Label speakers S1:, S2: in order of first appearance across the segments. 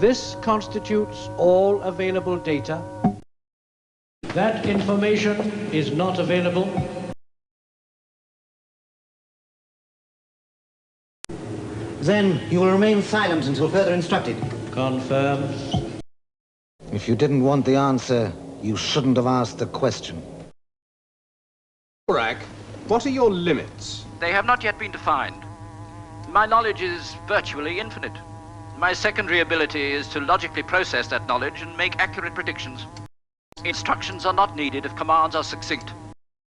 S1: This constitutes all available data. That information is not available.
S2: Then you will remain silent until further instructed.
S1: Confirmed.
S2: If you didn't want the answer, you shouldn't have asked the question.
S3: Korak, what are your limits?
S4: They have not yet been defined. My knowledge is virtually infinite. My secondary ability is to logically process that knowledge and make accurate predictions. Instructions are not needed if commands are succinct.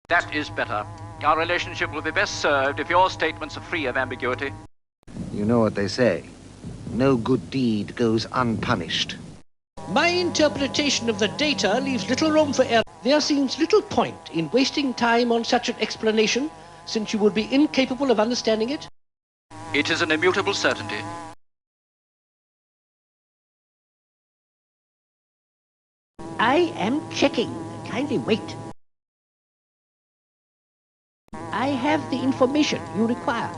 S4: That is better. Our relationship will be best served if your statements are free of ambiguity.
S2: You know what they say. No good deed goes unpunished.
S5: My interpretation of the data leaves little room for error. There seems little point in wasting time on such an explanation, since you would be incapable of understanding it.
S4: It is an immutable certainty.
S5: I am checking. Kindly wait. I have the information you require.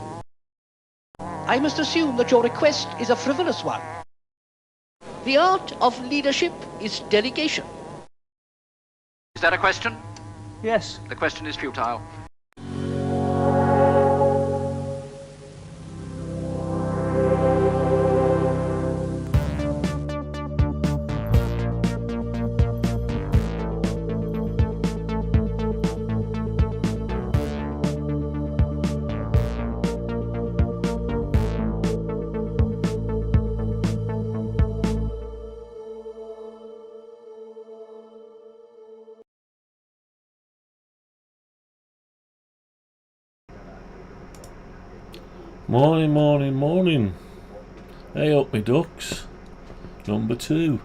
S5: I must assume that your request is a frivolous one. The art of leadership is delegation.
S4: Is that a question?
S1: Yes.
S4: The question is futile.
S6: Morning, morning, morning. Hey up me ducks. Number 2.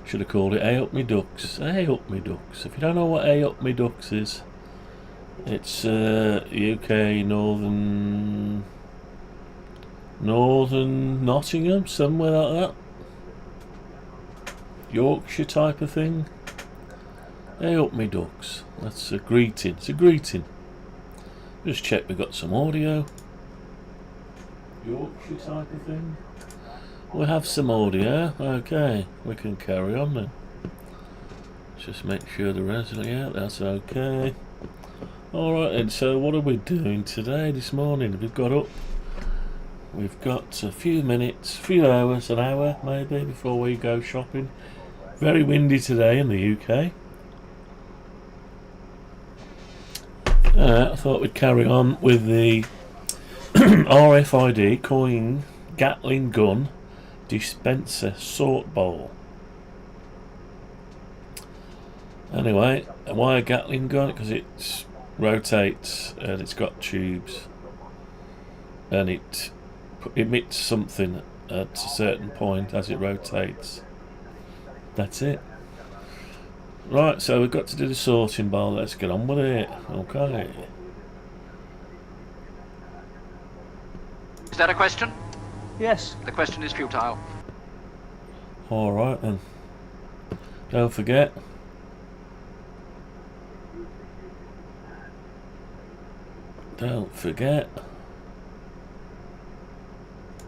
S6: Should have called it Hey up me ducks. Hey up me ducks. If you don't know what Hey up me ducks is, it's UK northern Nottingham, somewhere like that. Yorkshire type of thing. Hey up me ducks. That's a greeting. It's a greeting. Just check we got some audio. Yorkshire type of thing. We have some audio. Okay, we can carry on then. Just make sure the resolution. Yeah, that's okay. Alright then, so what are we doing today, this morning? We've got up. We've got a few minutes, few hours, an hour maybe before we go shopping. Very windy today in the UK. I thought we'd carry on with the RFID coin Gatling gun dispenser sort bowl. Anyway, why a Gatling gun? Because it rotates and it's got tubes and it emits something at a certain point as it rotates. That's it. Right, so we've got to do the sorting bowl. Let's get on with it. Okay.
S4: Is that a question?
S1: Yes.
S4: The question is futile.
S6: Alright then. Don't forget. Don't forget.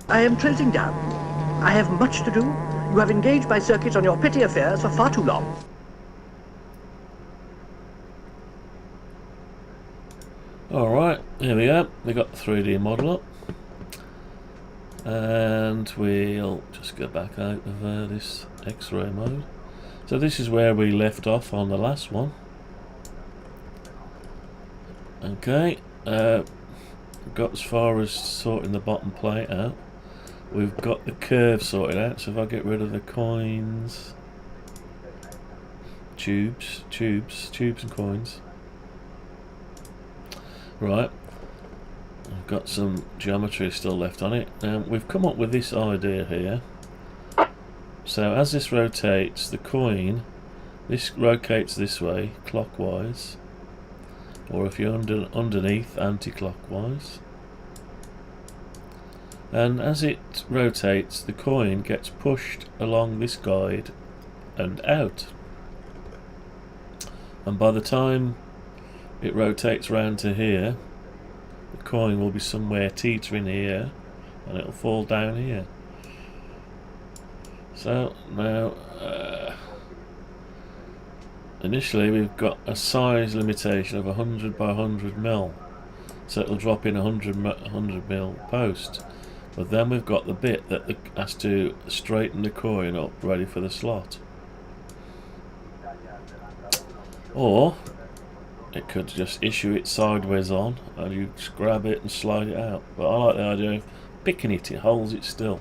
S5: I am closing down. I have much to do. You have engaged my circuits on your petty affairs for far too long.
S6: Alright, here we go. We got the 3D model up. And we'll just go back out of this X-ray mode. So this is where we left off on the last one. Okay, we've got as far as sorting the bottom plate out. We've got the curve sorted out, so if I get rid of the coins, tubes and coins. Right, I've got some geometry still left on it. We've come up with this idea here. So as this rotates, the coin, this rotates this way, clockwise, or if you're underneath, anti-clockwise. And as it rotates, the coin gets pushed along this guide and out. And by the time it rotates round to here, the coin will be somewhere teetering here and it'll fall down here. So now, initially we've got a size limitation of 100 by 100 mil, so it'll drop in 100 mil post. But then we've got the bit that has to straighten the coin up ready for the slot. Or it could just issue it sideways on and you just grab it and slide it out. But I like the idea of picking it, it holds it still.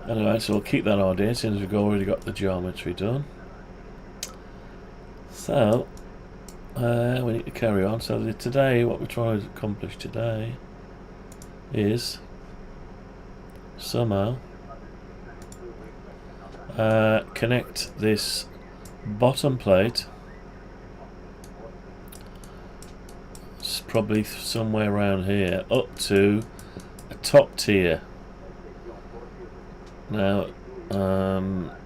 S6: Anyway, so we'll keep that idea since we've already got the geometry done. So we need to carry on. So today, what we're trying to accomplish today is somehow connect this bottom plate, it's probably somewhere around here, up to a top tier. Now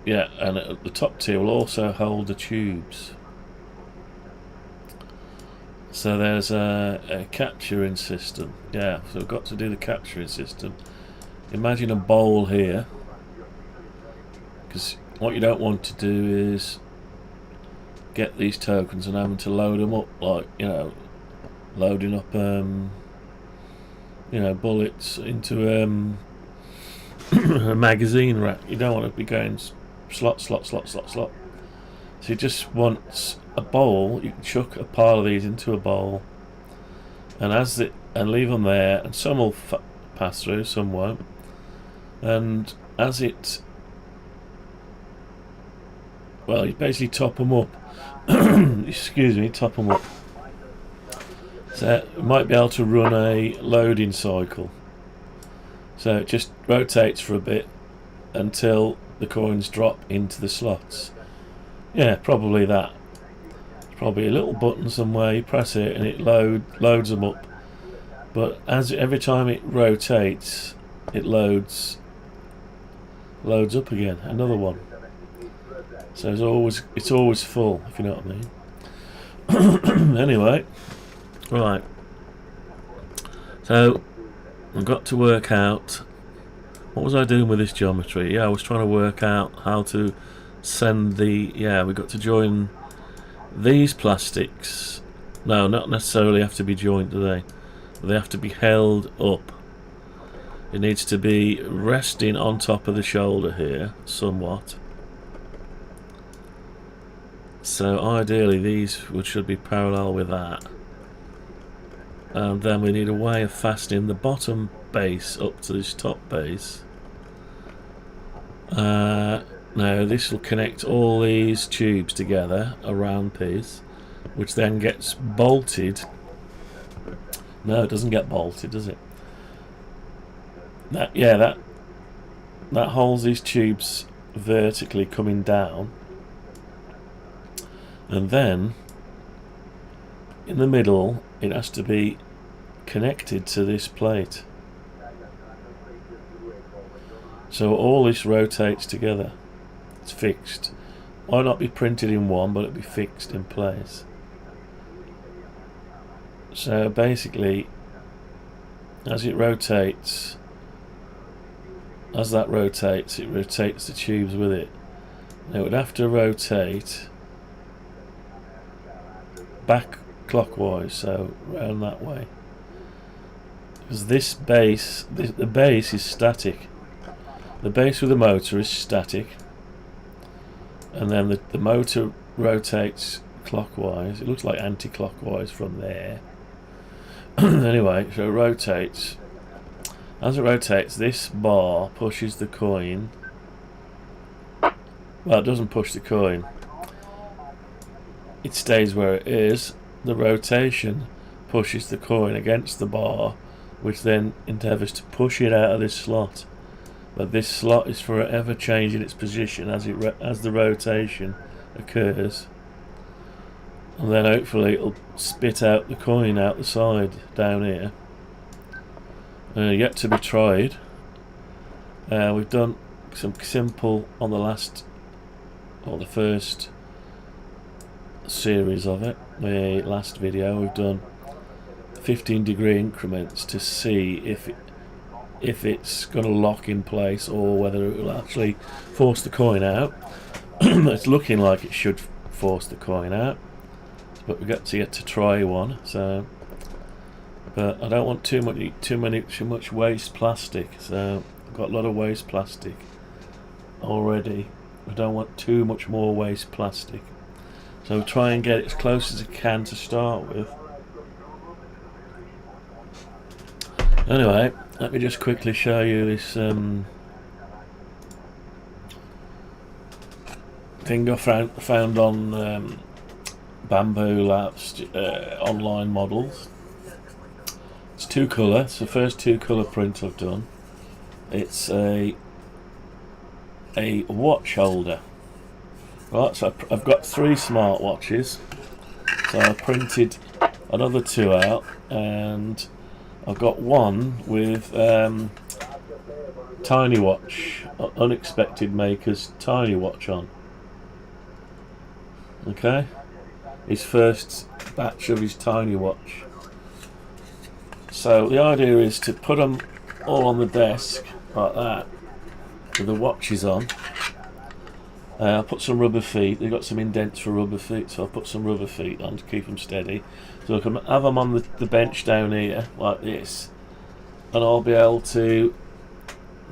S6: yeah, and the top tier will also hold the tubes. So there's a capturing system. Yeah, so we've got to do the capturing system. Imagine a bowl here, because what you don't want to do is get these tokens and having to load them up, like, you know, loading up you know, bullets into a magazine rack. You don't want to be going slot, slot, slot, slot, slot. So you just want a bowl. You can chuck a pile of these into a bowl, and and leave them there, and some will pass through, some won't. And as it, well, you basically top them up. Excuse me, top them up. So you might be able to run a loading cycle. So it just rotates for a bit until the coins drop into the slots. Yeah, probably that. There's probably a little button somewhere, you press it and it loads them up. But every time it rotates, it loads up again, another one. So it's always full, if you know what I mean. Anyway, right. So I've got to work out, what was I doing with this geometry? Yeah, I was trying to work out how to send the, yeah, we've got to join these plastics. No, not necessarily have to be joined, do they? They have to be held up. It needs to be resting on top of the shoulder here, somewhat. So ideally these should be parallel with that. And then we need a way of fastening the bottom base up to this top base. Now this will connect all these tubes together, a round piece, which then gets bolted. No, it doesn't get bolted, does it? That holds these tubes vertically coming down, and then in the middle it has to be connected to this plate. So all this rotates together. It's fixed. Might not be printed in one, but it'll be fixed in place. So basically, as it rotates, it rotates the tubes with it. Now it would have to rotate back clockwise, so round that way. Because this base, the base is static. The base with the motor is static, and then the motor rotates clockwise. It looks like anti-clockwise from there. Anyway, so it rotates. As it rotates, this bar pushes the coin. Well, it doesn't push the coin. It stays where it is. The rotation pushes the coin against the bar, which then endeavours to push it out of this slot. But this slot is forever changing its position as the rotation occurs. And then hopefully it'll spit out the coin out the side down here. Yet to be tried. We've done some simple on the first series of it. The last video we've done 15-degree increments to see if if it's going to lock in place or whether it will actually force the coin out. It's looking like it should force the coin out, but we got to get to try one. So, but I don't want too much waste plastic. So I've got a lot of waste plastic already. I don't want too much more waste plastic. So try and get it as close as I can to start with. Anyway, let me just quickly show you this thing I found on Bamboo Labs online models. It's 2-colour. It's the first 2-colour print I've done. It's a watch holder. Right, so I've got 3 smartwatches. So I printed another 2 out, and I've got one with Tiny Watch, Unexpected Maker's Tiny Watch on. Okay, his first batch of his Tiny Watch. So the idea is to put them all on the desk like that, with the watches on. I'll put some rubber feet. They've got some indents for rubber feet, so I'll put some rubber feet on to keep them steady. So I can have them on the bench down here like this, and I'll be able to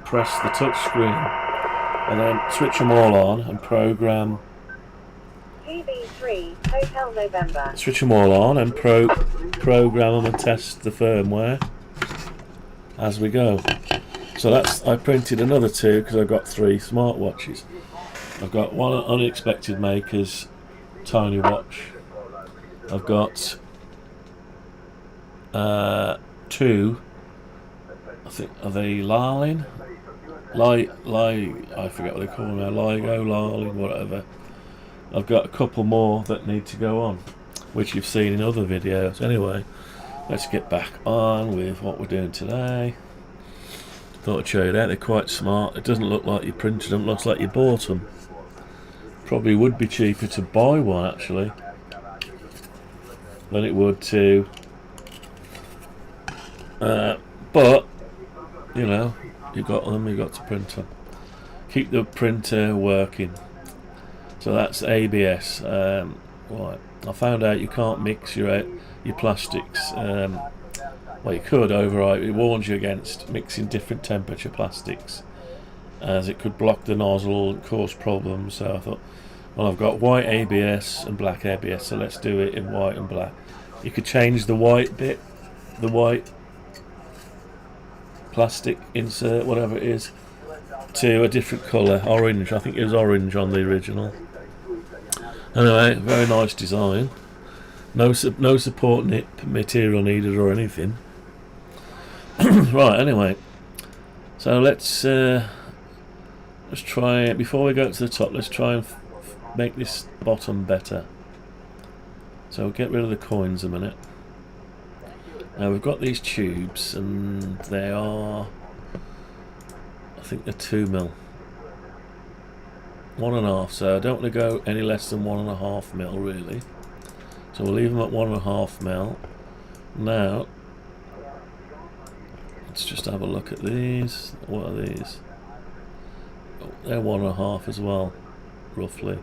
S6: press the touch screen and then switch them all on and program.
S7: GB3 Hotel November.
S6: Switch them all on and program them and test the firmware as we go. So I printed another 2 because I've got 3 smartwatches. I've got one Unexpected Maker's Tiny Watch. I've got 2. I think are they Lalin? I forget what they call them now. LIGO, Lalin, whatever. I've got a couple more that need to go on, which you've seen in other videos. Anyway, let's get back on with what we're doing today. Thought I'd show you that. They're quite smart. It doesn't look like you printed them. It looks like you bought them. Probably would be cheaper to buy one actually than it would to but you know, you got them, you got to print them. Keep the printer working. So that's ABS. Right, I found out you can't mix your plastics. Well, you could override. It warns you against mixing different temperature plastics, as it could block the nozzle and cause problems. So I thought, well, I've got white ABS and black ABS, so let's do it in white and black. You could change the white bit, the white plastic insert, whatever it is, to a different colour, orange. I think it was orange on the original. Anyway, very nice design. No support material needed or anything. Right, anyway, so let's try it. Before we go to the top, let's try and make this bottom better. So we'll get rid of the coins a minute. Now we've got these tubes, and they are, I think they're 2mm, 1.5. So I don't want to go any less than 1.5mm really. So we'll leave them at 1.5mm. Now let's just have a look at these. What are these? Oh, they're 1.5 as well, roughly.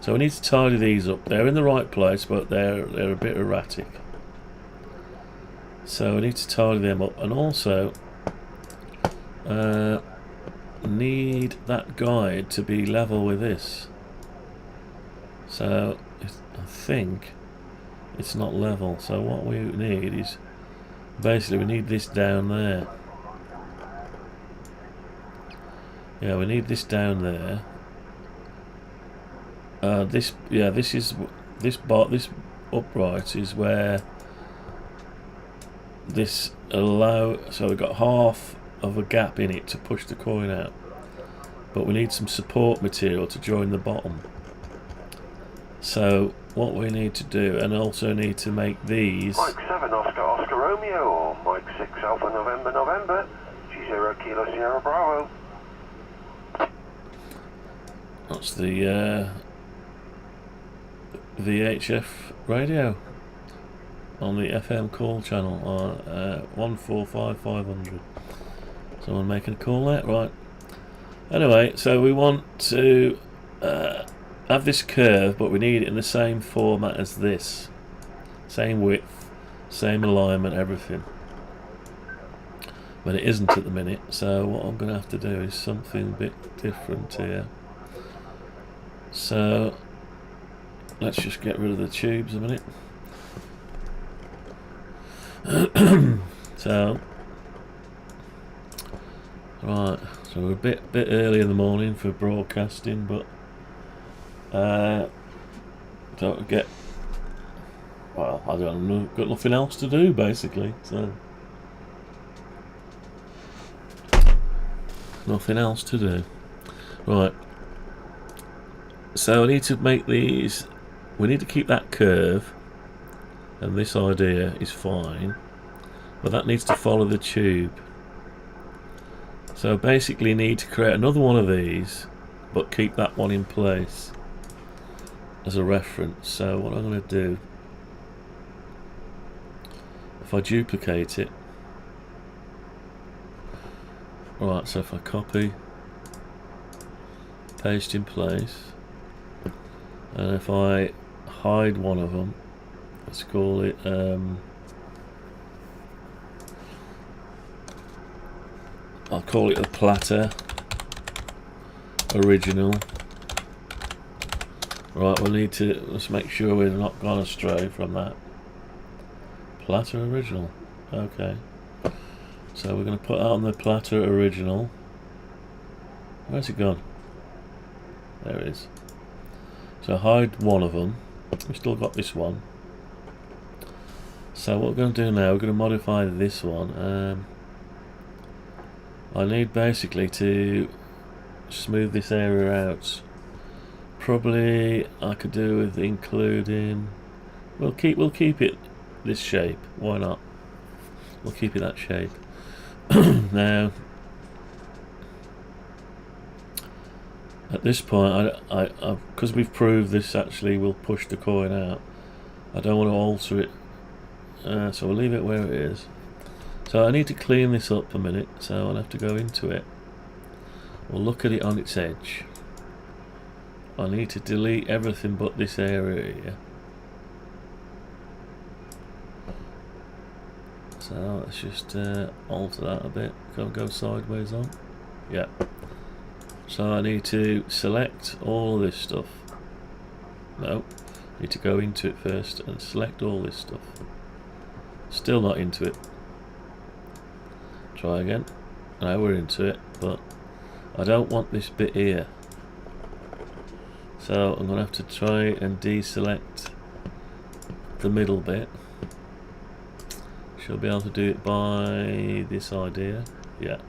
S6: So we need to tidy these up. They're in the right place, but they're a bit erratic. So we need to tidy them up, and also need that guide to be level with this. So I think it's not level. So what we need is basically we need this down there. Yeah, we need this down there. This upright is where this so we've got half of a gap in it to push the coin out, but we need some support material to join the bottom. So what we need to do, and also need to make these.
S8: Mike 7 Oscar Oscar Romeo, or Mike 6 Alpha November November, G0 Kilo Sierra Bravo.
S6: That's the VHF radio. on the FM call channel on 145500. Someone making a call there, right? Anyway, so we want to have this curve, but we need it in the same format as this, same width, same alignment, everything. But it isn't at the minute, so what I'm going to have to do is something a bit different here. So let's just get rid of the tubes a minute. So right, so we're a bit early in the morning for broadcasting, but don't get, well, I don't know, got nothing else to do basically, so nothing else to do. Right, so I need to make these, we need to keep that curve, and this idea is fine, but that needs to follow the tube. So basically need to create another one of these, but keep that one in place as a reference. So what I'm going to do, if I duplicate it, right, so if I copy, paste in place, and if I hide one of them, let's call it I'll call it the platter original. Right, we'll need to, let's make sure we're not gone astray from that. Platter original, okay. So we're going to put that on the platter original. Where's it gone? There it is. So hide one of them. We've still got this one. So what we're going to do now, we're going to modify this one. I need basically to smooth this area out. Probably I could do with including, we'll keep it this shape, why not? We'll keep it that shape. Now at this point, I because we've proved this actually will push the coin out, I don't want to alter it, so we'll leave it where it is. So I need to clean this up a minute, so I'll have to go into it. We'll look at it on its edge. I need to delete everything but this area here. So let's just alter that a bit. Go sideways on. Yeah. So I need to select all of this stuff. No, I need to go into it first and select all this stuff. Still not into it. Try again. Now we're into it, but I don't want this bit here. So I'm going to have to try and deselect the middle bit. Should be able to do it by this idea. Yeah.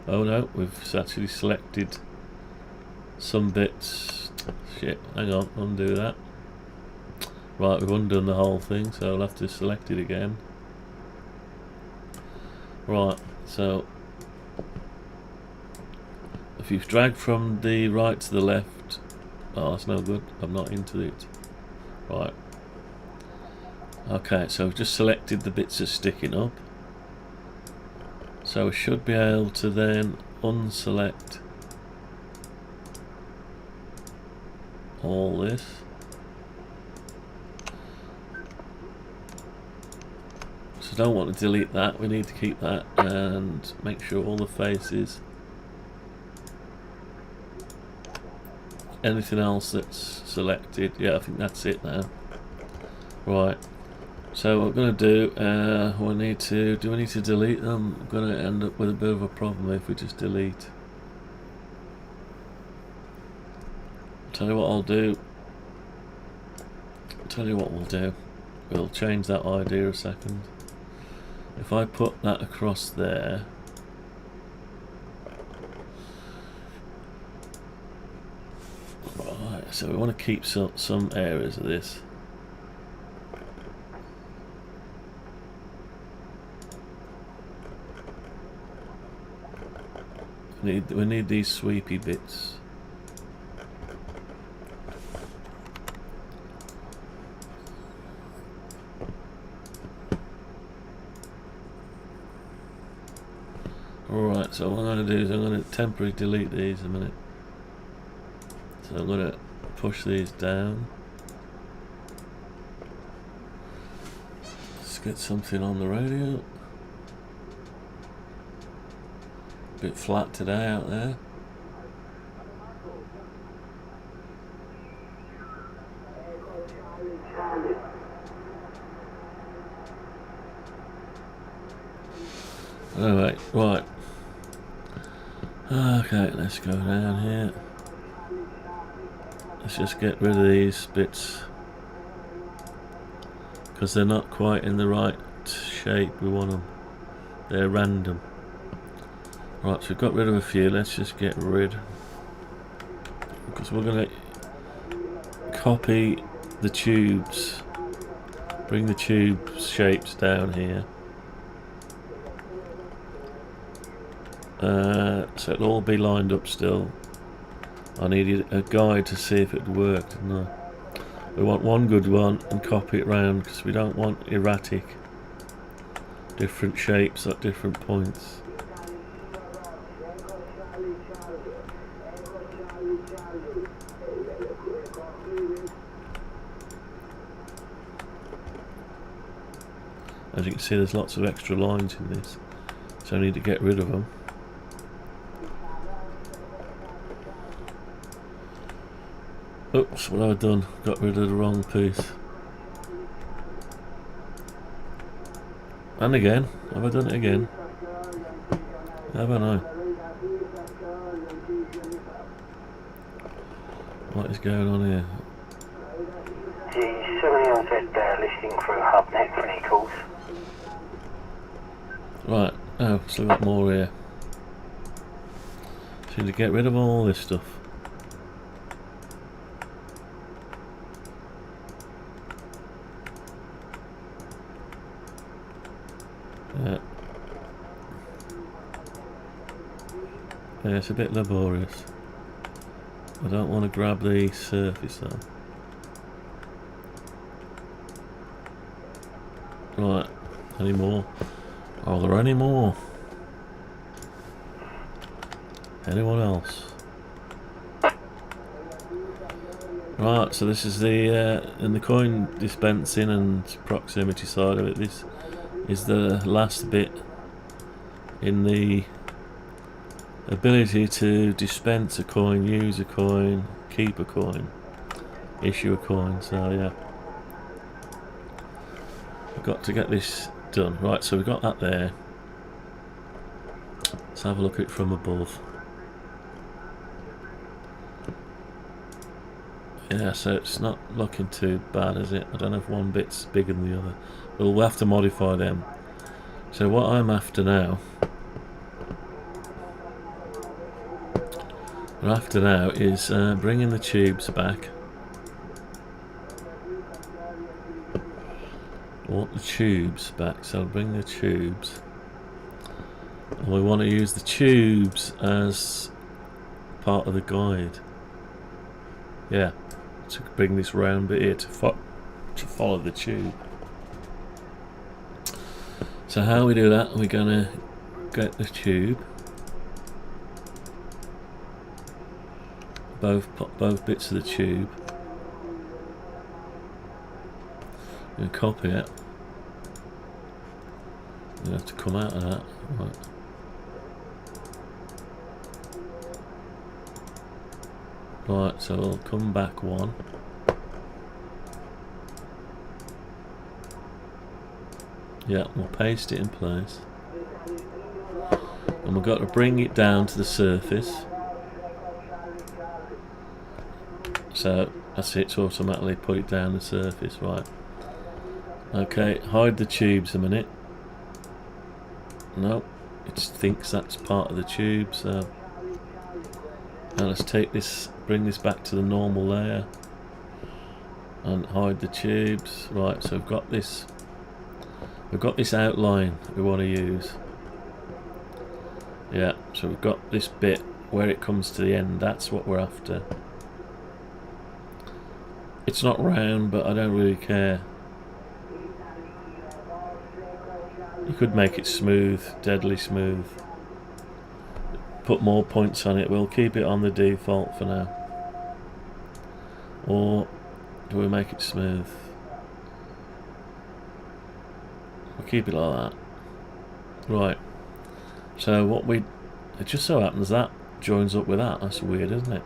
S6: Oh no, we've actually selected some bits. Shit, hang on, undo that. Right, we've undone the whole thing, so I'll have to select it again. Right, so if you've dragged from the right to the left, oh, that's no good, I'm not into it. Right. Okay, so I've just selected the bits that's sticking up. So we should be able to then unselect all this. So don't want to delete that, we need to keep that and make sure all the faces, anything else that's selected, yeah, I think that's it now. Right, so what we're going to do, we need to, do we need to delete them? I'm going to end up with a bit of a problem if we just delete. I'll tell you what I'll do, we'll change that idea a second. If I put that across there, right, so we want to keep some areas of this. We need these sweepy bits. Alright, so what I'm going to do is I'm going to temporarily delete these a minute. So I'm going to push these down. Let's get something on the radio. Bit flat today out there. Anyway, right. Okay, let's go down here. Let's just get rid of these bits because they're not quite in the right shape we want them. They're random. Right, so we've got rid of a few. Let's just get rid, because we're going to copy the tubes, bring the tube shapes down here. So it'll all be lined up still. I needed a guide to see if it worked, didn't I? We want one good one and copy it round because we don't want erratic, different shapes at different points. As you can see, there's lots of extra lines in this, so I need to get rid of them. Oops, what have I done? Got rid of the wrong piece. And again, have I done it again? Haven't I? What is going on here?
S7: The 700 listing through HubNet for any calls.
S6: Right, oh, still got more here. So need to get rid of all this stuff. Yeah, it's a bit laborious. I don't want to grab the surface though. Right, any more? Are there any more? Anyone else? Right, so this is the in the coin dispensing and proximity side of it. This is the last bit in the ability to dispense a coin, use a coin, keep a coin, issue a coin. So yeah, we've got to get this done. Right, so we've got that there. Let's have a look at it from above. Yeah, so it's not looking too bad, is it? I don't know if one bit's bigger than the other. We'll have to modify them. So what I'm after now is bringing the tubes back. I want the tubes back, so I'll bring the tubes. And we want to use the tubes as part of the guide. Yeah, to bring this round bit here to follow the tube. So how we do that, we're going to get the tube. Both bits of the tube. And copy it. You have to come out of that. Right. Right, so we'll come back one. Yeah, we'll paste it in place. And we've got to bring it down to the surface. So that's it, to automatically put it down the surface, right. Okay, hide the tubes a minute. No, it thinks that's part of the tube, so now let's take this, bring this back to the normal layer and hide the tubes. Right, so we've got this outline we want to use. Yeah, so we've got this bit where it comes to the end, that's what we're after. It's not round, but I don't really care. You could make it smooth, deadly smooth. put more points on it. We'll keep it on the default for now. Or do we make it smooth? We'll keep it like that. Right. So what it just so happens that joins up with that. That's weird, isn't it?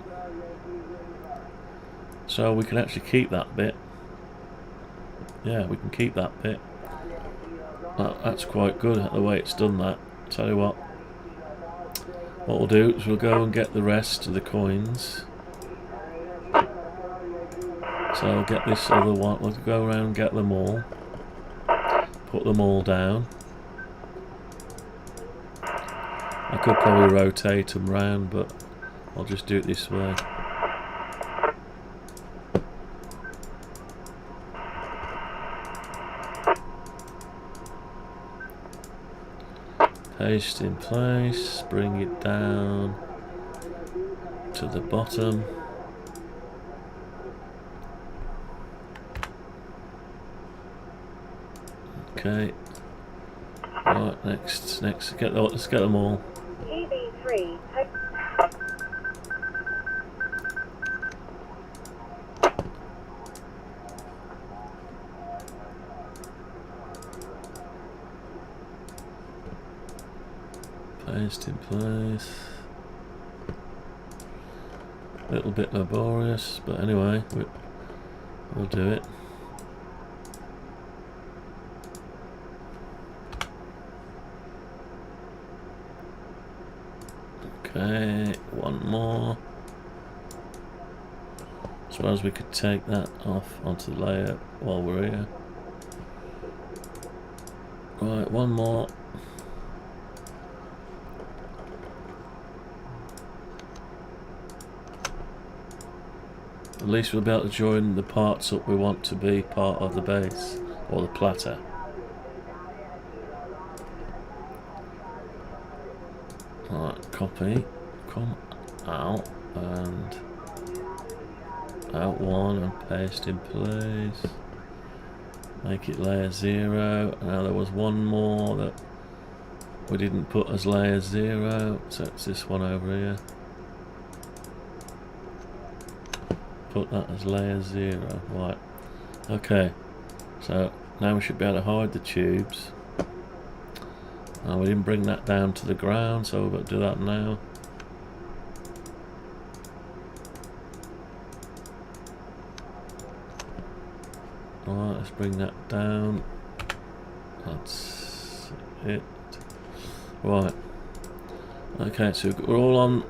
S6: So we can actually keep that bit. Yeah, we can keep that bit. That's quite good the way it's done that. Tell you what we'll do is we'll go and get the rest of the coins. So I'll get this other one. We'll go around and get them all. Put them all down. I could probably rotate them round, but I'll just do it this way. Paste in place, bring it down to the bottom. Okay. Right, next, let's get them all.
S9: EB3.
S6: Paste in place. A little bit laborious, but anyway, we'll do it. Okay, one more. I suppose we could take that off onto the layer while we're here. Right, one more. At least we'll be able to join the parts up we want to be part of the base, or the platter. Right, copy, come out, and out one, and paste in place. Make it layer 0. Now there was one more that we didn't put as layer 0, so it's this one over here. Put that as layer 0. Right. Okay. So now we should be able to hide the tubes. We didn't bring that down to the ground, so we've got to do that now. Alright, let's bring that down. That's it. Right. Okay, so we're all on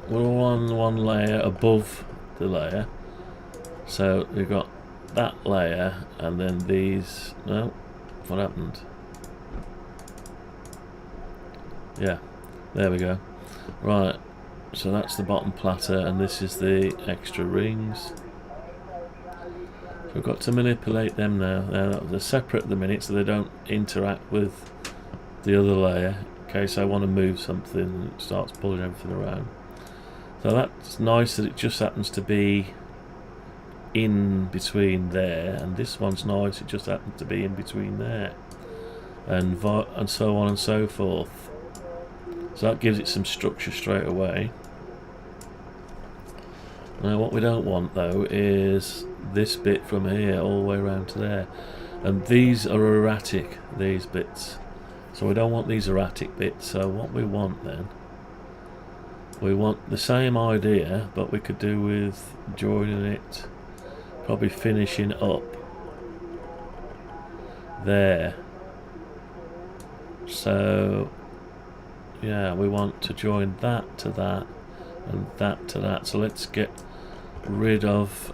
S6: one layer above the layer. So we've got that layer, and then these. No, what happened? Yeah, there we go. Right, so that's the bottom platter, and this is the extra rings. So we've got to manipulate them now. Now they're separate at the minute, so they don't interact with the other layer. In case I want to move something, and it starts pulling everything around. So that's nice that it just happens to be in between there, and this one's nice, it just happens to be in between there, and so on and so forth. So that gives it some structure straight away. Now what we don't want though is this bit from here all the way around to there, and these are erratic, these bits, so we don't want these erratic bits. So what we want then, we want the same idea, but we could do with joining it, probably finishing up there. So yeah, we want to join that to that and that to that. So let's get rid of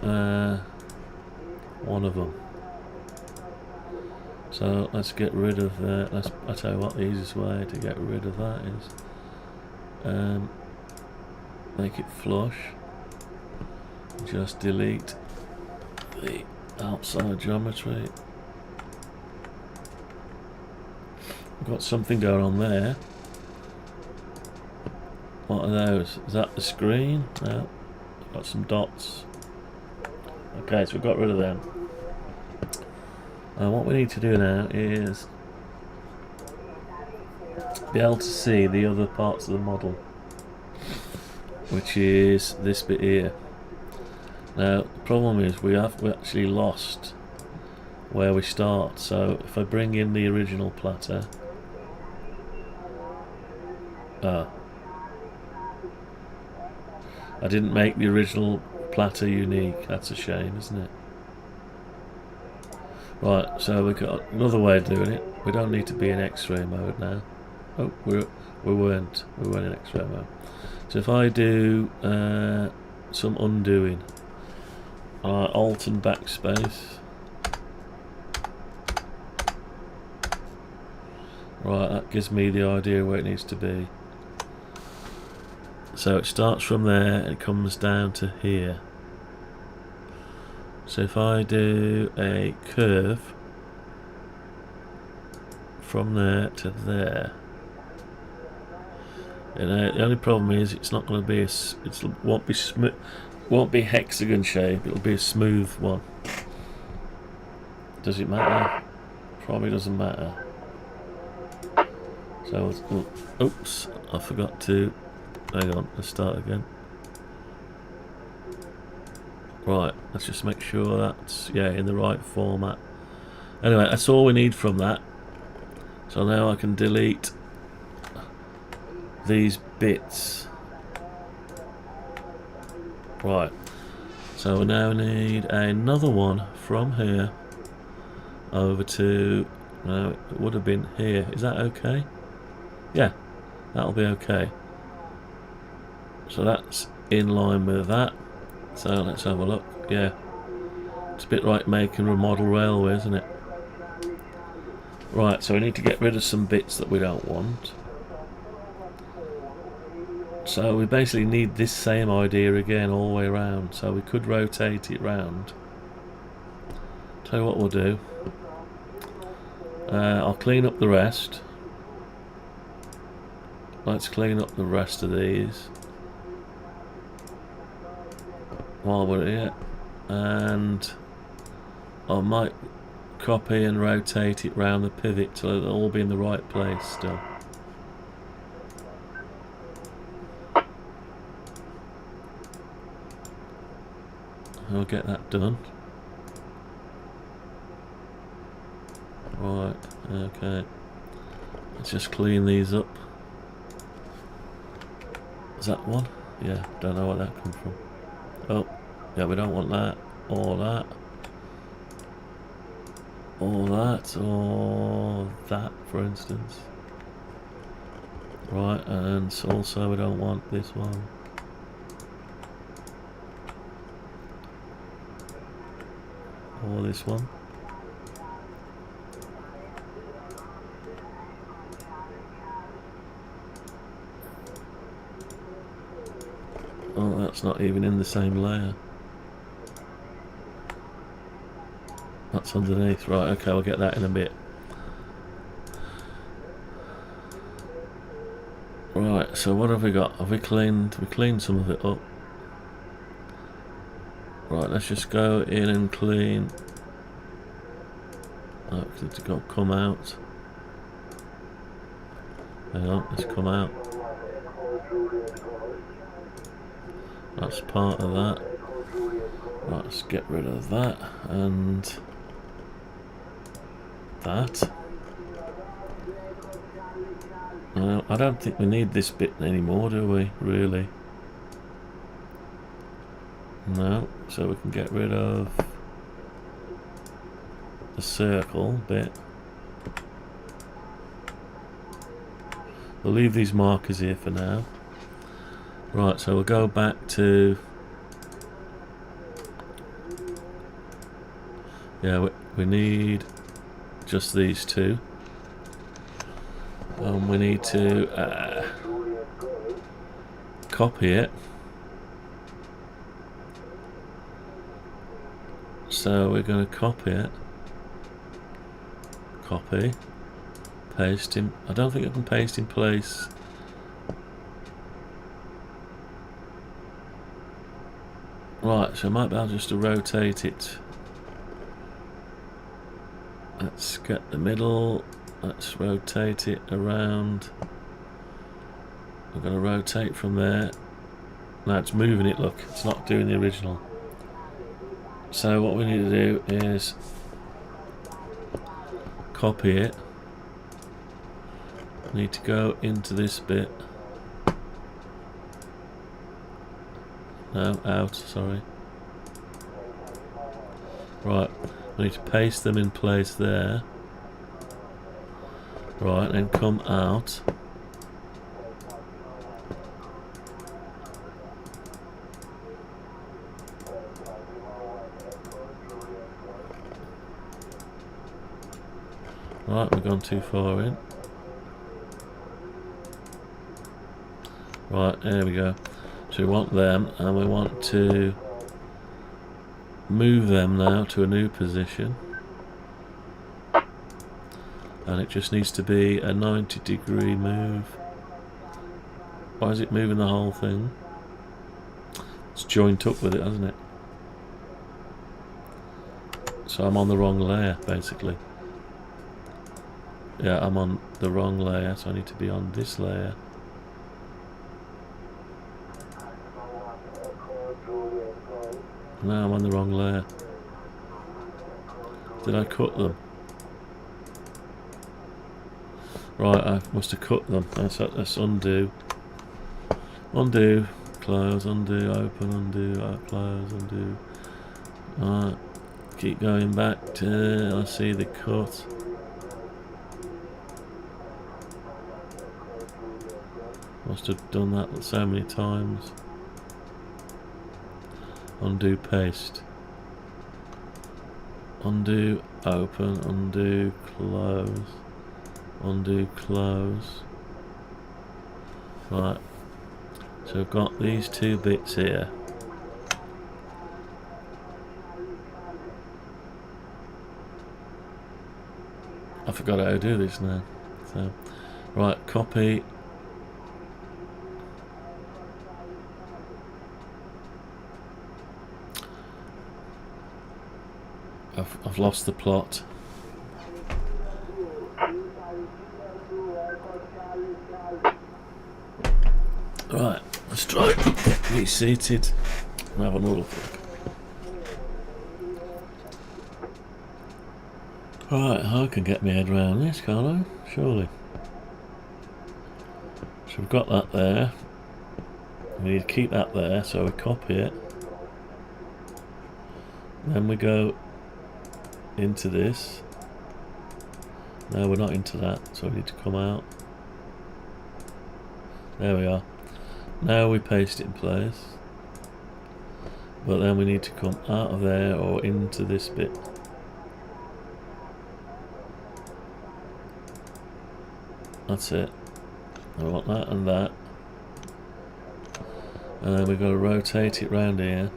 S6: one of them. So let's get rid of I tell you what, the easiest way to get rid of that is make it flush. Just delete the outside geometry. We've got something going on there. What are those? Is that the screen? No. Got some dots. Okay, so we've got rid of them. And what we need to do now is be able to see the other parts of the model. which is this bit here. Now the problem is we actually lost where we start, so if I bring in the original platter, I didn't make the original platter unique. That's a shame, isn't it? Right, so we've got another way of doing it. We don't need to be in X-ray mode now. Oh, we weren't in X-ray mode. So if I do some undoing, Alt and backspace. Right, that gives me the idea where it needs to be. So it starts from there and it comes down to here. So if I do a curve from there to there, and the only problem is it's not going to be won't be hexagon shape. It'll be a smooth one. Does it matter? Probably doesn't matter. So oops, I forgot to. Hang on, let's start again. Right, let's just make sure that's in the right format. Anyway, that's all we need from that. So now I can delete these bits. Right, so we now need another one from here over to, no, it would have been here. Is that okay? Yeah, that'll be okay. So that's in line with that. So let's have a look. Yeah, it's a bit like making a model railway, isn't it? Right, so we need to get rid of some bits that we don't want. So we basically need this same idea again all the way around. So we could rotate it round. Tell you what we'll do. I'll clean up the rest. Let's clean up the rest of these while we're here, and I might copy and rotate it round the pivot so it'll all be in the right place still. I'll get that done. Right, okay. Let's just clean these up. Is that one? Yeah, don't know where that come from. Oh, yeah, we don't want that, or that, or that, or that, for instance. Right, and also we don't want this one. Or this one. Oh, that's not even in the same layer. That's underneath. Right, okay, we'll get that in a bit. Right, so what have we got? Have we cleaned some of it up? Right, let's just go in and clean. Oh, it's got to come out. Hang on, let's come out. That's part of that. Right, let's get rid of that and that. No, I don't think we need this bit anymore, do we? Really? No, so we can get rid of the circle bit. We'll leave these markers here for now. Right, so we'll go back to, yeah, we need just these two. We need to copy it. So we're going to copy it. Copy. Paste in. I don't think I can paste in place. Right, so I might be able just to rotate it. Let's get the middle. Let's rotate it around. We're going to rotate from there No, it's moving it, look. It's not doing the original. So what we need to do is copy it. We need to go into this bit. No, out, sorry. Right, we need to paste them in place there. Right, then come out. Right, we've gone too far in. Right, there we go. So we want them, and we want to move them now to a new position. And it just needs to be a 90-degree move. Why is it moving the whole thing? It's joined up with it, hasn't it? So I'm on the wrong layer, basically. Yeah, I'm on the wrong layer, so I need to be on this layer. No, I'm on the wrong layer. Did I cut them? Right, I must have cut them. Let's undo. Undo, close, undo, open, undo, close, undo. Right, keep going back till I see the cut. Must have done that so many times. Undo, paste. Undo, open, undo, close. Undo, close. Right. So I've got these two bits here. I forgot how to do this now. So, right, copy. I've lost the plot. Right, let's try get seated and have another look. Right, I can get my head around this, can't I? Surely. So we've got that there. We need to keep that there, so we copy it. Then we go into this. No, we're not into that, so we need to come out. There we are. Now we paste it in place. But then we need to come out of there or into this bit. That's it. I want that and that. And then we've got to rotate it round here.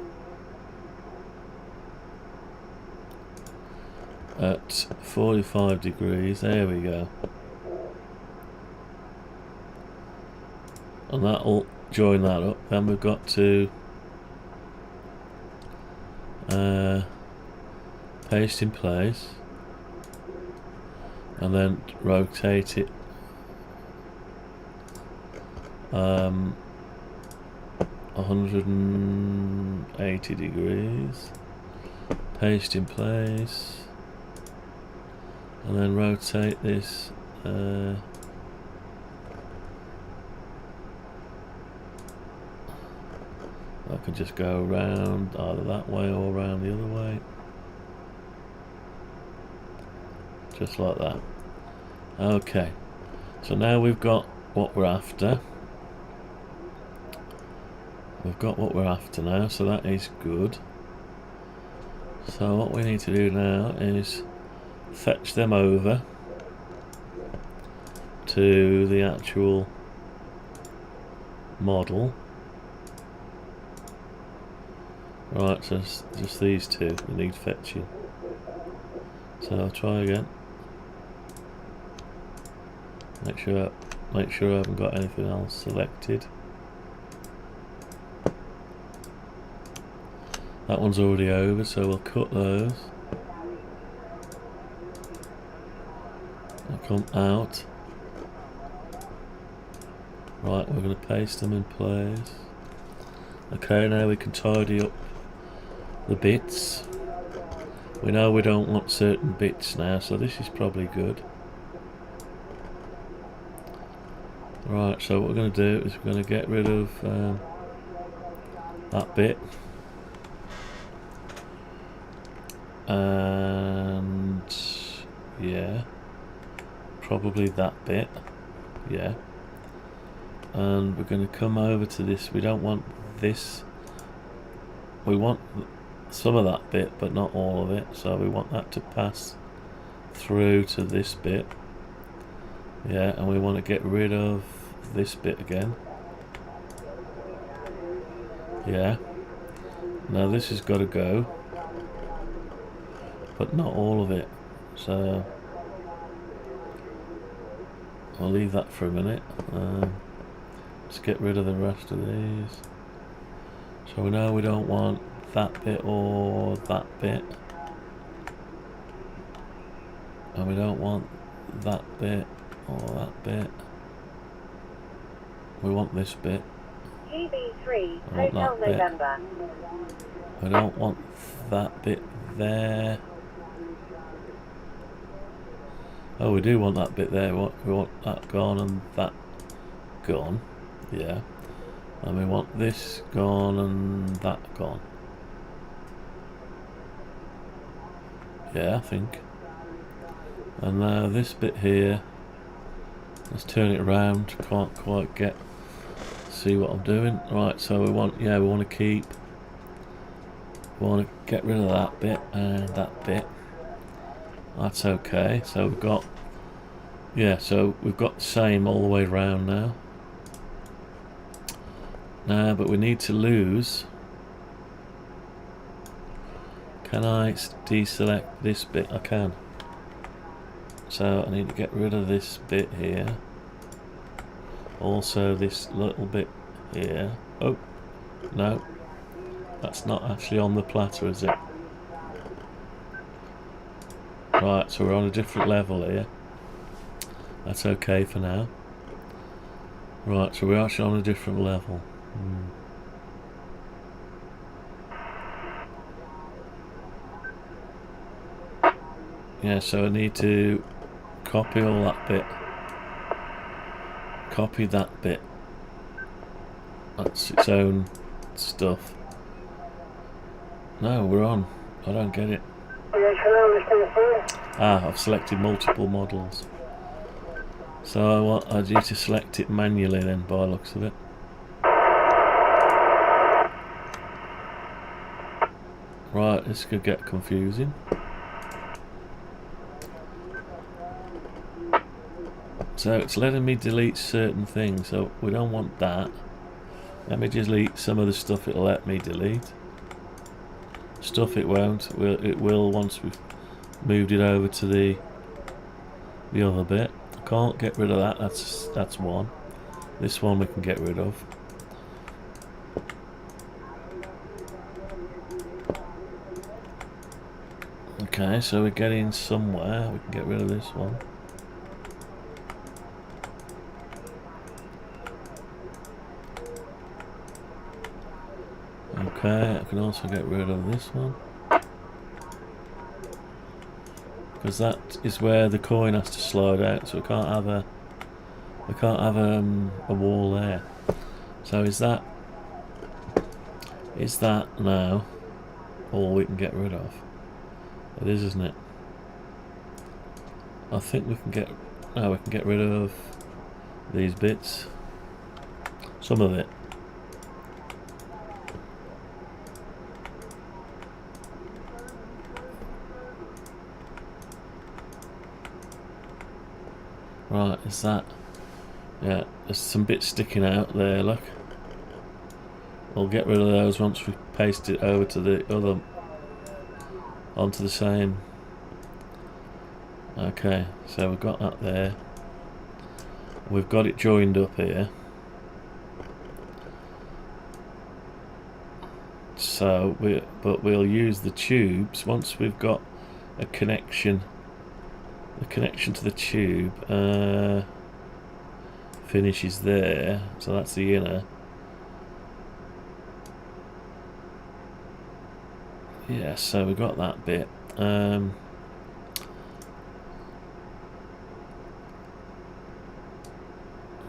S6: At 45 degrees, there we go. And that'll join that up. Then we've got to paste in place and then rotate it 180 degrees, paste in place, and then rotate this I can just go around either that way or around the other way, just like that. Okay, so now we've got what we're after. We've got what we're after now, so that is good. So what we need to do now is fetch them over to the actual model. Right, so it's just these two we need fetching. So I'll try again. Make sure I haven't got anything else selected. That one's already over, so we'll cut those. I'll come out. Right, we're going to paste them in place. Okay, now we can tidy up the bits. We know we don't want certain bits now, so this is probably good. Right, so what we're going to do is we're going to get rid of that bit. And yeah, probably that bit. Yeah. And we're going to come over to this. We don't want this. We want some of that bit, but not all of it. So we want that to pass through to this bit. Yeah, and we want to get rid of this bit again. Yeah. Now this has got to go, but not all of it. So I'll leave that for a minute. Let's get rid of the rest of these. So we know we don't want that bit or that bit. And we don't want that bit or that bit. We want this bit.
S9: GB3,
S6: I want
S9: Hotel
S6: that bit.
S9: November.
S6: We don't want that bit there. Oh, we do want that bit there. We want that gone and that gone. Yeah. And we want this gone and that gone. Yeah, I think. And now this bit here. Let's turn it around. Can't quite see what I'm doing. Right, so we want to keep. We want to get rid of that bit and that bit. That's okay. So we've got, so we've got the same all the way around now. But we need to lose. Can I deselect this bit? I can. So I need to get rid of this bit here. Also this little bit here. Oh, no. That's not actually on the platter, is it? Right, so we're on a different level here. That's okay for now. Right, so we're actually on a different level. Yeah, so I need to copy all that bit. Copy that bit. That's its own stuff. No, we're on. I don't get it. I've selected multiple models. So I need to select it manually then, by the looks of it. Right, this could get confusing. So it's letting me delete certain things, so we don't want that. Let me delete some of the stuff it'll let me delete. Stuff it won't. It will once we've moved it over to the other bit. I can't get rid of that. That's one. This one we can get rid of. Okay, so we're getting somewhere. We can get rid of this one. Okay, I can also get rid of this one. Because that is where the coin has to slide out, so we can't have a wall there. So is that now all we can get rid of? It is, isn't it? I think we can get rid of these bits. Some of it. Right, is that? Yeah, there's some bits sticking out there, look. We'll get rid of those once we paste it over to the other, onto the same. Okay, so we've got that there. We've got it joined up here. So we'll use the tubes once we've got a connection. The connection to the tube finishes there, so that's the inner. Yeah, so we got that bit.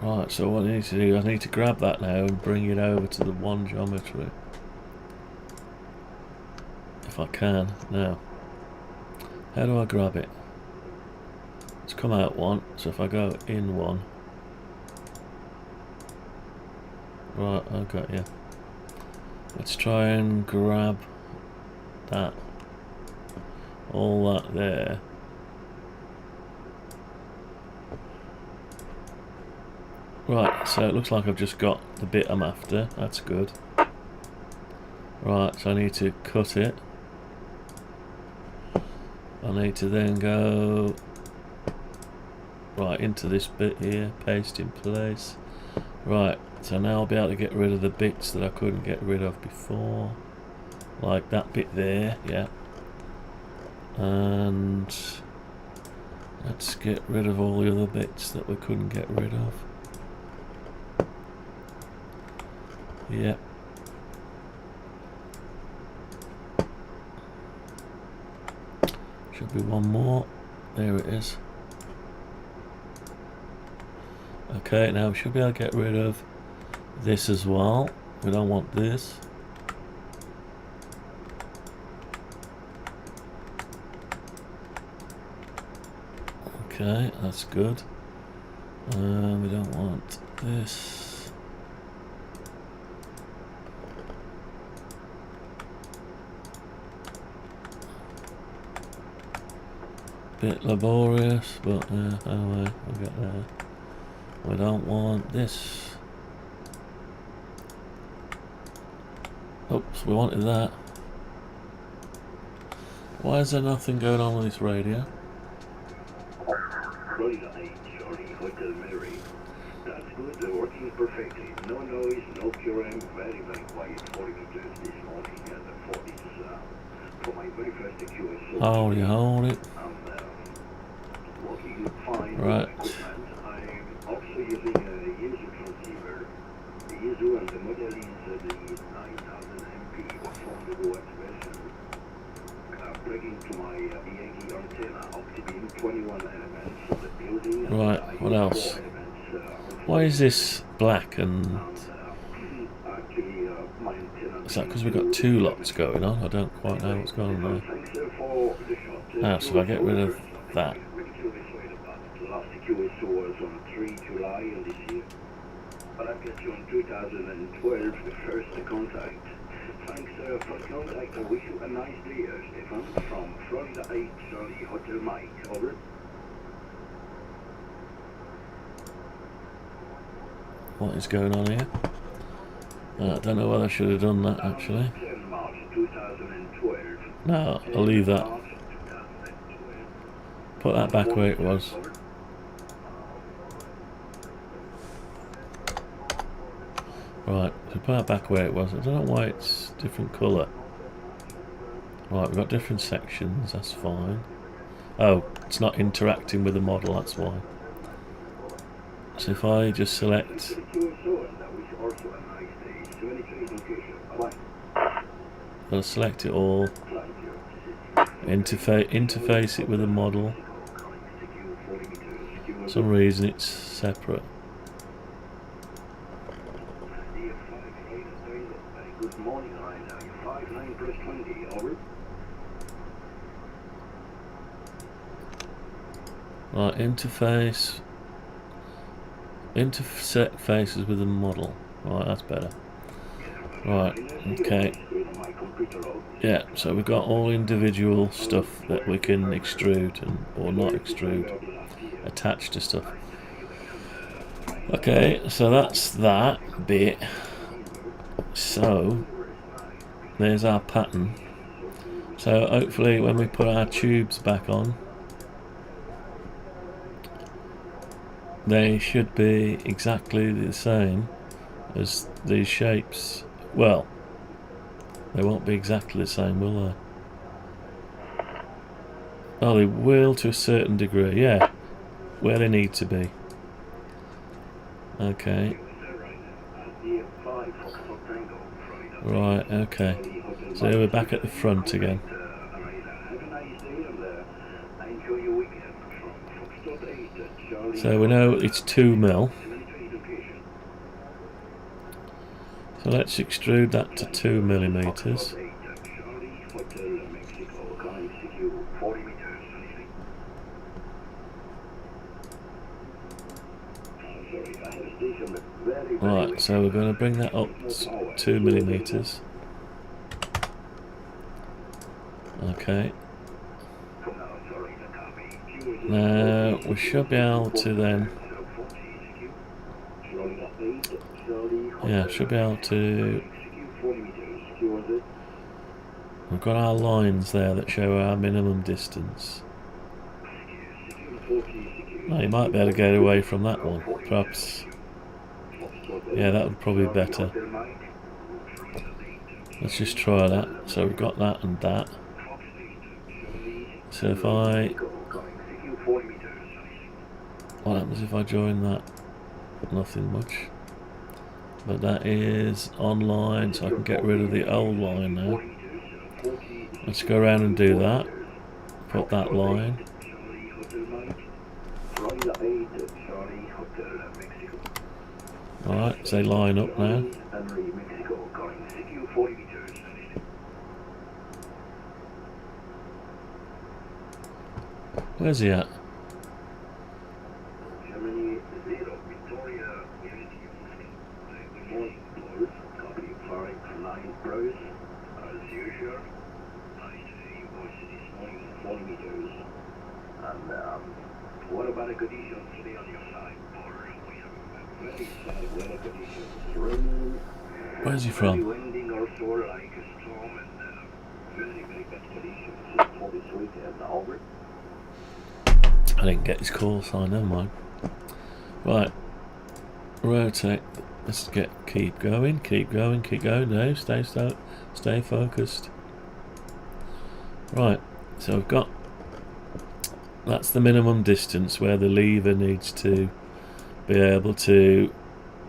S6: Right, so what I need to do, I need to grab that now and bring it over to the one geometry. If I can. Now, how do I grab it? It's come out one, so if I go in one. Right, I've got you. Let's try and grab that. All that there. Right, so it looks like I've just got the bit I'm after. That's good. Right, so I need to cut it. I need to then go right into this bit here, paste in place. Right, so now I'll be able to get rid of the bits that I couldn't get rid of before. Like that bit there, yeah. And let's get rid of all the other bits that we couldn't get rid of. Yeah. Should be one more. There it is. Okay, now we should be able to get rid of this as well. We don't want this. Okay, that's good. We don't want this. Bit laborious, but anyway, we'll get there. We don't want this. Oops, we wanted that. Why is there nothing going on with this radio?
S8: That's good, they're working perfectly. No noise, no QRM, very, very quiet. 40 meters this morning at the 40s for my very first QS.
S6: Hold it.
S8: Working fine
S6: right.
S8: With my equipment. I'm also using a user transceiver. The user and the model is the 9000 MP from the OS version. Plugging to my Yankee antenna, Optibeam 21 elements for the building.
S6: Right, what else? Why is this black and... Is that because we've got two lots going on? I don't quite know what's going on there. Now, so if I get rid of that.
S8: Last QS was on 3 July of this year. But I've got you on 2012, the first contact. Thanks for contact. I wish you a nice day, Stefan. From Florida 8 Charlie Hotel Mike. Over.
S6: What is going on here? I don't know whether I should have done that actually. No, I'll leave that. Put that back where it was. Right, so put that back where it was. I don't know why it's different colour. Right, we've got different sections, that's fine. Oh, it's not interacting with the model, that's why. So if I just select... I'll select it all. Interface it with the model. For some reason it's separate. Right, interface. Intersect faces with the model. Right, that's better. Right, okay. Yeah, so we've got all individual stuff that we can extrude and or not extrude, attach to stuff. Okay, so that's that bit. So there's our pattern. So hopefully when we put our tubes back on, they should be exactly the same as these shapes. Well, they won't be exactly the same, will they? Oh, they will to a certain degree, yeah, where they need to be. Okay. Right, okay. So we're back at the front again. So we know it's 2 mil. So let's extrude that to 2 millimeters. Right, so we're going to bring that up 2 millimeters. Okay. Now we should be able to then, yeah, should be able to. We've got our lines there that show our minimum distance. Oh, you might be able to get away from that one, perhaps. Yeah, that would probably be better. Let's just try that. So we've got that and that. So if I... What happens if I join that? Nothing much. But that is online, so I can get rid of the old line now. Let's go around and do that. Put that line. Alright, so they line up now. Where's he at?
S8: What about a condition today on your side? We have very sad weather conditions. Rain,
S6: Where's he from?
S8: winding also like a storm and very, very bad conditions for this weekend. Over.
S6: I didn't get his call sign, never mind. Right. Rotate. Let's keep going. No, stay focused. Right, so we've got, that's the minimum distance where the lever needs to be able to,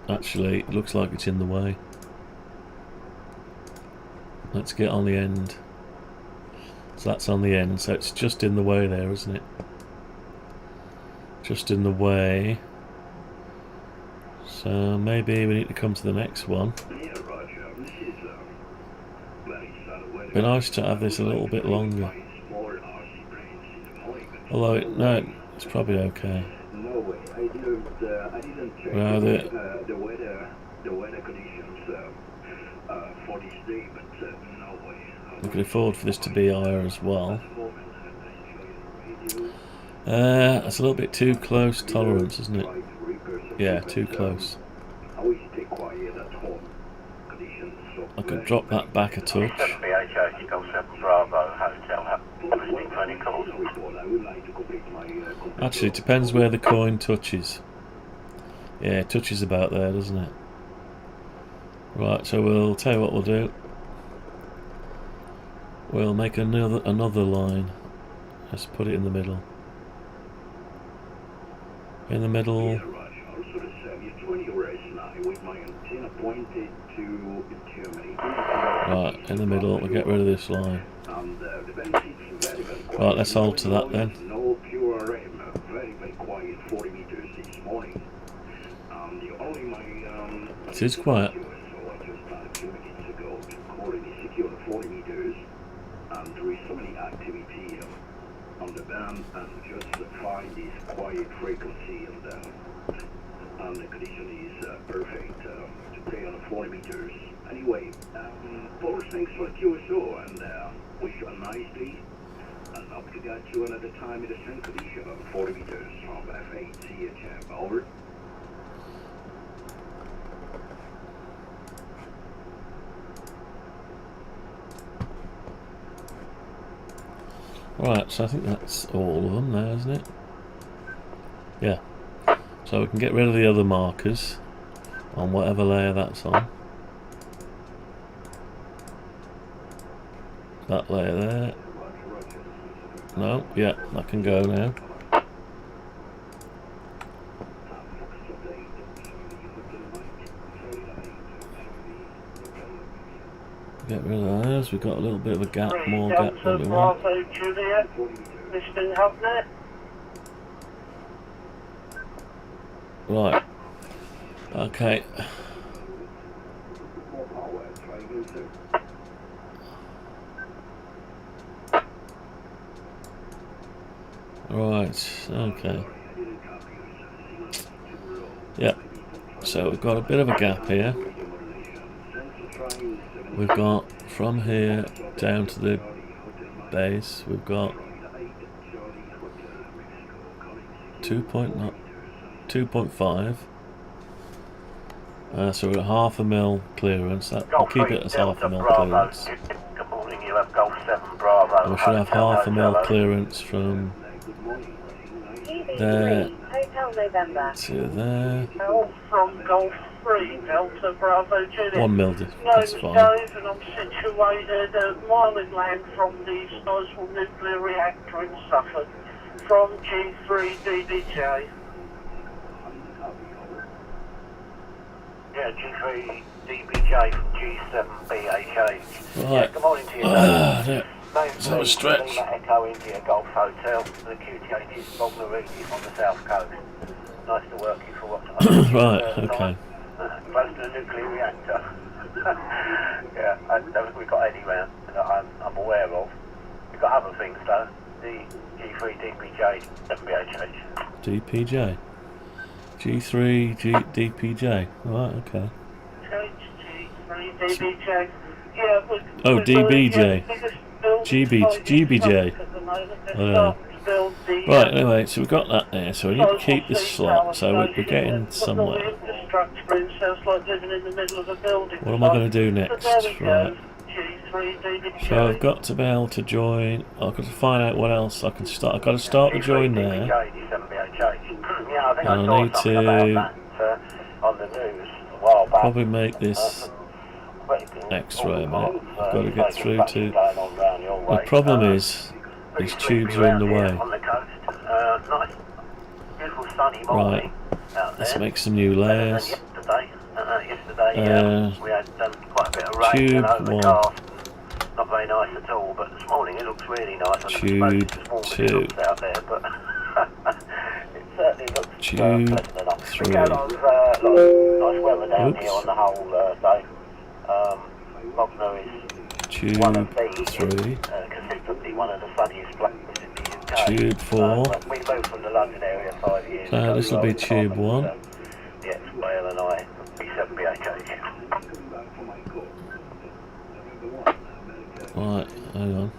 S6: actually, it looks like it's in the way. Let's get on the end. So that's on the end, so it's just in the way there, isn't it? Just in the way. So maybe we need to come to the next one. Be nice to have this a little bit longer. Although no, it's probably okay.
S8: No way. I didn't check
S6: Well,
S8: the weather conditions for this day, but no way.
S6: We can afford for this to be higher as well. That's a little bit too close tolerance, isn't it? Yeah, too close. I could drop that back a touch. Actually, it depends where the coin touches. Yeah, it touches about there, doesn't it? Right, so we'll tell you what we'll do. We'll make another line. Let's put it in the middle. In the middle. Right, in the middle, we'll get rid of this line. Right, let's alter that then. It is quiet.
S8: There is so many activity on the band, and just find this quiet frequency, and the condition is perfect to play on 40 meters. Anyway, Paul, thanks for the QSO, and wish you a nice day, and hope to get you another time in the same condition on 40 meters from F8 CHM. Over.
S6: Right, so I think that's all of them there, isn't it? Yeah. So we can get rid of the other markers on whatever layer that's on. That layer there. No, yeah, that can go now. Get rid of those. We've got a little bit of a gap, more gap than we want.
S7: Bravo Juliet, Mr. Hubnet.
S6: Right. Okay. Right. Okay. Yep. So we've got a bit of a gap here. We've got from here down to the base, we've got 2.5. So we're at half a mil clearance. I'll keep it as half a mil clearance.
S7: Good morning, you have Golf 7 Bravo.
S6: And we should have half a mil clearance from there
S9: Hotel November.
S6: to there.
S7: From Golf 3, Delta Bravo Juliet.
S6: 1 mil,
S7: No,
S6: that's
S7: Dave,
S6: fine.
S7: and I'm situated a mile inland from the Sizewell nuclear reactor in Suffolk, from G3 DBJ. Yeah, G3 DBJ from G7 BHH. Yeah,
S6: Right.
S7: good morning to you.
S6: Let's have a stretch.
S7: Lima Echo India Golf Hotel, the QT8 is Bob Marini on the south coast. Nice to work you for what?
S6: Right, okay.
S7: Close to a nuclear reactor. Yeah, I don't think we've got any round that I'm aware of. We've got other things though. The G3 DPJ MBHH.
S6: DPJ. G3 DPJ. Right, okay.
S7: G3 DBJ. Yeah,
S6: Oh, DBJ. GBJ. Right, anyway, so we've got that there, so we need to keep this slot, so we're getting somewhere. What am I going to do next? Right. So I've got to be able to join, I've got to find out what else I can start. I've got to start the join there. And I need to probably make this X-ray a minute. I've got to get through to... The problem is, these tubes are in the way. Right, let's make some new layers. Tube 1.
S7: Not very nice at all, but this morning it looks really nice.
S6: Tube 2.
S7: Out there, but it certainly looks
S6: Tube 3.
S7: nice weather down here on the whole day. Bognor is
S6: Tube
S7: one of the
S6: 3.
S7: consistently one of the sunniest places in the UK.
S6: Tube 4.
S7: We moved from the London area 5 years ago.
S6: So this will be Tube 1.
S7: Yes, Whale and I, B7BHH.
S6: Right, hang on.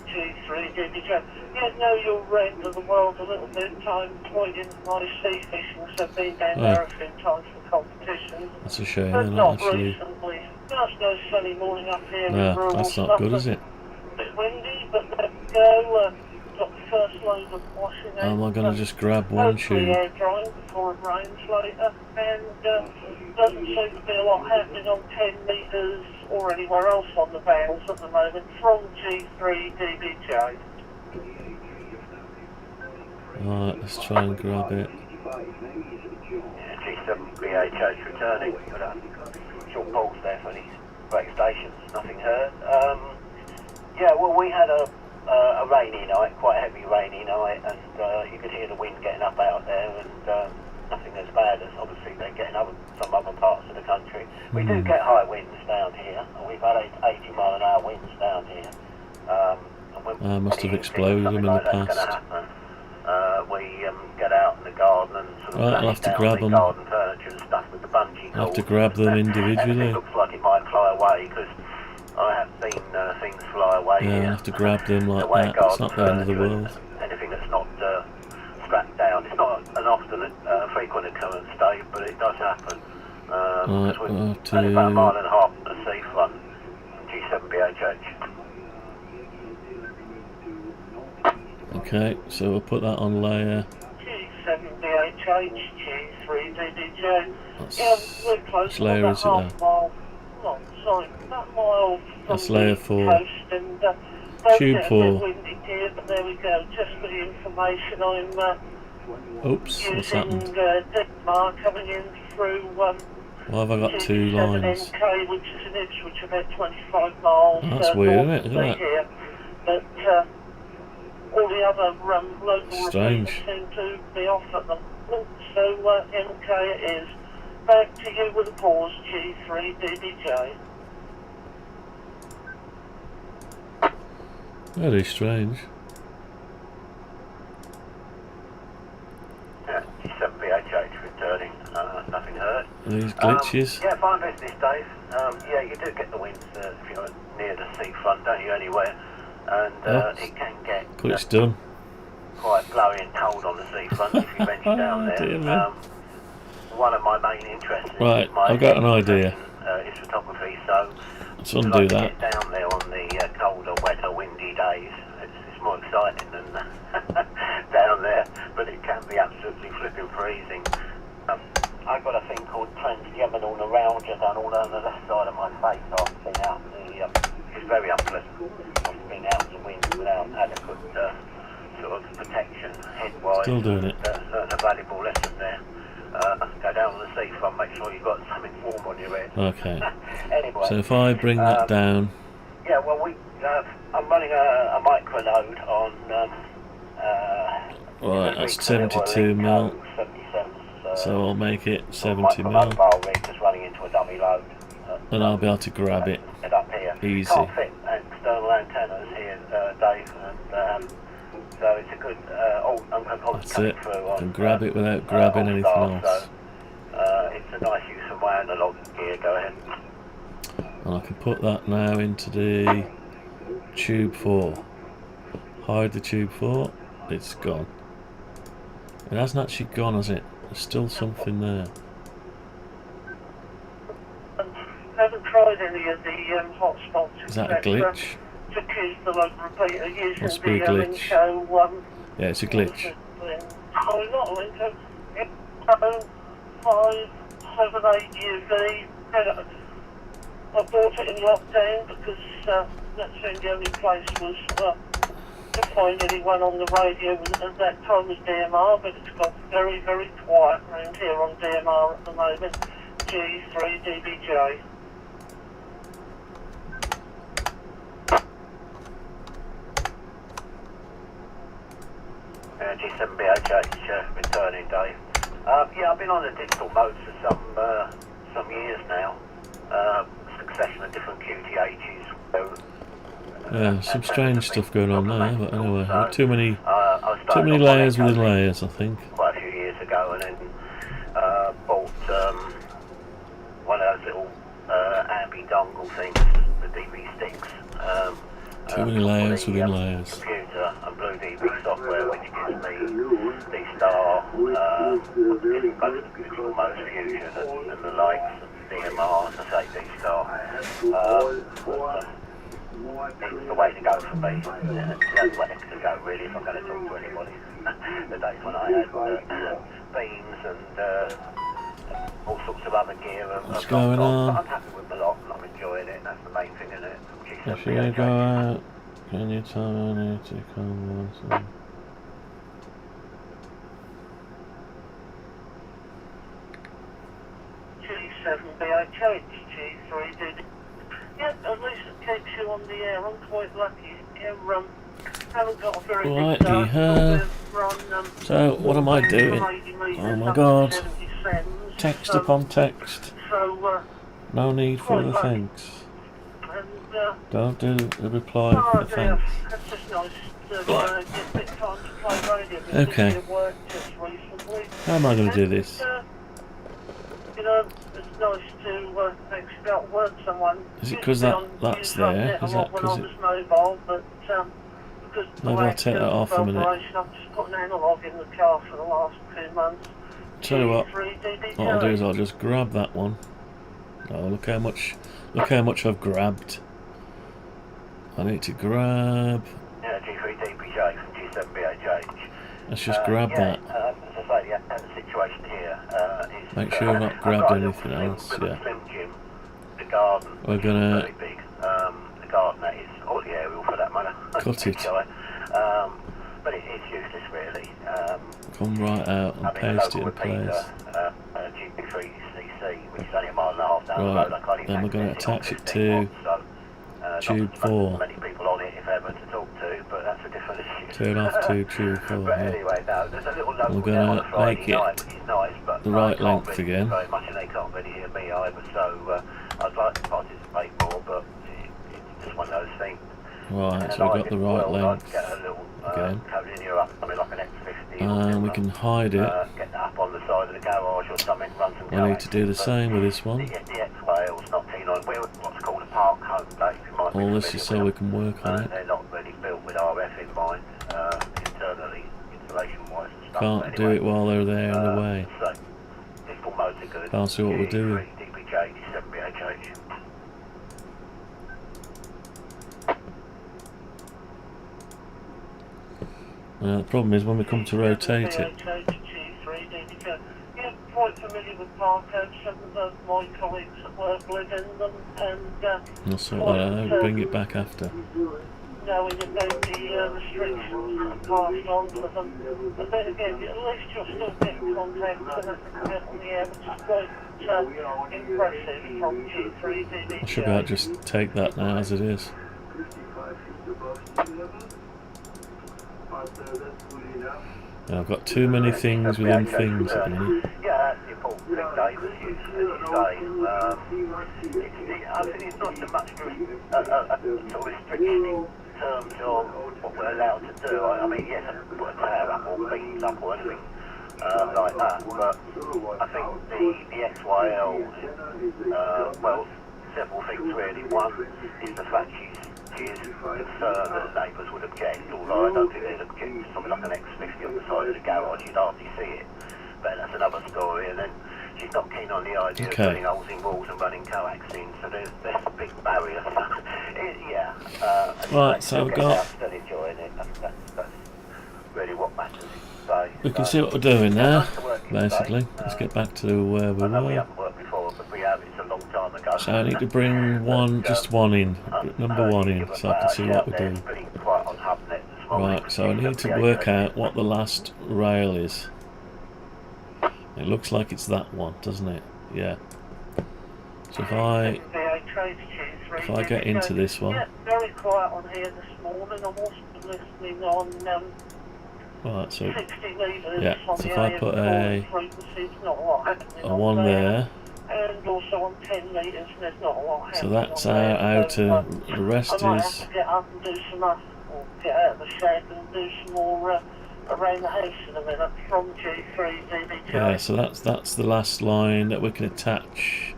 S7: G3 DBJ. Yeah, know your end of the world a little bit. Time pointing my sea fishing, so been down there a few times for competitions.
S6: That's a shame,
S7: But
S6: they're
S7: not
S6: not actually...
S7: recently. Nice sunny morning up here.
S6: No, that's not good, is it?
S7: A bit windy, but there we go. Got the first load of washing out.
S6: Am I going to just grab one
S7: Hopefully
S6: tube?
S7: air drying before it rains later. And doesn't seem to be a lot happening on 10 metres or anywhere else on the valves at the moment from G3 DBJ.
S6: Right, let's try and grab it.
S7: G7 BHH returning. Got a short pulse there for these break stations. Nothing heard. Yeah, well, we had a rainy night, quite a heavy rainy night, and you could hear the wind getting up out there, and nothing as bad as obviously they're getting some other parts of the country. We do get high winds down here, and we've had 80 mile an hour winds down here.
S6: I must have exploded them in the past.
S7: We get out in the garden and sort of
S6: Right, I'll have to grab them.
S7: garden furniture and stuff with the bungee
S6: I'll have to
S7: cords.
S6: grab them
S7: And
S6: individually.
S7: it looks like it might fly away because I have seen things fly away
S6: Yeah,
S7: here.
S6: I'll have to grab them like
S7: Away
S6: that. It's not the
S7: garden
S6: end of the
S7: furniture
S6: world.
S7: and anything that's not strapped down. It's not an often frequent occurrence, Dave, but it does happen.
S6: Right,
S7: we're
S6: I'll have
S7: only about a mile and a half from the seafront. G7BHH.
S6: Okay, so we'll put that on layer.
S7: G7BHH, G3DDJ.
S6: That's,
S7: Yeah, we're close
S6: which
S7: to
S6: layer
S7: about
S6: is it
S7: half
S6: there?
S7: mile. Oh, sorry, that mile from
S6: That's
S7: the
S6: layer 4.
S7: coast, and
S6: Tube
S7: a
S6: 4.
S7: bit windy here, but there we go. Just for the information, I'm
S6: Oops, what's
S7: using
S6: happened?
S7: Denmark coming in through
S6: Why have I got two lines?
S10: MK, which is in Ipswich, about 25 miles.
S6: That's weird, isn't it? Look at that.
S10: Here. But all the other local
S6: Strange.
S10: repeaters seem to be off at the moment. So MK it is. Back to you with a pause, G3DBJ.
S6: Very strange.
S7: Yeah, 7BHH returning, nothing heard.
S6: These glitches.
S7: Yeah, fine business, Dave. Yeah, you do get the winds if you're near the seafront, don't you, anywhere? And it can get
S6: But it's done.
S7: quite blowy and cold on the seafront if you venture down there.
S6: Dear me.
S7: One of my main interests
S6: Right,
S7: is my
S6: I've got an idea.
S7: is photography, so
S6: Let's
S7: I
S6: undo
S7: like to
S6: that.
S7: get down there on the colder, wetter, windy days. It's more exciting than down there, but it can be absolutely flipping freezing. I've got a thing called transgeminal neuralgia down all down the left side of my face after being out in the, it's very unpleasant being out in the wind without adequate sort of protection head-wise.
S6: Still doing it.
S7: Learned a valuable lesson there. Go down on the seafront, make sure you've got something warm on your head.
S6: Okay.
S7: Anyway,
S6: So if I bring that down,
S7: yeah, well, I'm running a micro node on.
S6: right, that's 72 mil.
S7: 77.
S6: So I'll make it 70 mil,
S7: Mobile rig just running into a dummy load.
S6: and I'll be able to grab it
S7: Head up here.
S6: easy.
S7: Can't fit external antennas here, Dave, and so it's a good. I'm going to
S6: That's it. I can grab it without grabbing anything else.
S7: So, it's a nice use of my analog gear. Go ahead.
S6: And I can put that now into the tube 4. Hide the tube 4. It's gone. It hasn't actually gone, has it? There's still something there.
S10: Haven't tried any of the hotspots.
S6: Is that a glitch?
S10: To keep the local repeater using
S6: Must be a
S10: the
S6: glitch.
S10: Linko,
S6: Yeah, it's a glitch.
S10: oh, not Linko. Linko 578 UV. I bought it in lockdown because that's the only place was to find anyone on the radio at that time was DMR, but it's got very, very quiet around here on DMR at the moment. G3DBJ.
S7: G7BHH returning, Dave. Yeah, I've been on the digital mode for some years now. Succession of different QTHs.
S6: Yeah, some strange stuff going on there, but anyway, too many
S7: I started off
S6: layers
S7: on
S6: within
S7: Gatling
S6: layers, I think.
S7: quite a few years ago, and then bought one of those little ambi dongle things, the DB sticks.
S6: Too many layers within layers.
S7: Computer and Blue DB software, which gives me D-Star, digital mode fusion and the likes, DMR, I say D-Star. It's the way to go for me. That's the way to go, really, if I'm going to talk to anybody. The days when I had beams and all sorts of other gear.
S6: What's going on?
S7: I'm happy with the lot and I'm enjoying it. That's the main thing, isn't it?
S6: If you go out, can you tell me I need to come on?
S10: G7BHH, G3D. Yeah, at least it keeps you on the air. I'm quite lucky. Haven't got a very big
S6: So, what am I doing? Oh my god. Text upon text.
S10: So,
S6: no need for the thanks. Don't do the reply for the thanks.
S10: That's just nice to get a bit of time to play radio.
S6: Okay.
S10: It worked just recently.
S6: How am I going to do this?
S10: You know, it's nice to actually outwork someone.
S6: Is it because that's there? Is that because it...
S10: mobile, but because
S6: Maybe I'll take that off a minute.
S10: I've just put an analogue in the car for the last 2 months.
S6: Tell you what I'll do is I'll just grab that one. Oh, look how much I've grabbed. I need to grab.
S7: Yeah, G3DBJ from G7BHH.
S6: Let's just grab that.
S7: As I say, the situation here is...
S6: Make sure I've not grabbed anything else. Yeah.
S7: Slim gym, the garden.
S6: We're gonna
S7: very big. The garden that is, or the aerial for that matter.
S6: cut it.
S7: But it is useless really.
S6: Come right out and paste it in place.
S7: GP3CC, which is only a mile
S6: Right,
S7: I can't even
S6: then we're going to
S7: access on
S6: attach it
S7: 15
S6: to
S7: watts, so,
S6: tube
S7: not
S6: 4.
S7: many people on it, if ever, to talk to, but that's a different issue.
S6: Turn off to tube 4,
S7: But
S6: yeah.
S7: anyway, no, there's a little local
S6: We're
S7: there on
S6: going
S7: a
S6: to
S7: Friday
S6: make it
S7: night, which is nice, but
S6: the
S7: I
S6: right
S7: can't
S6: length
S7: really
S6: again.
S7: do very much, and they can't really hear me either, so I'd like to participate more, but it's just one of those things.
S6: Right,
S7: And
S6: so we've
S7: I
S6: got the
S7: did
S6: right
S7: well, I'd
S6: length
S7: get a little
S6: again.
S7: carabiner up, something like an X50 or
S6: And we
S7: similar,
S6: can hide it.
S7: get that up on the side of the garage or something, run some
S6: We need to do the same with this one.
S7: The X-Rail's not keen on, we're what's called a park home, Dave, you might be
S6: All this is so
S7: familiar
S6: we
S7: with
S6: can work
S7: them.
S6: on it.
S7: They're not really built with RF in mind, internally, insulation-wise and stuff.
S6: Can't
S7: but
S6: do
S7: anyway,
S6: it while they're there in the way.
S7: So, distal modes are good.
S6: Can't see what we're doing.
S7: DPJ, 7BHH.
S6: The problem is when we come to rotate it.
S10: Yeah, quite familiar with barcodes. Some of my colleagues at work live in them, and
S6: I'll sort that out, bring it back after.
S10: knowing about the restrictions that are passed on to them. But then again, at least you'll still get contact and get on the air, which is quite impressive from G3 DBJ.
S6: I should be able to just take that now as it is. Now, I've got too many things within things at the minute.
S7: Yeah, that's the important thing, Dave, as you say. I think it's not so much a sort of restriction in terms of what we're allowed to do. I mean, yes, I can put a tower up or beams up or anything like that, but I think the XYL, well, several things really. One is the fact she's concerned that neighbours would object, although I don't think they'd object to something like an X50 on the side of the garage, you'd hardly see it. But that's another story, and then she's not keen on the idea of putting holes in walls and running coax in, so there's a big barrier.
S6: Right, so we've got...
S7: Still enjoying it, that's really what matters. So,
S6: we can see what we're doing now, basically. Let's get back to where we
S7: I know we
S6: were.
S7: haven't worked before, but we have, it's a long time ago.
S6: So I need to bring just one in, number one in, so I can see what we do. Right, so I need to work out what the last rail is. It looks like it's that one, doesn't it? Yeah. So if I get into this one.
S10: Yeah, very quiet on here this morning. I'm also listening on
S6: right, so
S10: 60 meters.
S6: yeah,
S10: on
S6: so
S10: the
S6: if I put a one there.
S10: And also on 10 meters, and there's not a lot happening.
S6: So that's
S10: on there.
S6: our outer. The rest
S10: I might
S6: is.
S10: have to get up and do some or get out of the shed and do some more around the house in a minute from G3 DBJ.
S6: Yeah, so that's the last line that we can attach.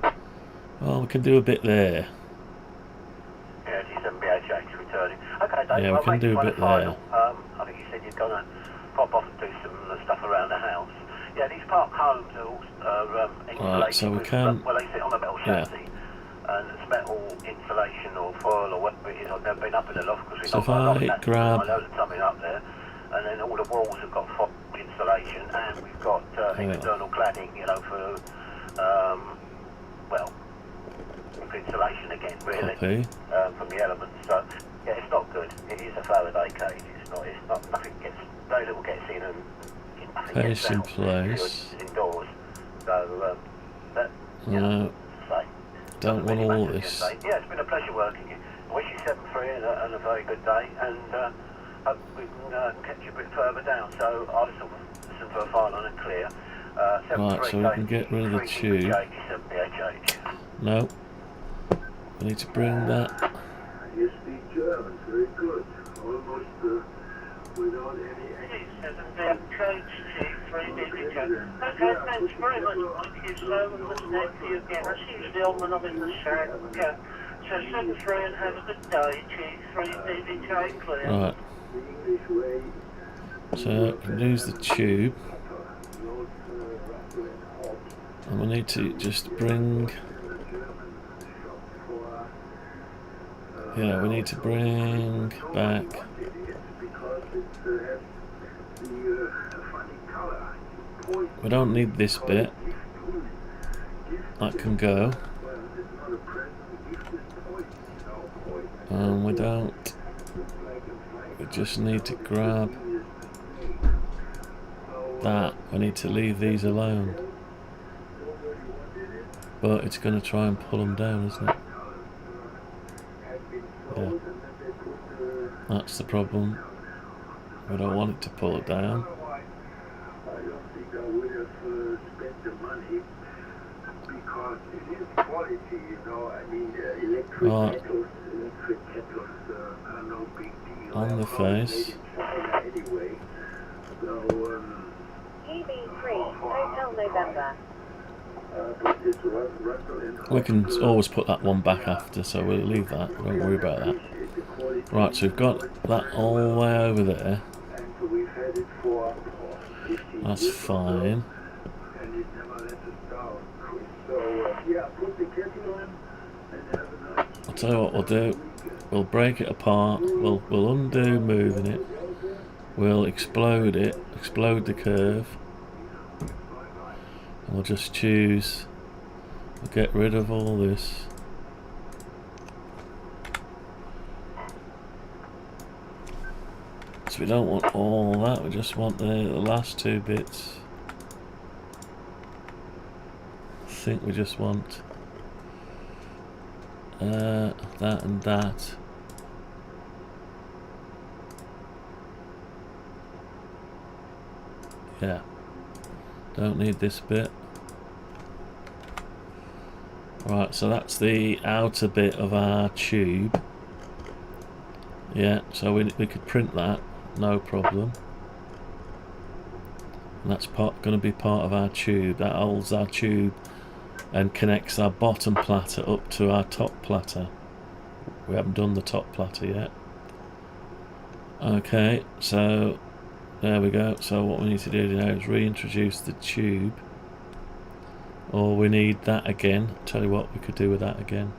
S6: Well, we can do a bit there.
S7: Yeah, G7BHH returning. Okay, Dave,
S6: Yeah, we can do a bit there.
S7: I think you said you're going to pop off and do some stuff around the house. Yeah, these park homes are insulated.
S6: Right, so we can.
S7: Well, they sit on a metal chassis, and it's metal insulation or foil or whatever it is. I've never been up in the loft because we've
S6: So
S7: not
S6: if I grab.
S7: I know there's something up there, and then all the walls have got foil insulation, and we've got external cladding, you know, for well, for insulation again, really, from the elements. So yeah, it's not good. It is a Faraday cage. It's not. Nothing gets. Very little gets in and.
S6: Pace in place.
S7: Indoors. So,
S6: No, don't want all this.
S7: Yeah, it's been a pleasure working with you. I wish you 7-3 and a very good day, and hope we can catch you a bit further down. So I'll listen for a file on and clear.
S6: Right, so we can get rid of the tube. No, we need to bring that.
S8: You speak German, very good. Almost without any.
S10: Okay, thanks very much. Thank you so much for you again. That's usually on when I'm in the shack. So 7-3 and have a good day. G3 DBJ clear.
S6: Right. So we can use the tube. And we need to just bring. Yeah, we need to bring back. We don't need this bit. That can go. And we don't. We just need to grab that. We need to leave these alone. But it's going to try and pull them down, isn't it? Yeah. That's the problem. I don't want it to pull it down.
S8: I don't think I would have spent the money because it is quality, you know. I mean, electric kettles are no big deal.
S6: On the face.
S8: Anyway, so
S9: GB3, Hotel November.
S6: We can always put that one back after, so we'll leave that. Don't worry about that. Right, so we've got that all the way over there. That's fine. I'll tell you what we'll do. We'll break it apart. We'll undo moving it. We'll explode it. Explode the curve. And we'll just choose. We'll get rid of all this. So we don't want all that. We just want the last two bits. I think we just want that and that. Yeah. Don't need this bit. Right, so that's the outer bit of our tube. Yeah, so we could print that, no problem. And that's going to be part of our tube. That holds our tube and connects our bottom platter up to our top platter. We haven't done the top platter yet. Okay, so there we go. So what we need to do now is reintroduce the tube. Or we need that again. Tell you what we could do with that again.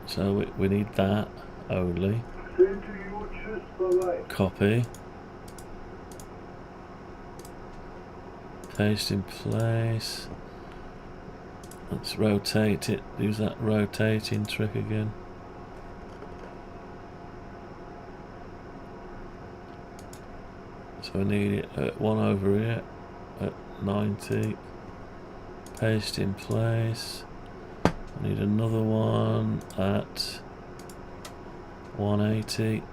S6: So we need that only. Copy. Paste in place. Let's rotate it. Use that rotating trick again. So I need it at one over here at 90. Paste in place. I need another one at 180.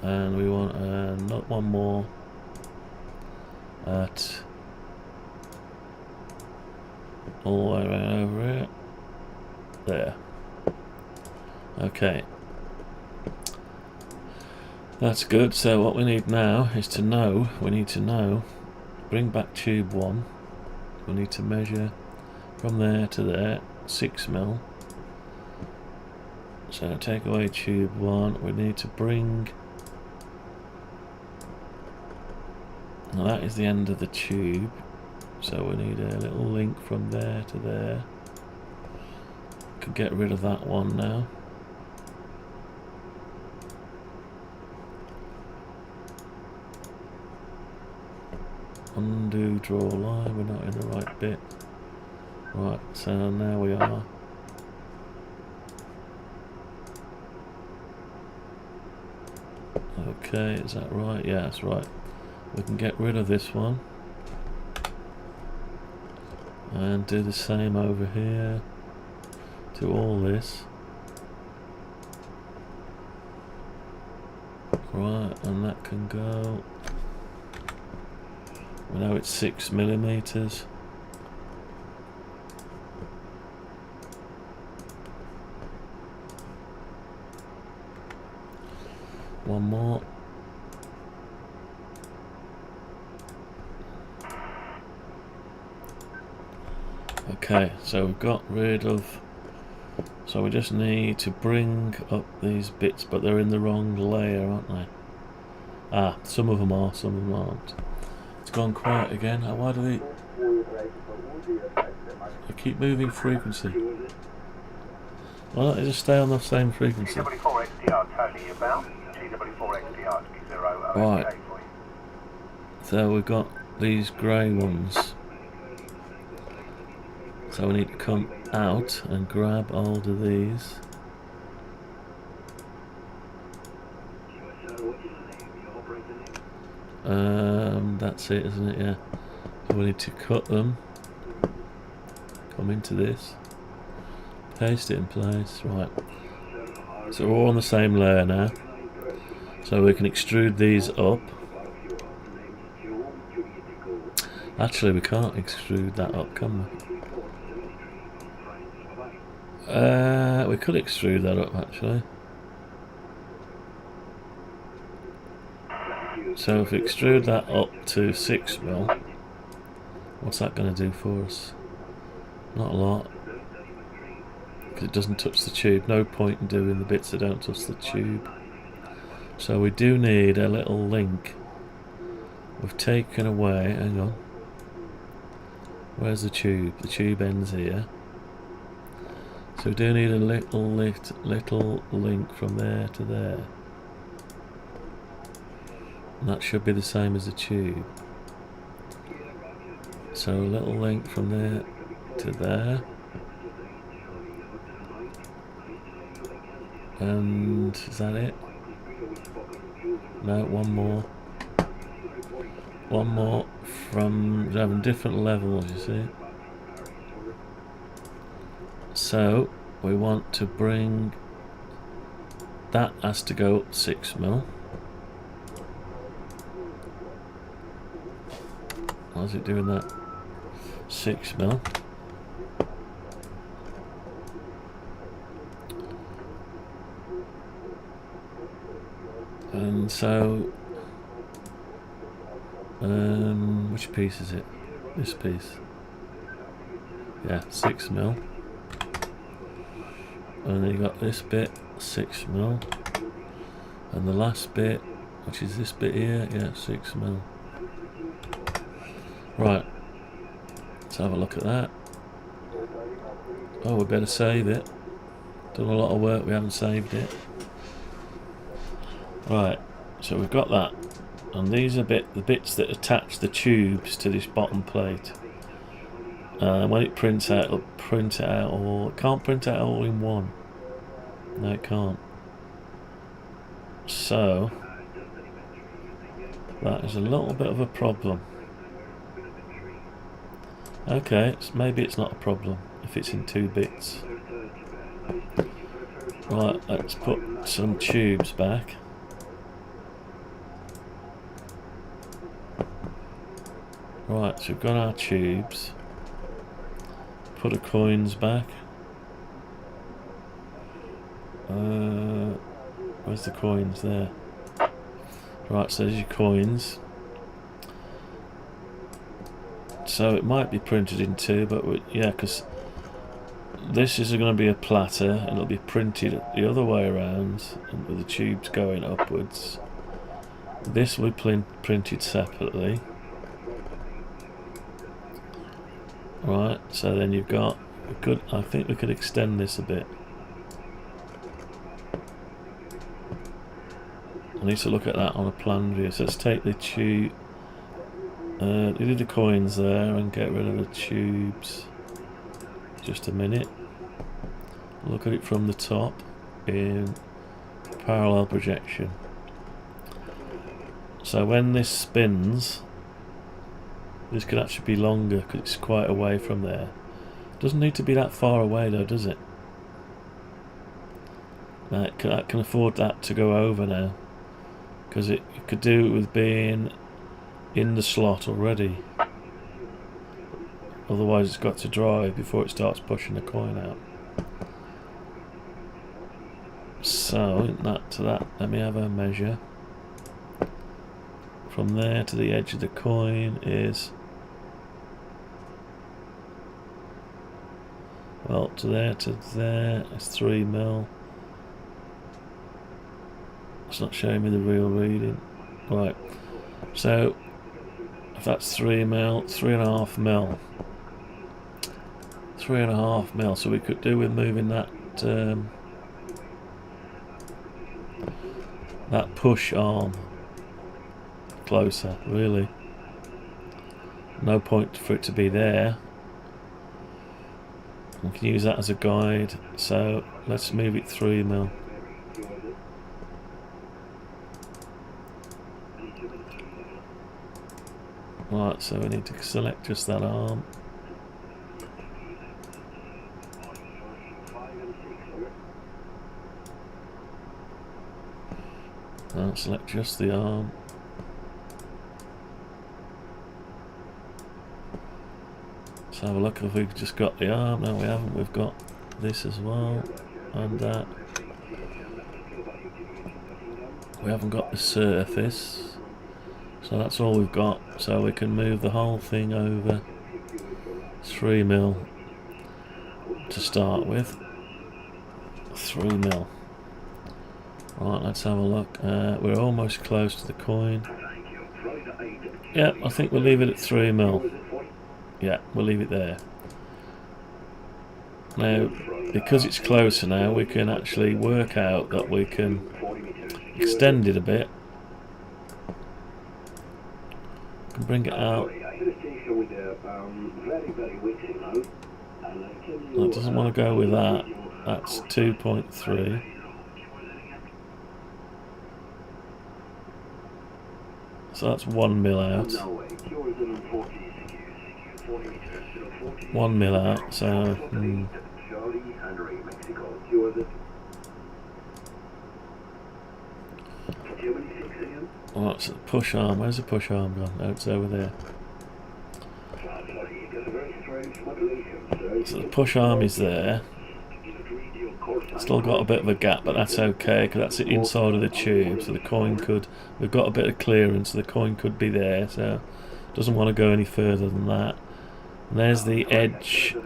S6: And we want not one more at all the way around over here. There. Okay. That's good. So what we need now is to know, bring back tube 1. We need to measure from there to there, 6mm. So take away tube 1. We need to bring, now that is the end of the tube. So we need a little link from there to there. Could get rid of that one now. Undo, draw line, we're not in the right bit. Right, so now we are. Okay, is that right? Yeah, that's right. We can get rid of this one. And do the same over here. To all this. Right, and that can go. We know it's 6mm. One more. Okay, so we've got rid of. So we just need to bring up these bits, but they're in the wrong layer, aren't they? Ah, some of them are, some of them aren't. It's gone quiet again. Why do they keep moving frequency? Why don't they just stay on the same frequency? Right. So we've got these grey ones. So we need to come out and grab hold of these. That's it, isn't it? Yeah. We need to cut them. Come into this. Paste it in place. Right. So we're all on the same layer now. So we can extrude these up. Actually, we can't extrude that up, can we? We could extrude that up, actually. So if we extrude that up to 6mm, what's that going to do for us? Not a lot. Because it doesn't touch the tube. No point in doing the bits that don't touch the tube. So we do need a little link. We've taken away, hang on. Where's the tube? The tube ends here. So we do need a little link from there to there. And that should be the same as the tube. So a little link from there to there. And is that it? No, one more. One more from having different levels, you see. So we want to bring that has to go up 6mm. Why is it doing that? 6mm. And so which piece is it? This piece. Yeah, 6mm. And then you got this bit, 6mm. And the last bit, which is this bit here, yeah, 6mm. Right. Let's have a look at that. Oh, we better save it. Done a lot of work, we haven't saved it. Right, so we've got that. And these are the bits that attach the tubes to this bottom plate. When it prints out, it'll print it out all. It can't print it out all in one. No, it can't. So that is a little bit of a problem. Okay, maybe it's not a problem if it's in 2 bits. Right, let's put some tubes back. Right, so we've got our tubes. Put the coins back. Where's the coins? There. Right, so there's your coins. So it might be printed in 2, but yeah, because this is going to be a platter and it'll be printed the other way around with the tubes going upwards. This will be printed separately. Right, so then you've got I think we could extend this a bit. I need to look at that on a plan view. So let's take the tube, do the coins there and get rid of the tubes. Just a minute. Look at it from the top in parallel projection. So when this spins, this could actually be longer because it's quite away from there. Doesn't need to be that far away though, does it? Now I can afford that to go over now, because it could do it with being in the slot already. Otherwise it's got to dry before it starts pushing the coin out. So that to that, let me have a measure. From there to the edge of the coin is, well, to there is 3mm. It's not showing me the real reading. Right, so if that's 3mm, 3.5mm. 3.5mm, so we could do with moving that that push arm closer, really. No point for it to be there. We can use that as a guide, so let's move it 3mm. Right, Right, so we need to select just that arm. Now select just the arm. Let's have a look if we've just got the arm. No, we haven't. We've got this as well, and that. We haven't got the surface, so that's all we've got. So we can move the whole thing over 3mm to start with. 3mm. Right, let's have a look. We're almost close to the coin. Yeah, I think we'll leave it at 3mm. Yeah, we'll leave it there. Now, because it's closer now, we can actually work out that we can extend it a bit. We can bring it out. Well, it doesn't want to go with that. That's 2.3. So that's 1mm out. 1mm out, so Right, so the push arm, where's the push arm gone? No, it's over there. So the push arm is there. Still got a bit of a gap, but that's okay because that's the inside of the tube, so the coin could, we've got a bit of clearance, so the coin could be there, so it doesn't want to go any further than that. And there's the edge.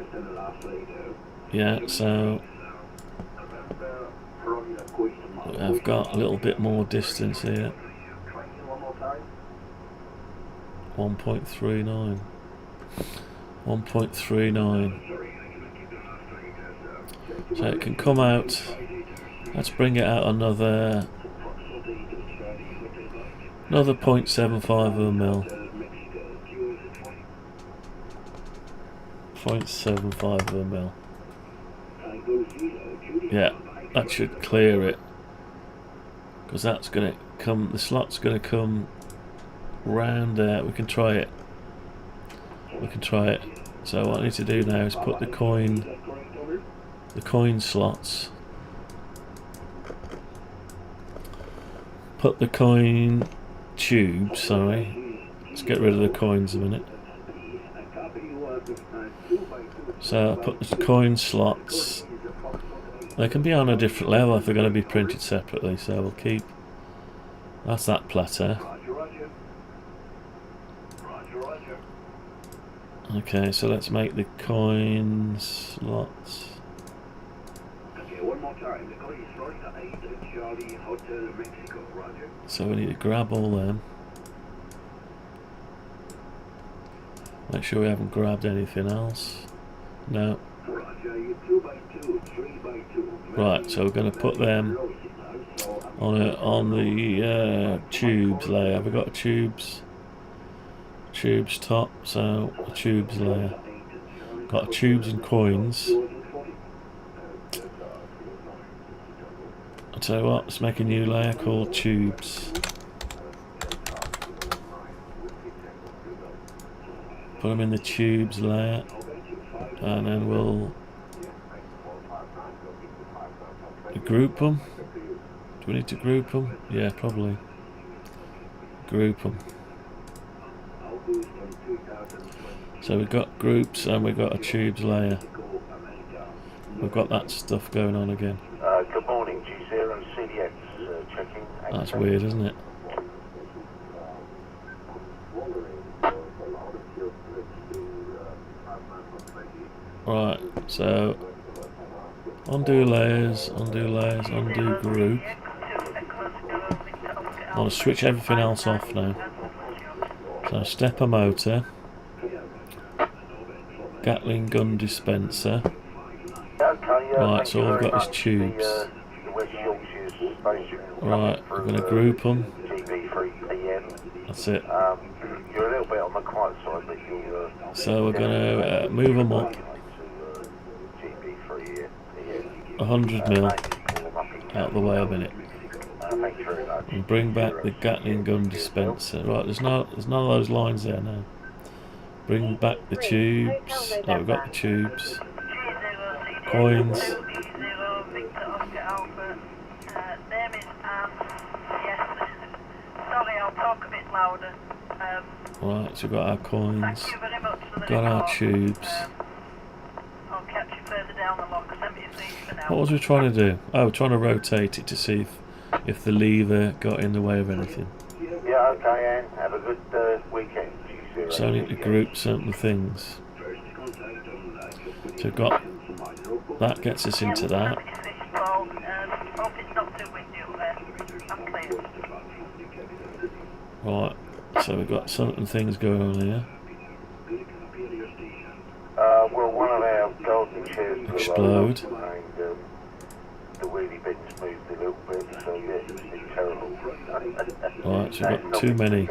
S6: Yeah, so I've got a little bit more distance here. 1.39. 1.39. So it can come out. Let's bring it out another 0.75 of a mil. 0.75 of a mil. Yeah, that should clear it. Because that's going to come, the slot's going to come round there. We can try it. We can try it. So what I need to do now is put the coin slots. Put the coin tube, sorry. Let's get rid of the coins a minute. So I put the coin slots. They can be on a different level if they're going to be printed separately, so we'll keep. That's that platter. Okay, so let's make the coin slots. So we need to grab all them. Make sure we haven't grabbed anything else. No. Right, so we're going to put them on the tubes layer. Have we got a tubes top? So a tubes layer. Got tubes and coins. I'll tell you what, let's make a new layer called tubes. Put them in the tubes layer, and then we'll group them. Do we need to group them? Yeah, probably. Group them. So we've got groups and we've got a tubes layer. We've got that stuff going on again.
S7: Good morning, G0 CDX checking.
S6: That's weird, isn't it? Right, so undo layers, undo group. I want to switch everything else off now. So stepper motor, Gatling gun dispenser. Right, so all I've got is tubes. Right, we're going to group them. That's it.
S7: You're a little bit on the quiet side, but
S6: so we're going to move them up 100mm out of the way a minute. And bring back the Gatling gun dispenser. Right, there's none of those lines there now. Bring back the tubes. Oh, we've got the tubes. Coins.
S10: Name is Anne. Yes. Sorry, I'll talk a bit louder.
S6: Right, so we've got our coins.
S10: Thank you very much for the
S6: Got our
S10: report.
S6: tubes.
S10: I'll catch you further down the log. Send me a feed for now.
S6: What was we trying to do? Oh, we're trying to rotate it to see if the lever got in the way of anything.
S7: Yeah, okay, Anne. Have a good weekend.
S6: So I need to group certain things. So we've got that gets us into that.
S10: Hope it's not too windy up there. I'm clear.
S6: Right, so we've got certain things going on here.
S7: Well, one of our golden chairs
S6: Explode.
S7: and the wheelie bins moved a little bit, so yeah, it's been terrible.
S6: Right, so we've got too many.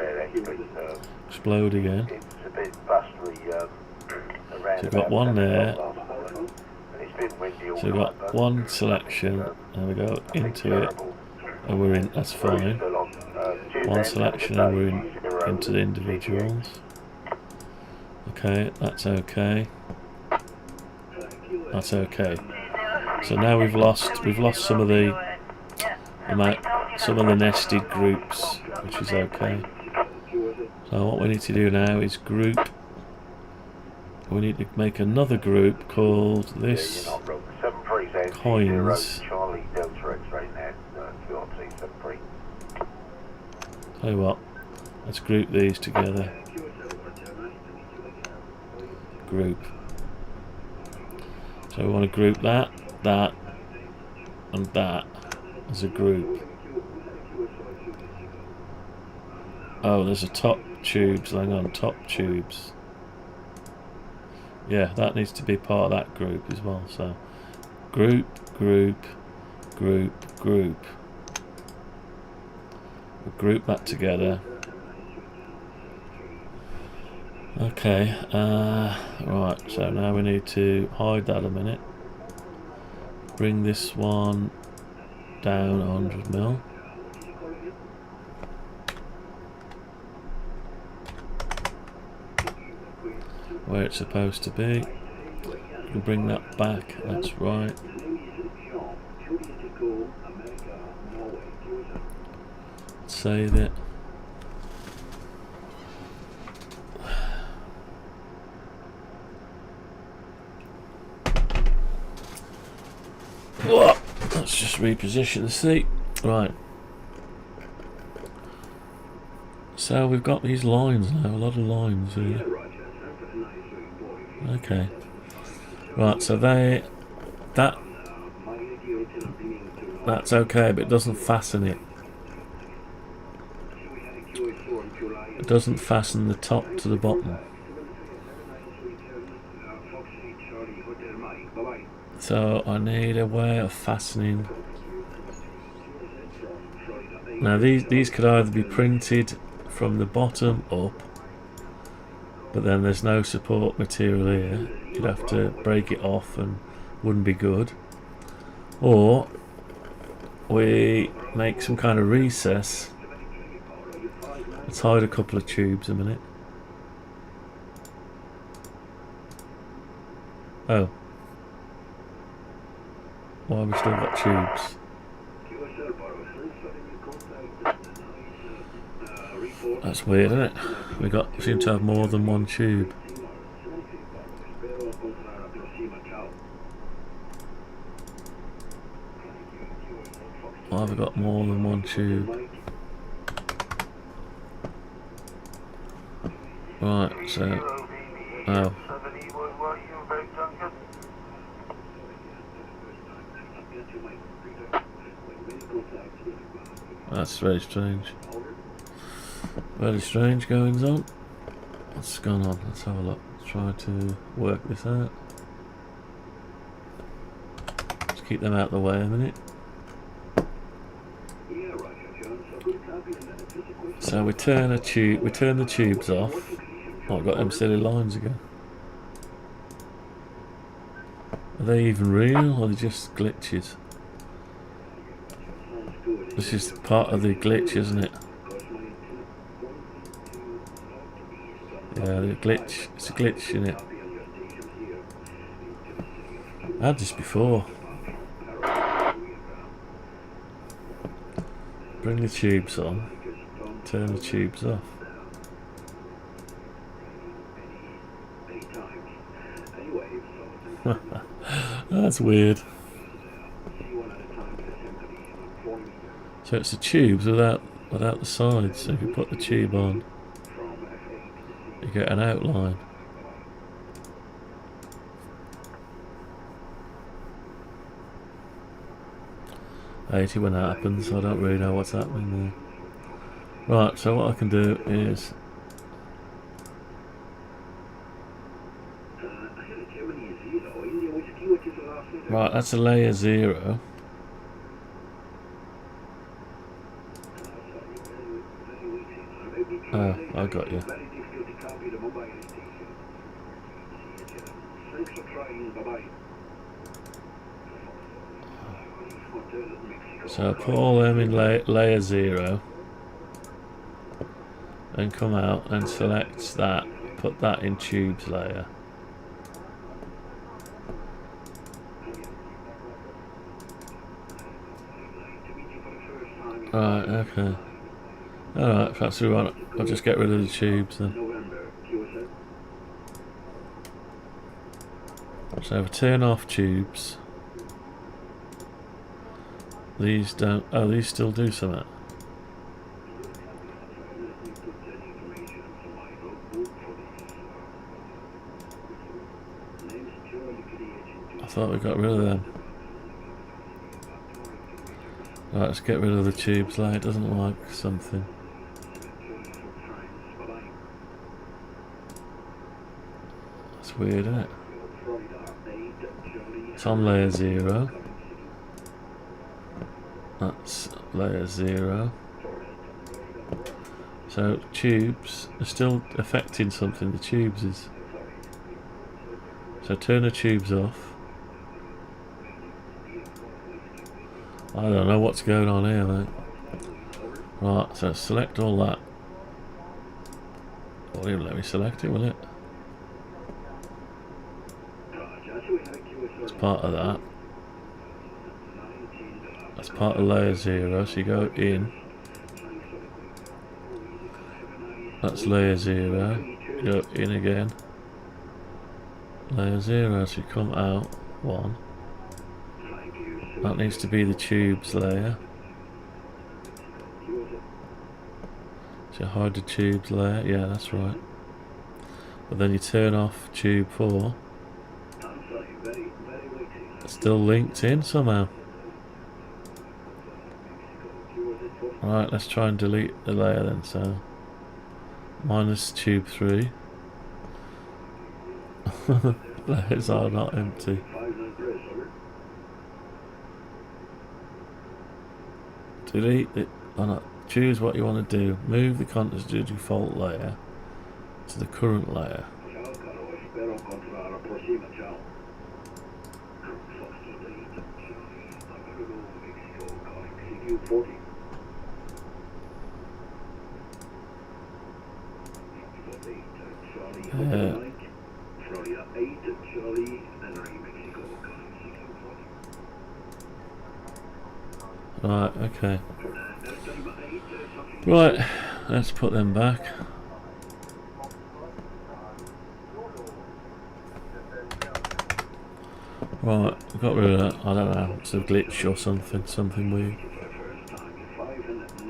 S6: Explode again.
S7: It's a bit bustly around.
S6: So we've got one there.
S7: It's been windy all
S6: So we've
S7: night,
S6: got one selection, and we go into it, and we're in. That's fine. One selection, and we're into the individuals. Okay, that's okay. That's okay. So now we've lost some of the nested groups, which is okay. So what we need to do now is group. We need to make another group called this coins. Tell you what, let's group these together. Group. So we want to group that, and that as a group. Oh, there's a top tubes. Hang on, top tubes. Yeah, that needs to be part of that group as well. So, group, group, group, group. We'll group that together. Okay, right, so now we need to hide that a minute. Bring this one down 100 mil. Where it's supposed to be. We'll bring that back, that's right. Save it. Let's just reposition the seat. Right. So we've got these lines now, a lot of lines here. Okay. Right, so that's okay, but it doesn't fasten it. It doesn't fasten the top to the bottom. So I need a way of fastening. Now these could either be printed from the bottom up, but then there's no support material here. You'd have to break it off and wouldn't be good. Or we make some kind of recess. Let's hide a couple of tubes a minute. Oh. Why have we still got tubes? That's weird, isn't it? We seem to have more than one tube. Why have we got more than one tube? Right, so... Oh. That's very strange. Very strange goings on. What's going on? Let's have a look. Let's try to work this out. Let's keep them out of the way a minute. So we turn the tubes off. Oh, I've got them silly lines again. Are they even real or are they just glitches? This is part of the glitch, isn't it? Yeah, the glitch. It's a glitch in it. I had this before. Bring the tubes on. Turn the tubes off. That's weird. So it's the tubes without the sides. So if you put the tube on, you get an outline. I hate it when that happens. I don't really know what's happening there. Right, so what I can do is right, that's a layer 0. Oh, I got you. So put all them in layer 0 and come out and select that, put that in tubes layer. Right, okay. Alright, perhaps we want. I'll just get rid of the tubes then. So if I turn off tubes, these don't. Oh, these still do something. I thought we got rid of them. Right, let's get rid of the tubes layer. It doesn't like something. That's weird, isn't it? It's on layer 0. That's layer 0. So tubes are still affecting something. The tubes is. So turn the tubes off. I don't know what's going on here, mate. Right, so select all that. Well, even let me select it, will it? It's part of that. That's part of layer 0, so you go in. That's layer 0. Go in again. Layer 0, so you come out 1. That needs to be the tubes layer. So hide the tubes layer, yeah, that's right. But then you turn off tube 4. It's still linked in somehow. Right, let's try and delete the layer then. So minus tube 3. Layers are not empty. Delete it. Oh, no. Choose what you want to do. Move the contents to the default layer to the current layer. Right, okay. Right, let's put them back. Right, got rid of that. I don't know, it's a glitch or something, something weird.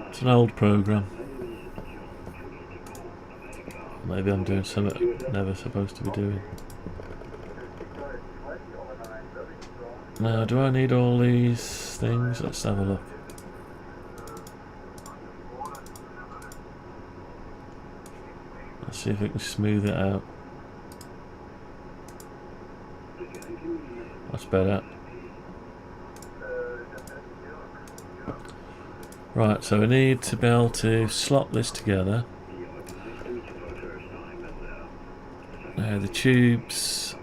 S6: It's an old program. Maybe I'm doing something I'm never supposed to be doing. Now, do I need all these things? Let's have a look. Let's see if we can smooth it out. That's better. Right, so we need to be able to slot this together. Now the tubes.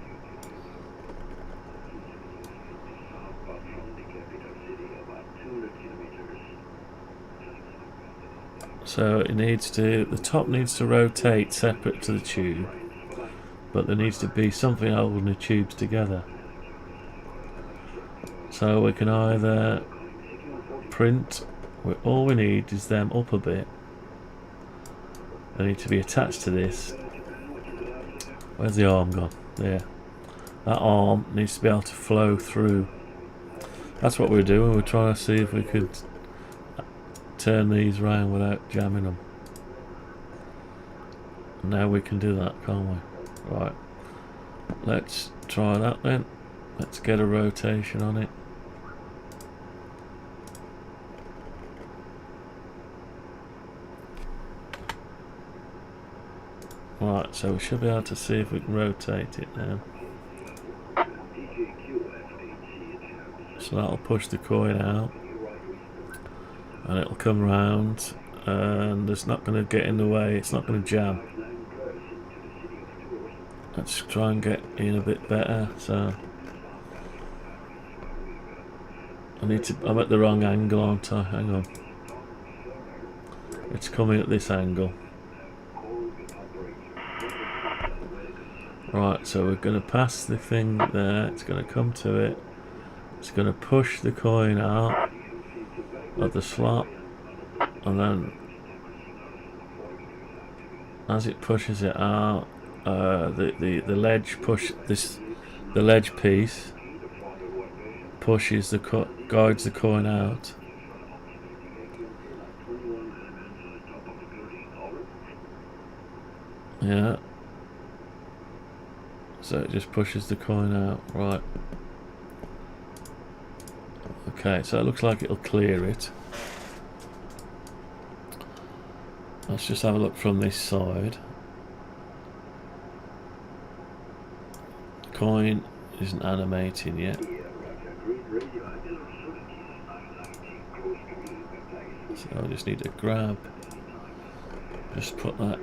S6: So it needs to, the top needs to rotate separate to the tube, but there needs to be something holding the tubes together. So we can either print, all we need is them up a bit. They need to be attached to this. Where's the arm gone? There. That arm needs to be able to flow through. That's what we're doing. We're trying to see if we could turn these around without jamming them. Now we can do that, can't we? Right. Let's try that then. Let's get a rotation on it. Right, so we should be able to see if we can rotate it now. So that'll push the coin out, and it'll come round, and it's not going to get in the way, it's not going to jam. Let's try and get in a bit better. So I'm at the wrong angle, aren't I? Hang on. It's coming at this angle. Right, so we're going to pass the thing there, it's going to come to it, it's going to push the coin out of the slot, and then as it pushes it out, the ledge the ledge piece pushes guides the coin out. Yeah. So it just pushes the coin out, right. Okay, so it looks like it'll clear it. Let's just have a look from this side. Coin isn't animating yet. So I just need to grab, just put that.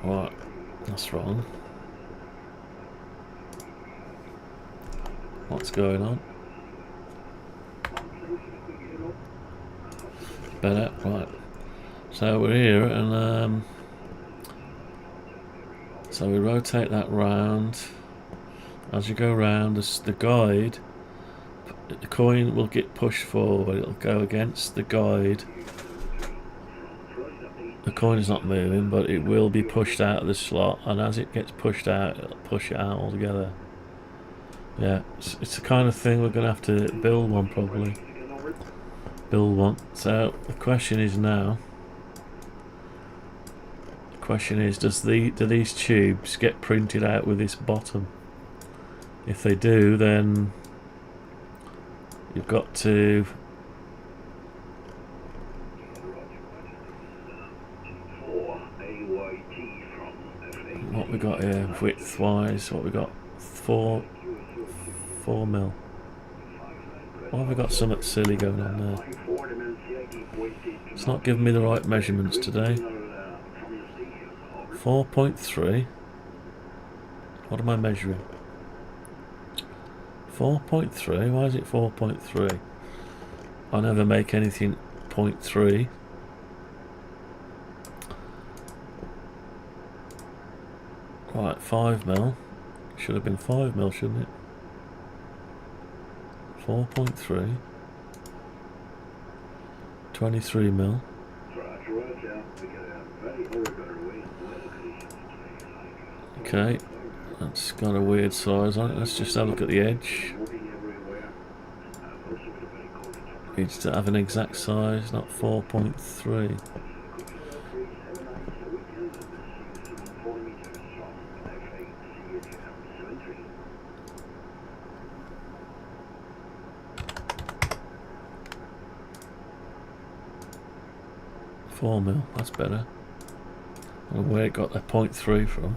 S6: Right, that's wrong. What's going on? Better, right. So we're here, and so we rotate that round. As you go round, the guide, the coin will get pushed forward. It'll go against the guide. The coin is not moving, but it will be pushed out of the slot, and as it gets pushed out, it'll push it out altogether. Yeah, it's the kind of thing we're going to have to build one, probably. Build one. So the question is now, do these tubes get printed out with this bottom? If they do, then you've got to what we got here width wise, what we got, 4 mil. Why have we got something silly going on there? It's not giving me the right measurements today. 4.3. What am I measuring? 4.3. Why is it 4.3? I never make anything 0.3. Right, 5 mil. Should have been 5 mil, shouldn't it? 4.3. 23 mil. Okay, that's got a weird size on it. Let's just have a look at the edge. Needs to have an exact size, not 4.3. $4 mil, that's better. I don't know where it got the 0.3 from.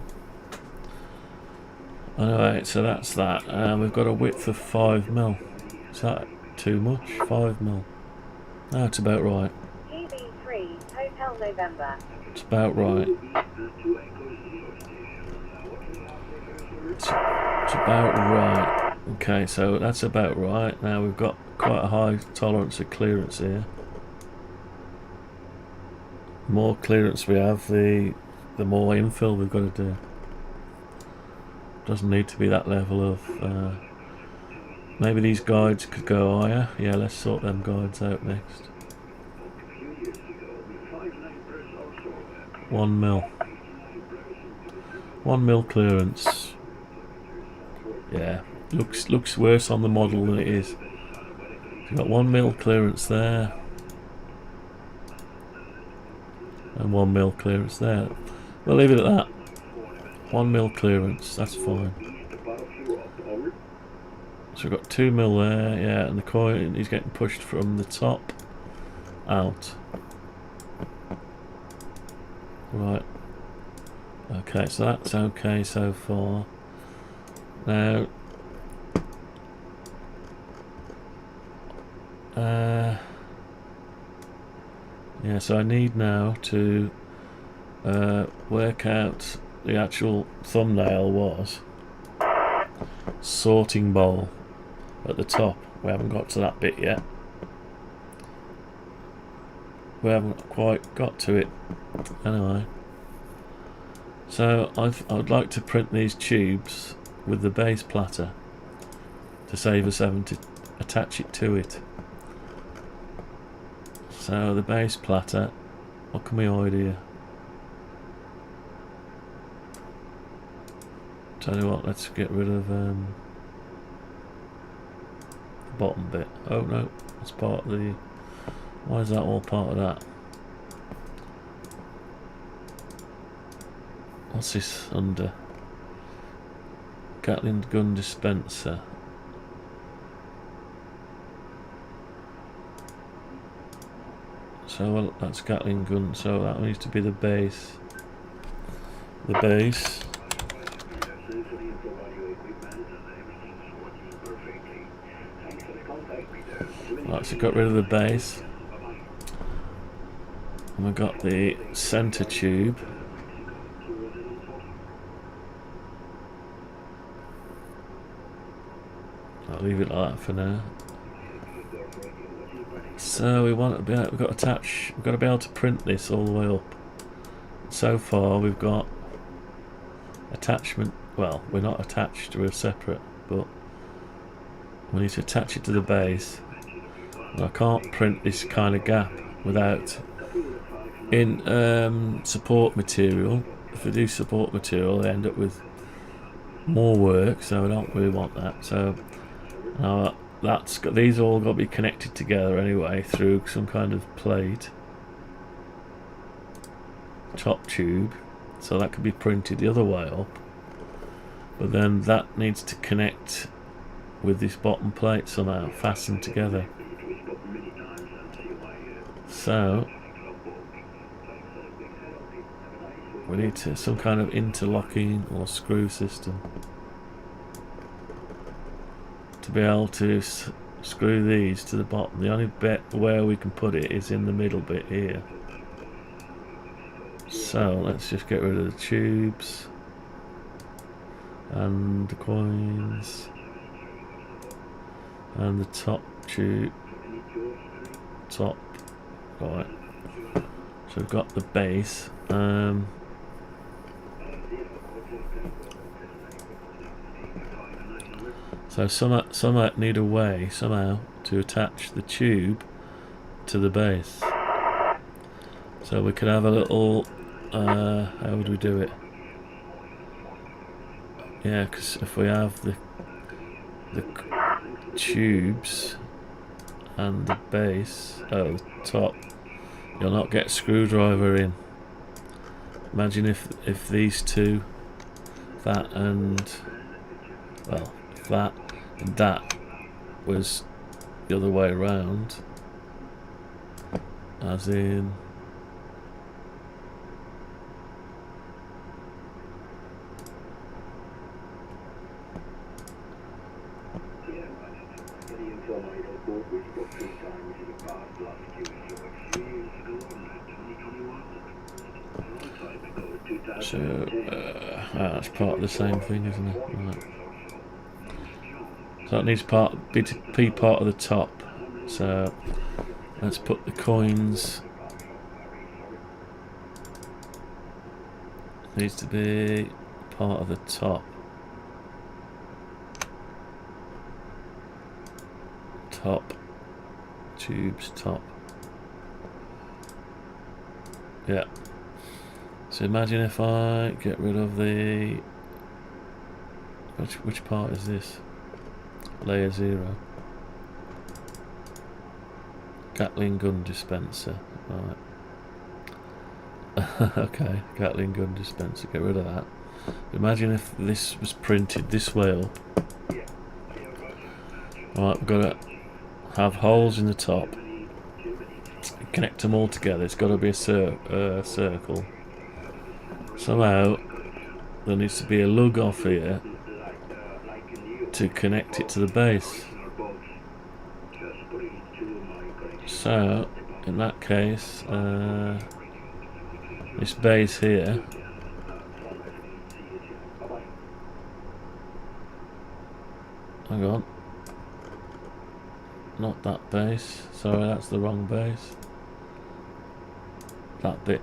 S6: Anyway, so that's that. We've got a width of 5 mil. Is that too much? 5 mil. No, it's about right.
S9: GB3, Hotel November.
S6: It's about right. It's about right. Okay, so that's about right. Now we've got quite a high tolerance of clearance here. The more clearance we have, the more infill we've got to do. Doesn't need to be that level of... maybe these guides could go higher. Yeah, let's sort them guides out next. 1 mil. 1 mil clearance. Yeah, looks worse on the model than it is. So you've got 1 mil clearance there. And 1 mil clearance there. We'll leave it at that. 1 mil clearance, that's fine. So we've got 2 mil there, yeah, and the coin is getting pushed from the top out. Right. Okay, so that's okay so far. Now, yeah, so I need now to work out the actual thumbnail was sorting bowl at the top. We haven't got to that bit yet. We haven't quite got to it. Anyway, so I'd like to print these tubes with the base platter to save us having to attach it to it. So the base platter, what can we hide here? Tell you what, let's get rid of the bottom bit. Oh no, that's part of the... Why is that all part of that? What's this under? Gatling gun dispenser. So well, that's Gatling gun, so that needs to be the base. The base. Right, so got rid of the base. And we've got the centre tube. I'll leave it like that for now. So we've got to be able to print this all the way up. So far we've got attachment. Well, we're not attached, we're separate, but we need to attach it to the base. And I can't print this kind of gap without in support material. If we do support material, they end up with more work, so I don't really want that. So these all got to be connected together anyway through some kind of plate, top tube, so that could be printed the other way up. But then that needs to connect with this bottom plate somehow, fastened together. So we need some kind of interlocking or screw system to be able to screw these to the bottom. The only bit where we can put it is in the middle bit here. So let's just get rid of the tubes and the coins and the top tube. Top. Right. So we've got the base. So some need a way somehow to attach the tube to the base. So we could have a little. How would we do it? Yeah, because if we have the tubes and the base, the top, you'll not get a screwdriver in. Imagine if these two, that and, well, if that and that was the other way around, as in so that's part of the same thing, isn't it? Right. So it needs be part of the top. So let's put the coins. Needs to be part of the top. Top. Tubes top. Yeah. So imagine if I get rid of the... Which part is this? Layer 0. Gatling gun dispenser. Right. Okay, Gatling gun dispenser. Get rid of that. Imagine if this was printed this way up. Right, we've got to have holes in the top. Connect them all together. It's got to be a circle. Somehow there needs to be a lug off here to connect it to the base. So in that case, this base here hang on, not that base, sorry, that's the wrong base. That bit.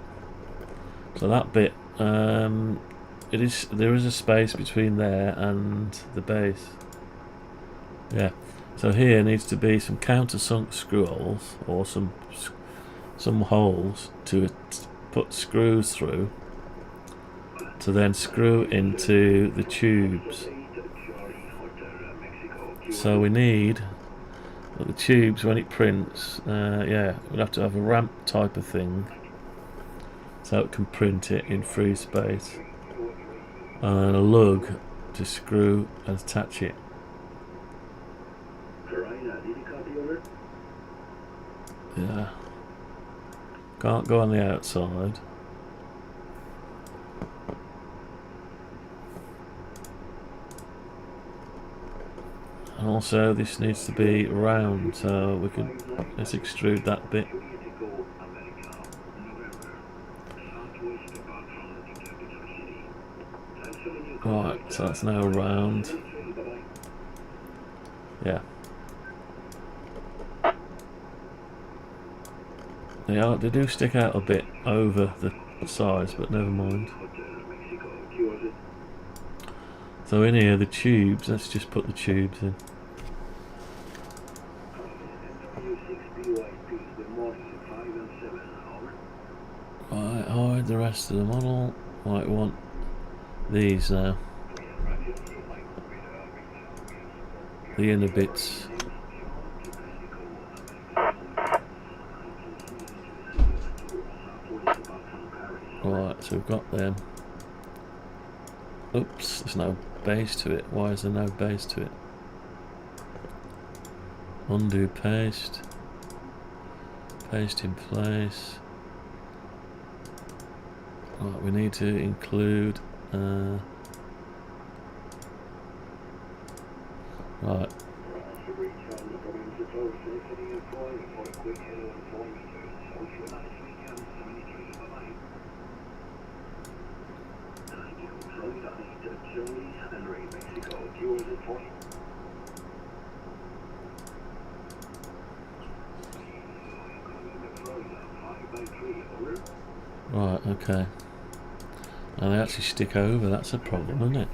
S6: So that bit, there is a space between there and the base. Yeah. So here needs to be some countersunk screw holes, or some holes to put screws through, to then screw into the tubes. So we need the tubes when it prints. Yeah, we'll have to have a ramp type of thing, so it can print it in free space, and a lug to screw and attach it. Yeah, can't go on the outside. And also this needs to be round, so we can, let's extrude that bit. Right, so that's now round. Yeah. They do stick out a bit over the sides, but never mind. So in here, the tubes, let's just put the tubes in. Right, hide the rest of the model. Right, we want these now. The inner bits. Right, so we've got them. Oops, there's no base to it. Why is there no base to it? Undo paste. Paste in place. Right, we need to include right. Right, okay. And they actually stick over, that's a problem, isn't it?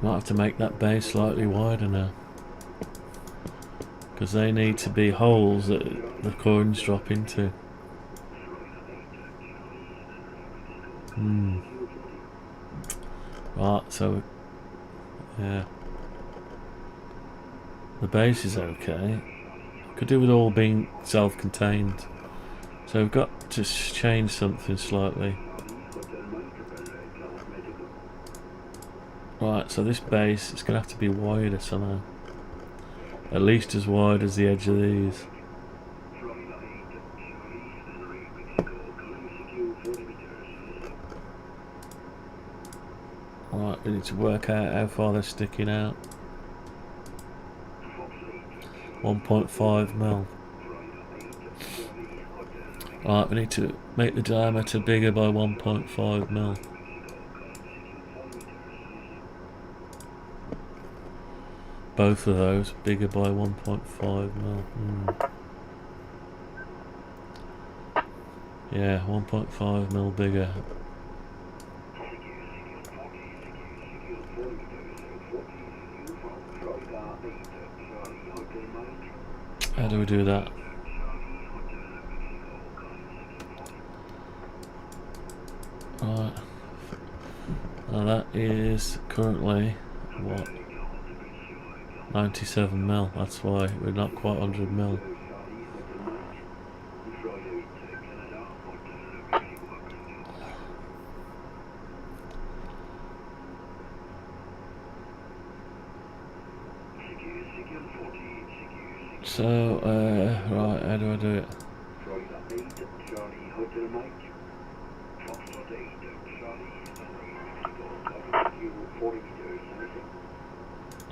S6: Might have to make that base slightly wider now, because they need to be holes that the coins drop into. Right, so yeah, the base is okay. Could do with all being self-contained. So we've got to change something slightly. Right, so this base is going to have to be wider somehow. At least as wide as the edge of these. Right, we need to work out how far they're sticking out. 1.5 mil. Right, we need to make the diameter bigger by 1.5 mil. both of those bigger by 1.5 mil. Yeah, 1.5 mil bigger. How do we do that? Right. Now that is currently what? 97 mil. That's why we're not quite 100 mil. So, right, how do I do it?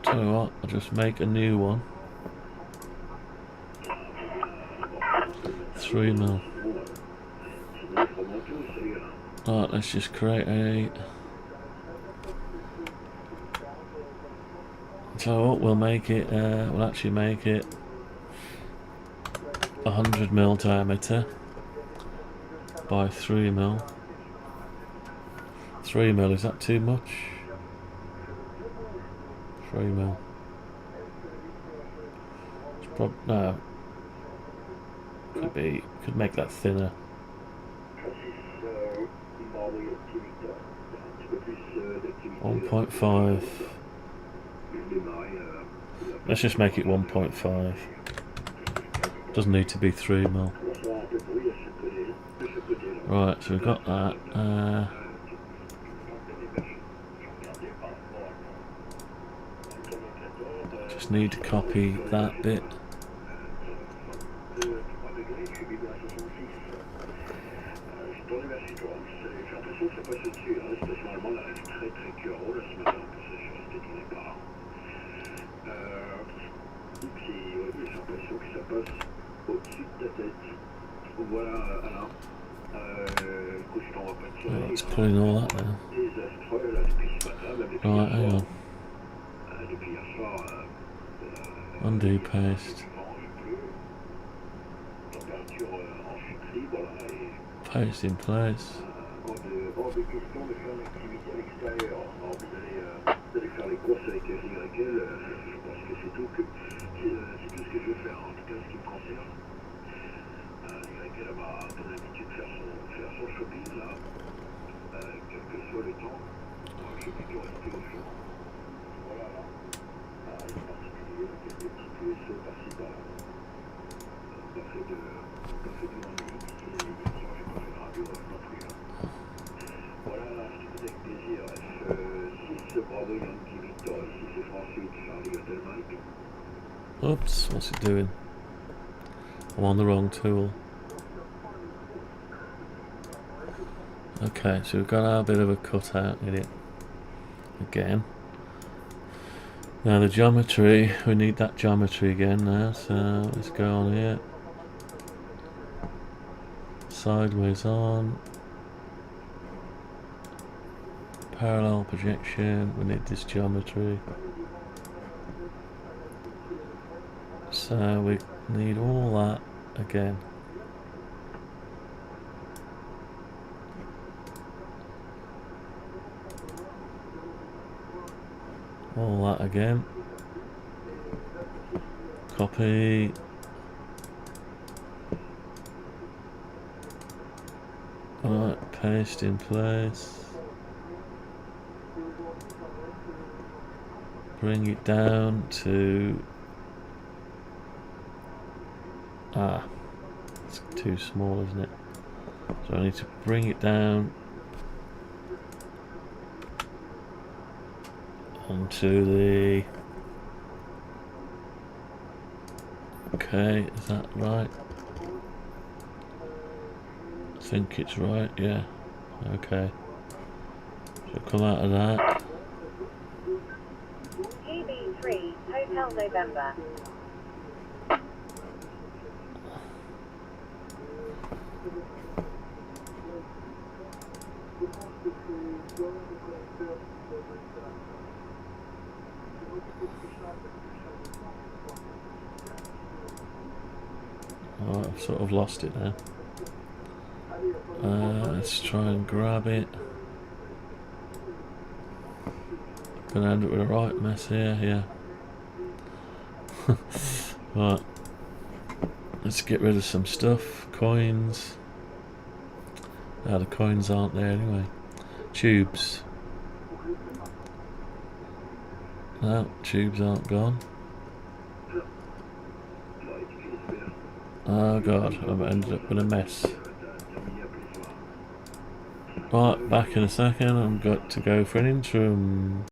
S6: Tell you what, I'll just make a new one. 3 mil. Right, let's just create a... So what, we'll make it, we'll actually make it 100 mil diameter by 3 mil. 3 mil, is that too much? 3 mil. It's no. Could make that thinner. 1.5. Let's just make it 1.5. Doesn't need to be 3 mil. Right, so we've got that. Just need to copy that bit. It's pulling all that now. Right, hang on. Undo paste. Paste in place. Oops, what's it doing? I'm on the wrong tool. Okay, so we've got our bit of a cutout in it again. Now the geometry, we need that geometry again now, so let's go on here. Sideways on. Parallel projection, we need this geometry. So we need all that again. All that again. Copy. Alright, paste in place. Bring it down to... it's too small, isn't it? So I need to bring it down onto the... Okay, is that right? I think it's right, yeah. Okay. So come out of that.
S9: GB3, Hotel November.
S6: I've sort of lost it now. Let's try and grab it. Gonna end up with a right mess here, yeah. Right. Let's get rid of some stuff. Coins. The coins aren't there anyway. Tubes. No, tubes aren't gone. Oh god, I've ended up with a mess. Right, back in a second. I've got to go for an interim.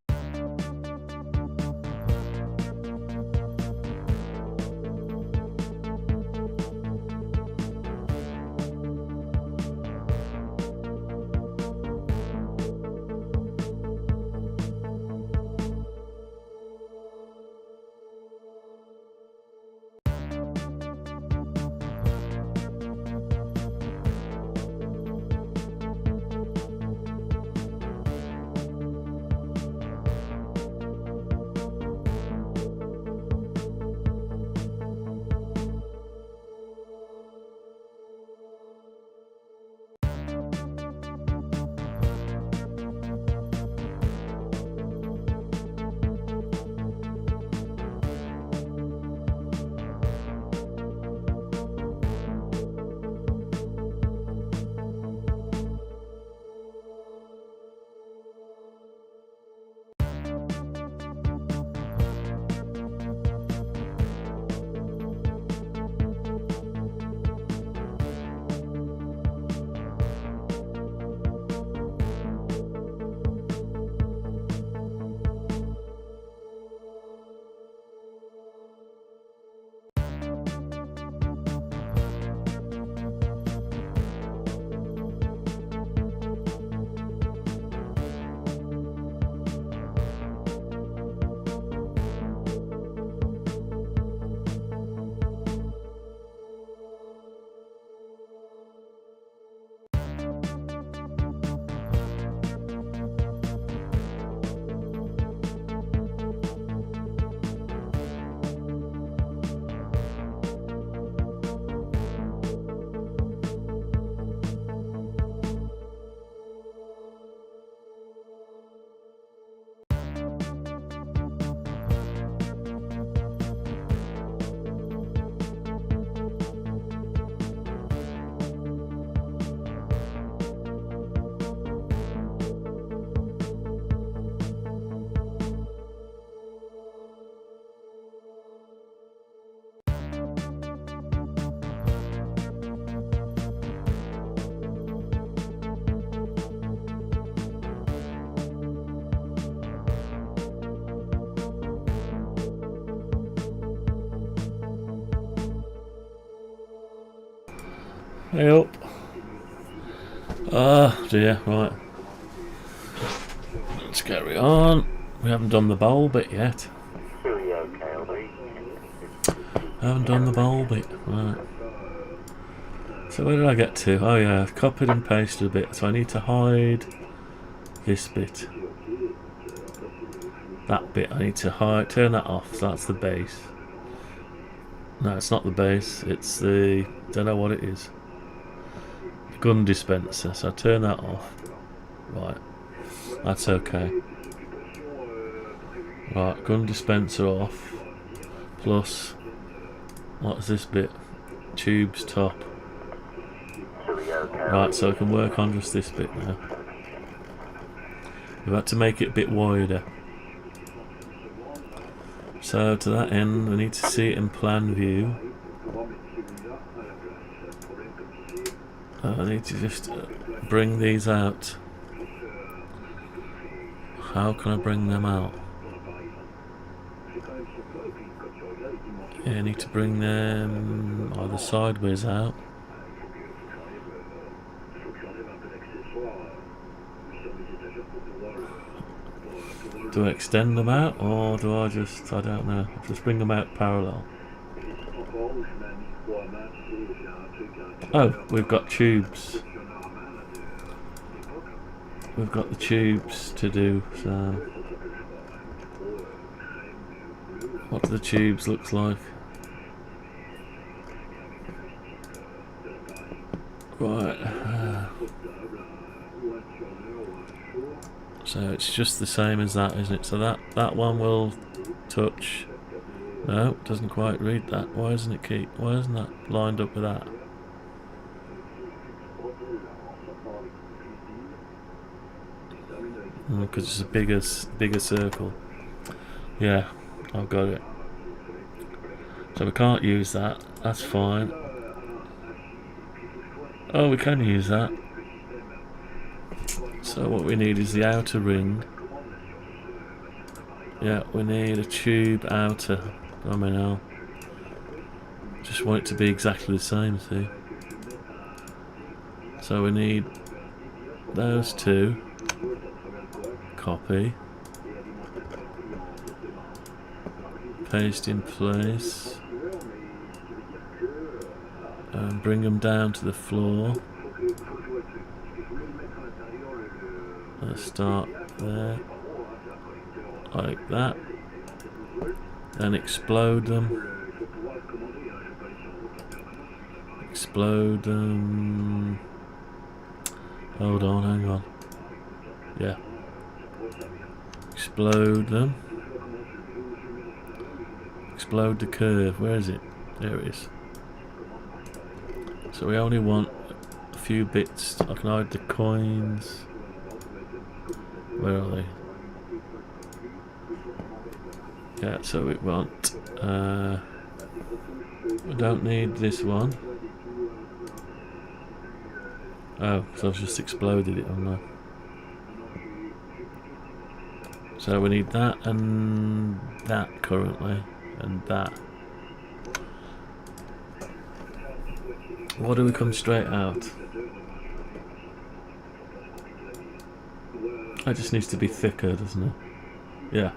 S6: Hey up. Ah dear, right. Let's carry on. We haven't done the bowl bit yet. Haven't done the bowl bit, right. So where did I get to? Oh yeah, I've copied and pasted a bit, so I need to hide this bit. That bit I need to hide, turn that off, so that's the base. No, it's not the base, it's the, don't know what it is. Gun dispenser, so I turn that off. Right, that's okay. Right, gun dispenser off. Plus, what's this bit? Tubes top. Right, so I can work on just this bit now. We've had to make it a bit wider. So to that end, we need to see it in plan view. I need to just bring these out. How can I bring them out? Yeah, I need to bring them either sideways out. Do I extend them out, or do I just, I don't know, just bring them out parallel? Oh, we've got tubes. We've got the tubes to do, so... What do the tubes look like? Right. So it's just the same as that, isn't it? So that one will touch. No, it doesn't quite read that. Why isn't it keep? Why isn't that lined up with that? Because it's a bigger circle. Yeah, I've got it. So we can't use that. That's fine. Oh, we can use that. So what we need is the outer ring. Yeah, we need a tube outer. I mean, I'll just want it to be exactly the same, see? So we need those two. Copy. Paste in place. And bring them down to the floor. Let's start there. Like that. Then explode them. Explode them. Hold on, hang on. Yeah. Explode them. Explode the curve. Where is it? There it is. So we only want a few bits. I can hide the coins. Where are they? Yeah, so we want we don't need this one. Oh, so I've just exploded it, haven't I? So we need that and that currently, and that. Why do we come straight out? It just needs to be thicker, doesn't it? Yeah.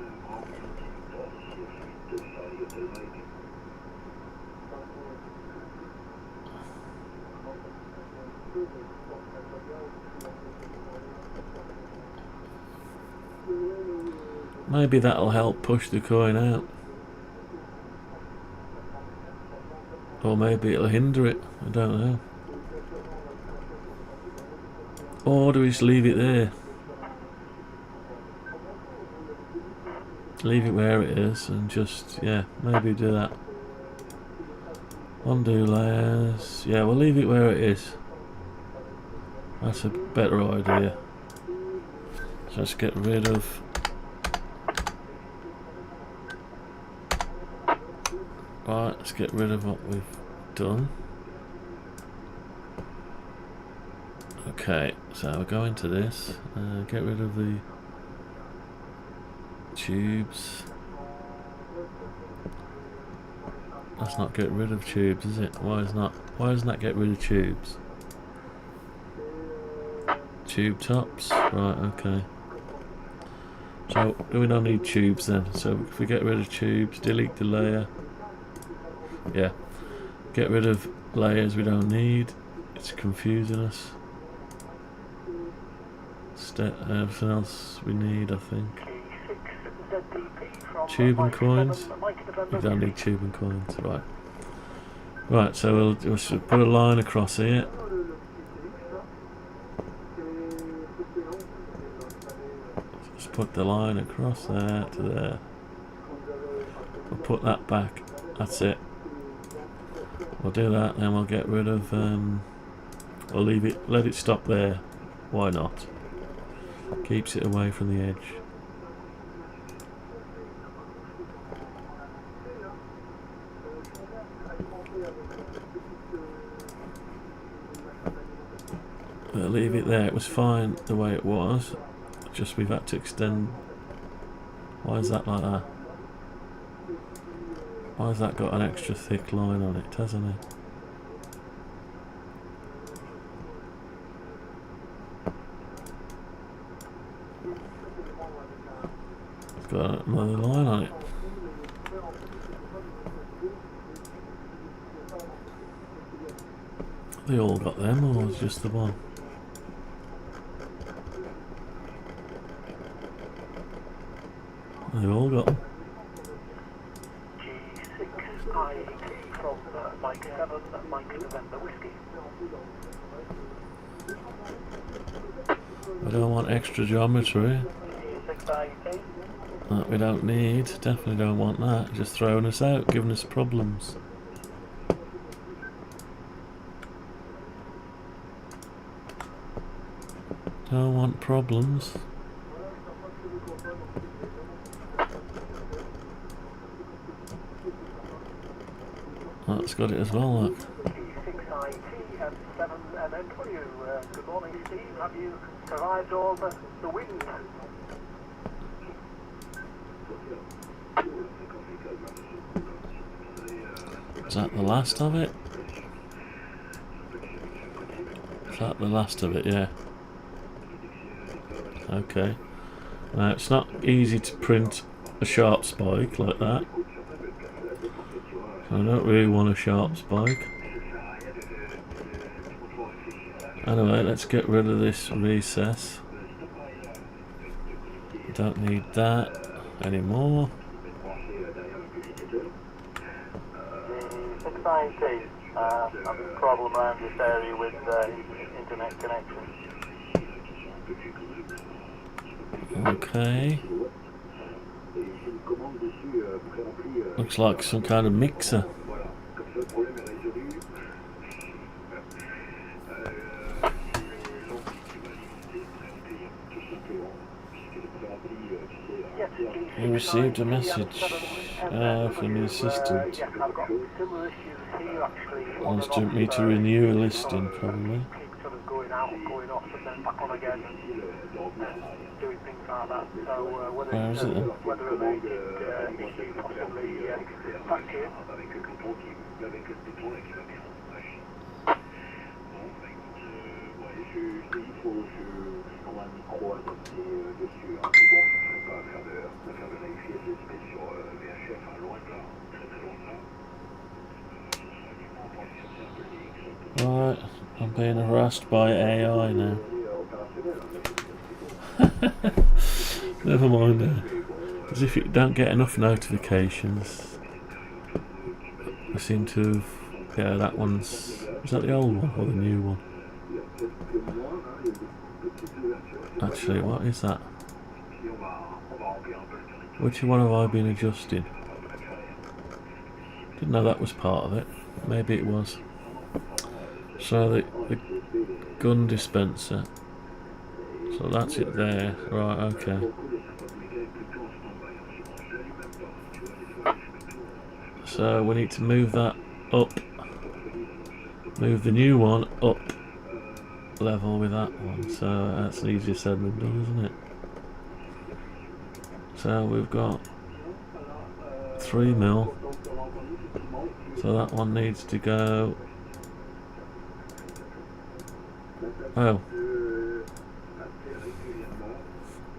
S6: Maybe that'll help push the coin out. Or maybe it'll hinder it, I don't know. Or do we just leave it there? Leave it where it is and just, yeah, maybe do that. Undo layers. Yeah, we'll leave it where it is. That's a better idea. So let's get rid of... Right, let's get rid of what we've done. Okay, so we'll go into this, get rid of the tubes. Let's not get rid of tubes, is it? Why doesn't that get rid of tubes? Tube tops, right, okay. So do we not need tubes then? So if we get rid of tubes, delete the layer. Yeah, get rid of layers we don't need. It's confusing us. Everything else we need, I think. Tube and coins. We don't need tube and coins, right? Right, so we'll just put a line across here. Just put the line across there to there. We'll put that back. That's it. We'll do that, then we'll get rid of. We'll leave it. Let it stop there. Why not? Keeps it away from the edge. We'll leave it there. It was fine the way it was. Just we've had to extend. Why is that like that? Why has that got an extra thick line on it, hasn't it? It's got another line on it. They all got them, or was just the one? They all got them.
S10: G6 IAT from Mike 7, Mike November Whiskey.
S6: We don't want extra geometry. That we don't need. Definitely don't want that. Just throwing us out, giving us problems. Don't want problems. That's got it as well, look.
S10: Good morning, Steve. Have you survived all the wind?
S6: Is that the last of it? Is that the last of it? Yeah. Okay. Now it's not easy to print a sharp spike like that. I don't really want a sharp spike. Anyway, let's get rid of this recess. Don't need that anymore.
S10: 690, having a problem around this area with internet connection.
S6: Okay. Looks like some kind of mixer. You received a message from the assistant. Wants me to renew a listing, probably. Where is it then? Right, I'm being harassed by AI now. Never mind now. As if you don't get enough notifications. I seem to have... Yeah, that one's... Is that the old one or the new one? Actually, what is that? Which one have I been adjusting? Didn't know that was part of it. Maybe it was. So the gun dispenser. So that's it there. Right, okay. So we need to move that up. Move the new one up level with that one. So that's easier said than done, isn't it? So we've got 3mm. So that one needs to go. Oh.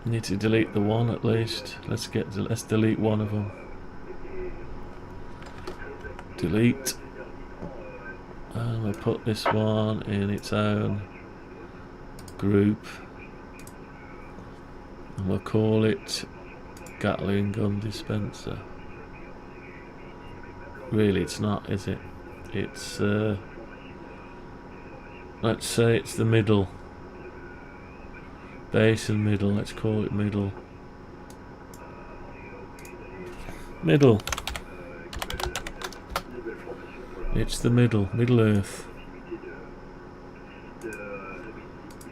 S6: Need to delete the one at least. Let's delete one of them. Delete. And we'll put this one in its own group. And we'll call it Gatling gun dispenser. Really, it's not, is it? It's let's say it's the middle. Base and middle, let's call it middle. Middle. It's the middle, Middle Earth.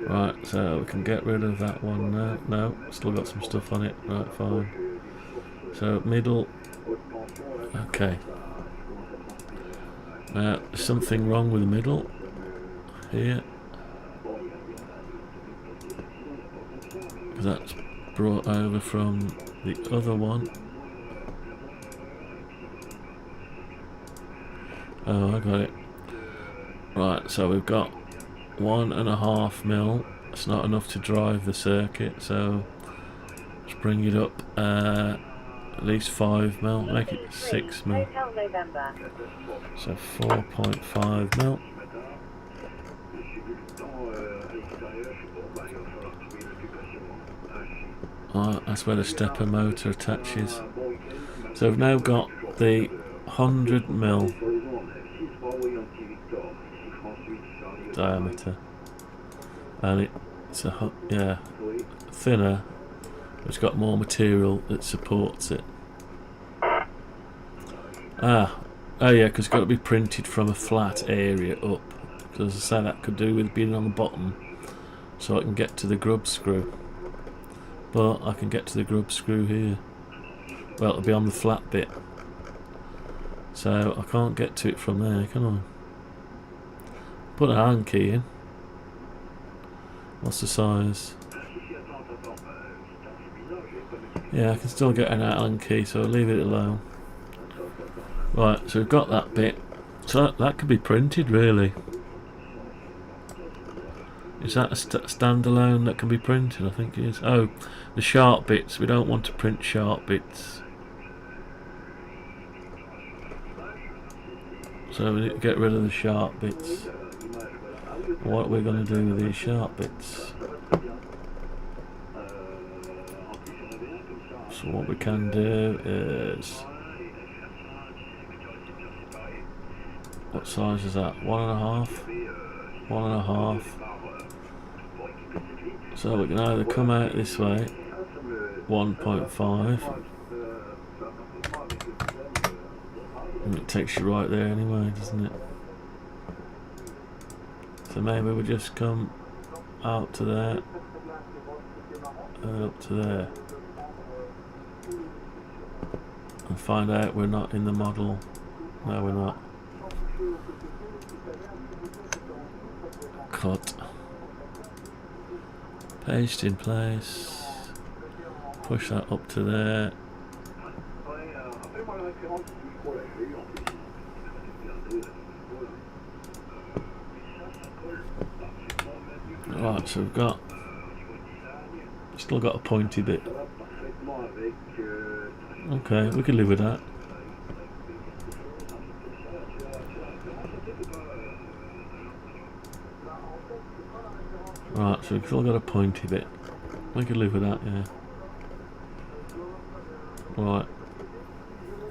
S6: Right, so we can get rid of that one now. No, still got some stuff on it. Right, fine. So middle. Okay. Now, there's something wrong with the middle here. That's brought over from the other one. Oh, I got it. Right, so we've got 1.5mm. It's not enough to drive the circuit, so let's bring it up at least 5mm. Make it 6mm. So 4.5mm. Right, that's where the stepper motor attaches. So we've now got the 100mm diameter, and It's a yeah, thinner. It's got more material that supports it. Oh yeah, because it's got to be printed from a flat area up. Because as I say, that could do with being on the bottom, so I can get to the grub screw. But I can get to the grub screw here. Well, it'll be on the flat bit, so I can't get to it from there, can I? Put an Allen key in. What's the size? Yeah, I can still get an Allen key, so I'll leave it alone. Right, so we've got that bit. So that could be printed, really. Is that a standalone that can be printed? I think it is. Oh, the sharp bits. We don't want to print sharp bits. So we need to get rid of the sharp bits. What are we going to do with these sharp bits? So what we can do is... What size is that? 1.5? 1.5. So we can either come out this way, 1.5, and it takes you right there anyway, doesn't it? So maybe we just come out to there, and up to there, and find out we're not in the model. No, we're not. Cut. Paste in place. Push that up to there. Right, so we've got... Still got a pointy bit. Okay, we can live with that. Right, so we've still got a pointy bit. We can live with that, yeah. Right.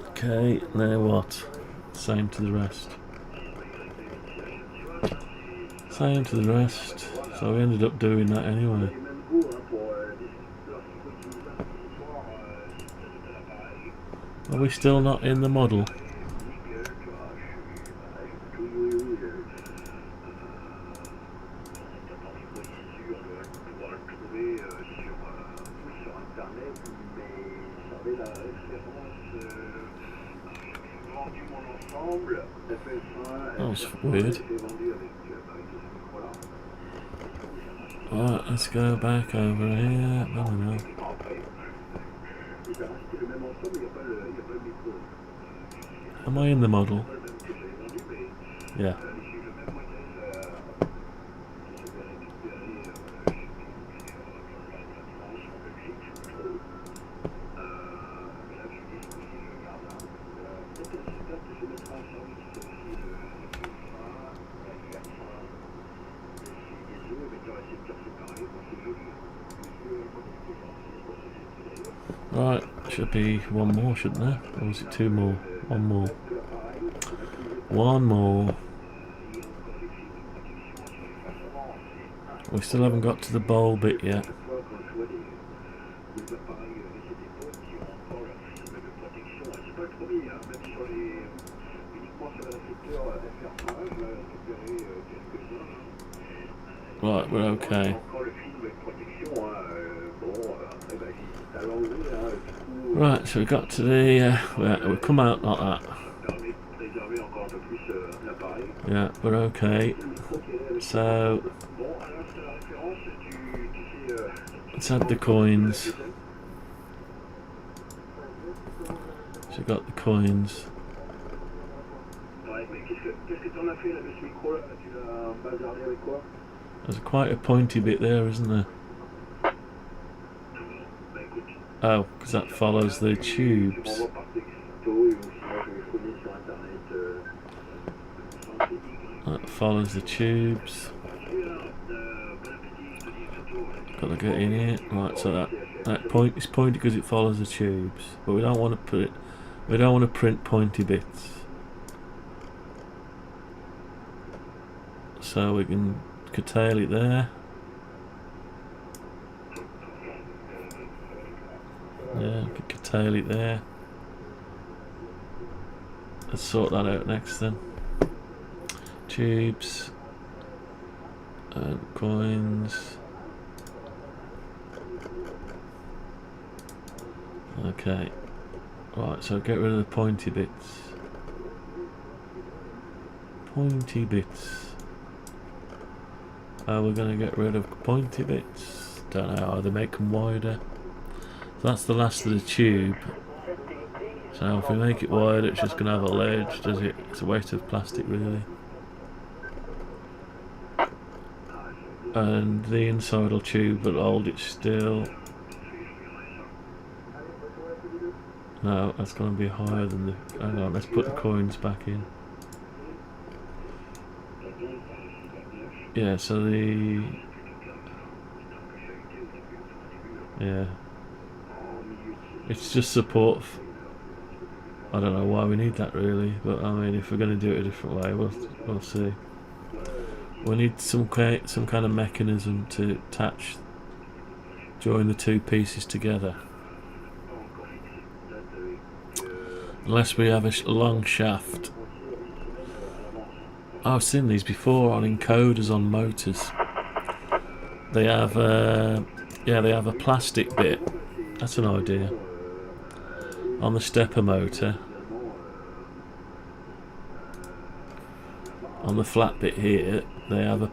S6: Okay, now what? Same to the rest. Same to the rest. So we ended up doing that anyway. Are we still not in the model? That was weird. Right, let's go back over here. I don't know. Am I in the model? Yeah. Right, should be one more, shouldn't there? Or is it two more? One more. One more. We still haven't got to the bowl bit yet. Right, we're okay. Right, so we got to the... we'll come out like that. Yeah, we're okay. So... let's add the coins. So we got the coins. There's quite a pointy bit there, isn't there? Oh, because that follows the tubes. That follows the tubes. Got to get in here. Right, so that point is pointy because it follows the tubes. But we don't want to put it. We don't want to print pointy bits. So we can curtail it there. Yeah, we could curtail it there. Let's sort that out next then. Tubes and coins. Okay. Right, so get rid of the pointy bits. Pointy bits. We're going to get rid of pointy bits. Don't know how they make them wider. So that's the last of the tube. So if we make it wider, it's just going to have a ledge, does it? It's a waste of plastic, really. And the inside tube will hold it still. No, that's going to be higher than the... Hang on, let's put the coins back in. Yeah, so the... Yeah. It's just support. I don't know why we need that really, but I mean, if we're going to do it a different way, we'll see. We need some kind of mechanism to join the two pieces together. Unless we have a long shaft. I've seen these before on encoders on motors. They have they have a plastic bit. That's an idea. On the stepper motor. On the flat bit here, they have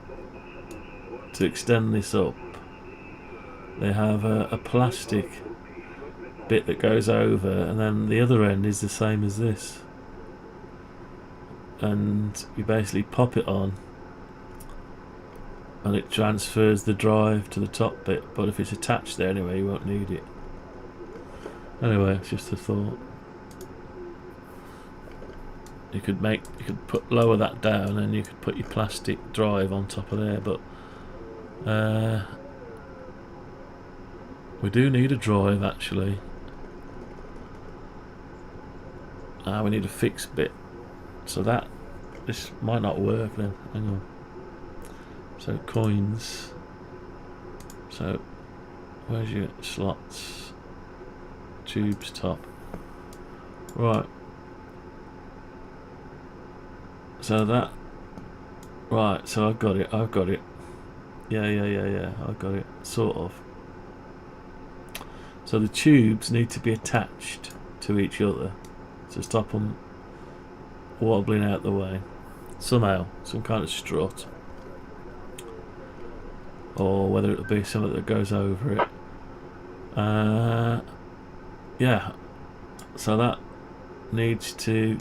S6: to extend this up. They have a plastic bit that goes over, and then the other end is the same as this. And you basically pop it on and it transfers the drive to the top bit, but if it's attached there anyway, you won't need it. Anyway, it's just a thought. You could lower that down and you could put your plastic drive on top of there, but we do need a drive actually. We need a fixed bit. So this might not work then. Hang on. So coins. So where's your slots? Tubes top. Right. So that. Right. So I've got it. Yeah. I've got it. Sort of. So the tubes need to be attached to each other to stop them wobbling out the way somehow, some kind of strut, or whether it'll be something that goes over it. Yeah, so that needs to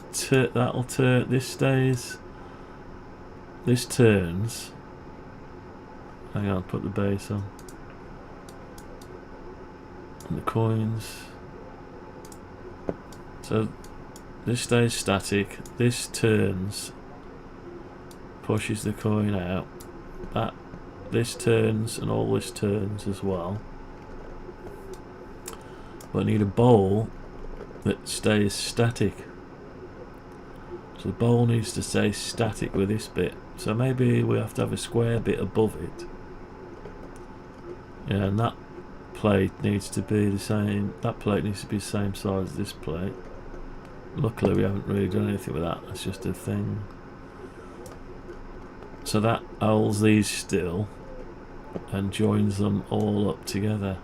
S6: that'll turn. This stays, this turns. Hang on, put the base on and the coins. So this stays static, this turns, pushes the coin out, this turns and all this turns as well. But I need a bowl that stays static. So the bowl needs to stay static with this bit. So maybe we have to have a square bit above it. Yeah, and that plate needs to be the same, that plate needs to be the same size as this plate. Luckily we haven't really done anything with that, that's just a thing. So that holds these still and joins them all up together.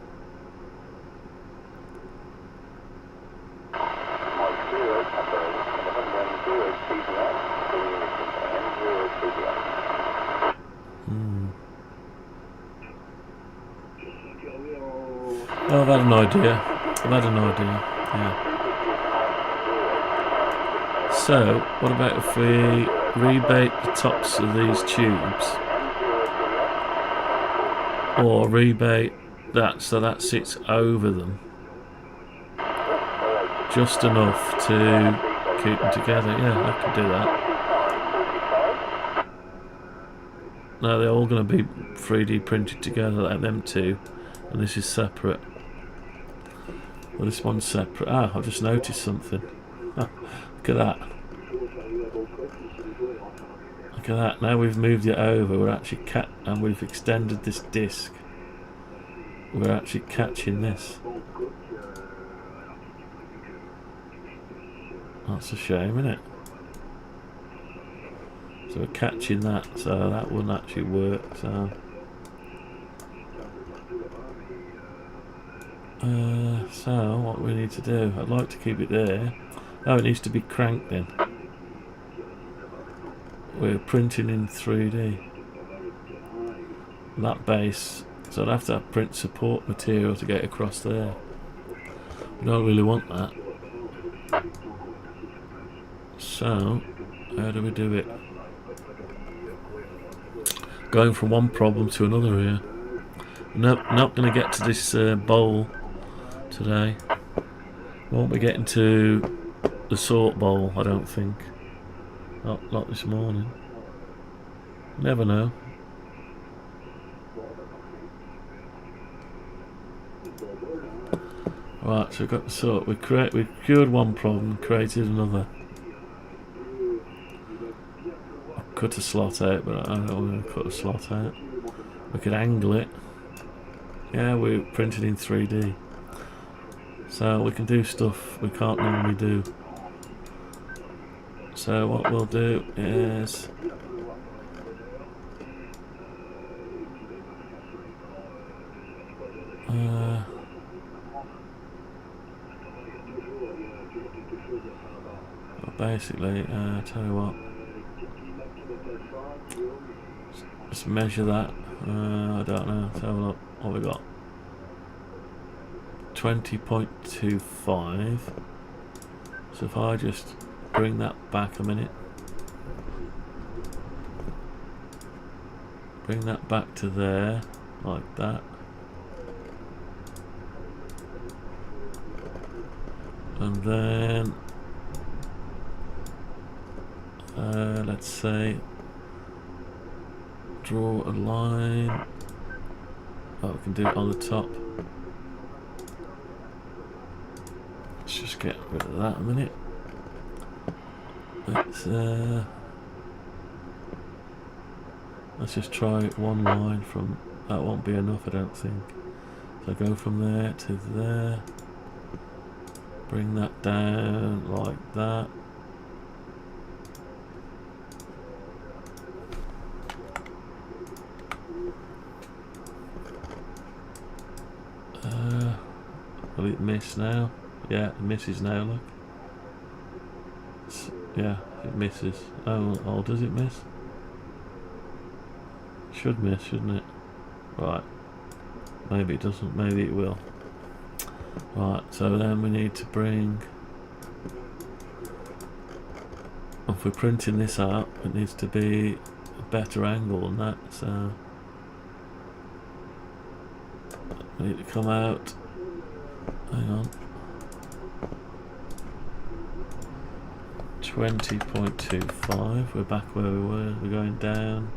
S6: Oh, I've had an idea. Yeah. So, what about if we rebate the tops of these tubes? Or rebate that so that sits over them. Just enough to keep them together. Yeah, I could do that. No, they're all going to be 3D printed together like them two. And this is separate. Well, this one's separate. Ah, I've just noticed something. Oh, look at that. Look at that. Now we've moved it over, we're actually and we've extended this disc. We're actually catching this. That's a shame, isn't it? So we're catching that, so that wouldn't actually work, so... so what we need to do, I'd like to keep it there. Oh, it needs to be cranked then. We're printing in 3D. That base, so I'd have to print support material to get across there. We don't really want that. So, how do we do it? Going from one problem to another here. Nope, not going to get to this bowl today. Won't be getting to the sort bowl, I don't think. Not this morning. Never know. Right, so we've got the sort. We cured one problem, created another. Cut a slot out, but I don't want to cut a slot out. We could angle it. Yeah, we're printed in 3D. So we can do stuff we can't normally do. So what we'll do is... basically, tell you what. Just measure that. I don't know. Let's have a look. What we got? 20.25. So if I just bring that back a minute. Bring that back to there, like that. And then let's say draw a line. Oh, we can do it on the top. Let's just get rid of that a minute. Let's just try one line from... That won't be enough, I don't think. So go from there to there. Bring that down like that. Will it miss now? Yeah, it misses now, look. Yeah, it misses. Oh, does it miss? Should miss, shouldn't it? Right. Maybe it doesn't, maybe it will. Right, so then we need to bring... If we're printing this out, it needs to be a better angle than that, so... We need to come out... Hang on. 20.25, we're back where we were, we're going down.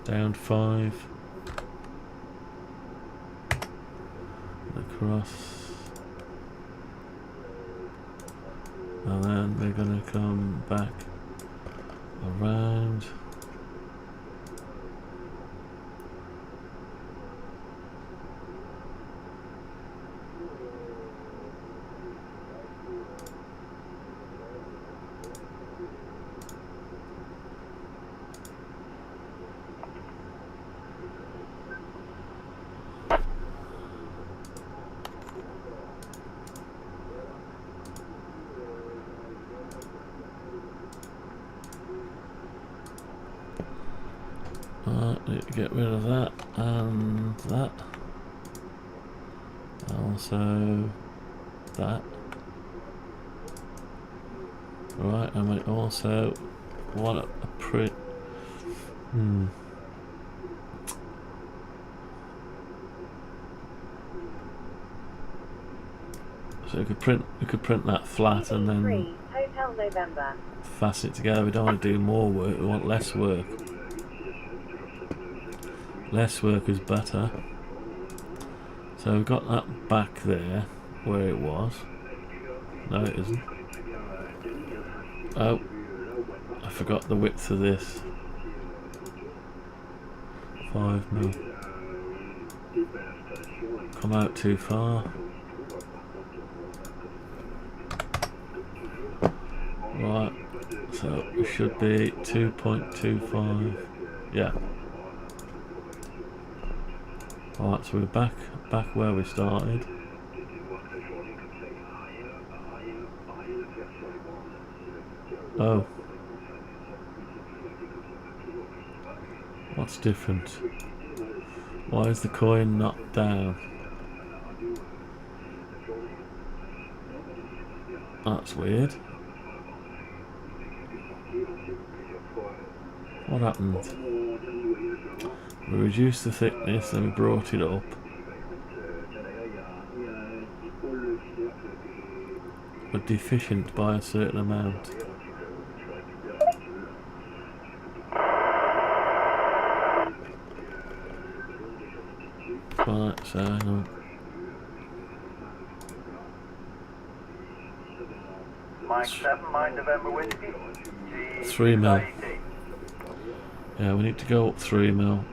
S6: Down 5. Across. And then we're going to come back around. Need to get rid of that and that. Also that. Right, and we also want a print. So we could print that flat and then
S9: Hotel November.
S6: fasten it together. We don't want to do more work, we want less work. Less work is better. So we've got that back there where it was. No, it isn't. Oh, I forgot the width of this. 5 mil. Come out too far. Right, so we should be 2.25. Yeah. Right, so we're back where we started. Oh. What's different? Why is the coin not down? That's weird. What happened? We reduced the thickness and we brought it up. We're deficient by a certain amount. Right, so hang on.
S7: Mike 7, Mike November Whiskey.
S6: 3 mil. Yeah, we need to go up 3 mil.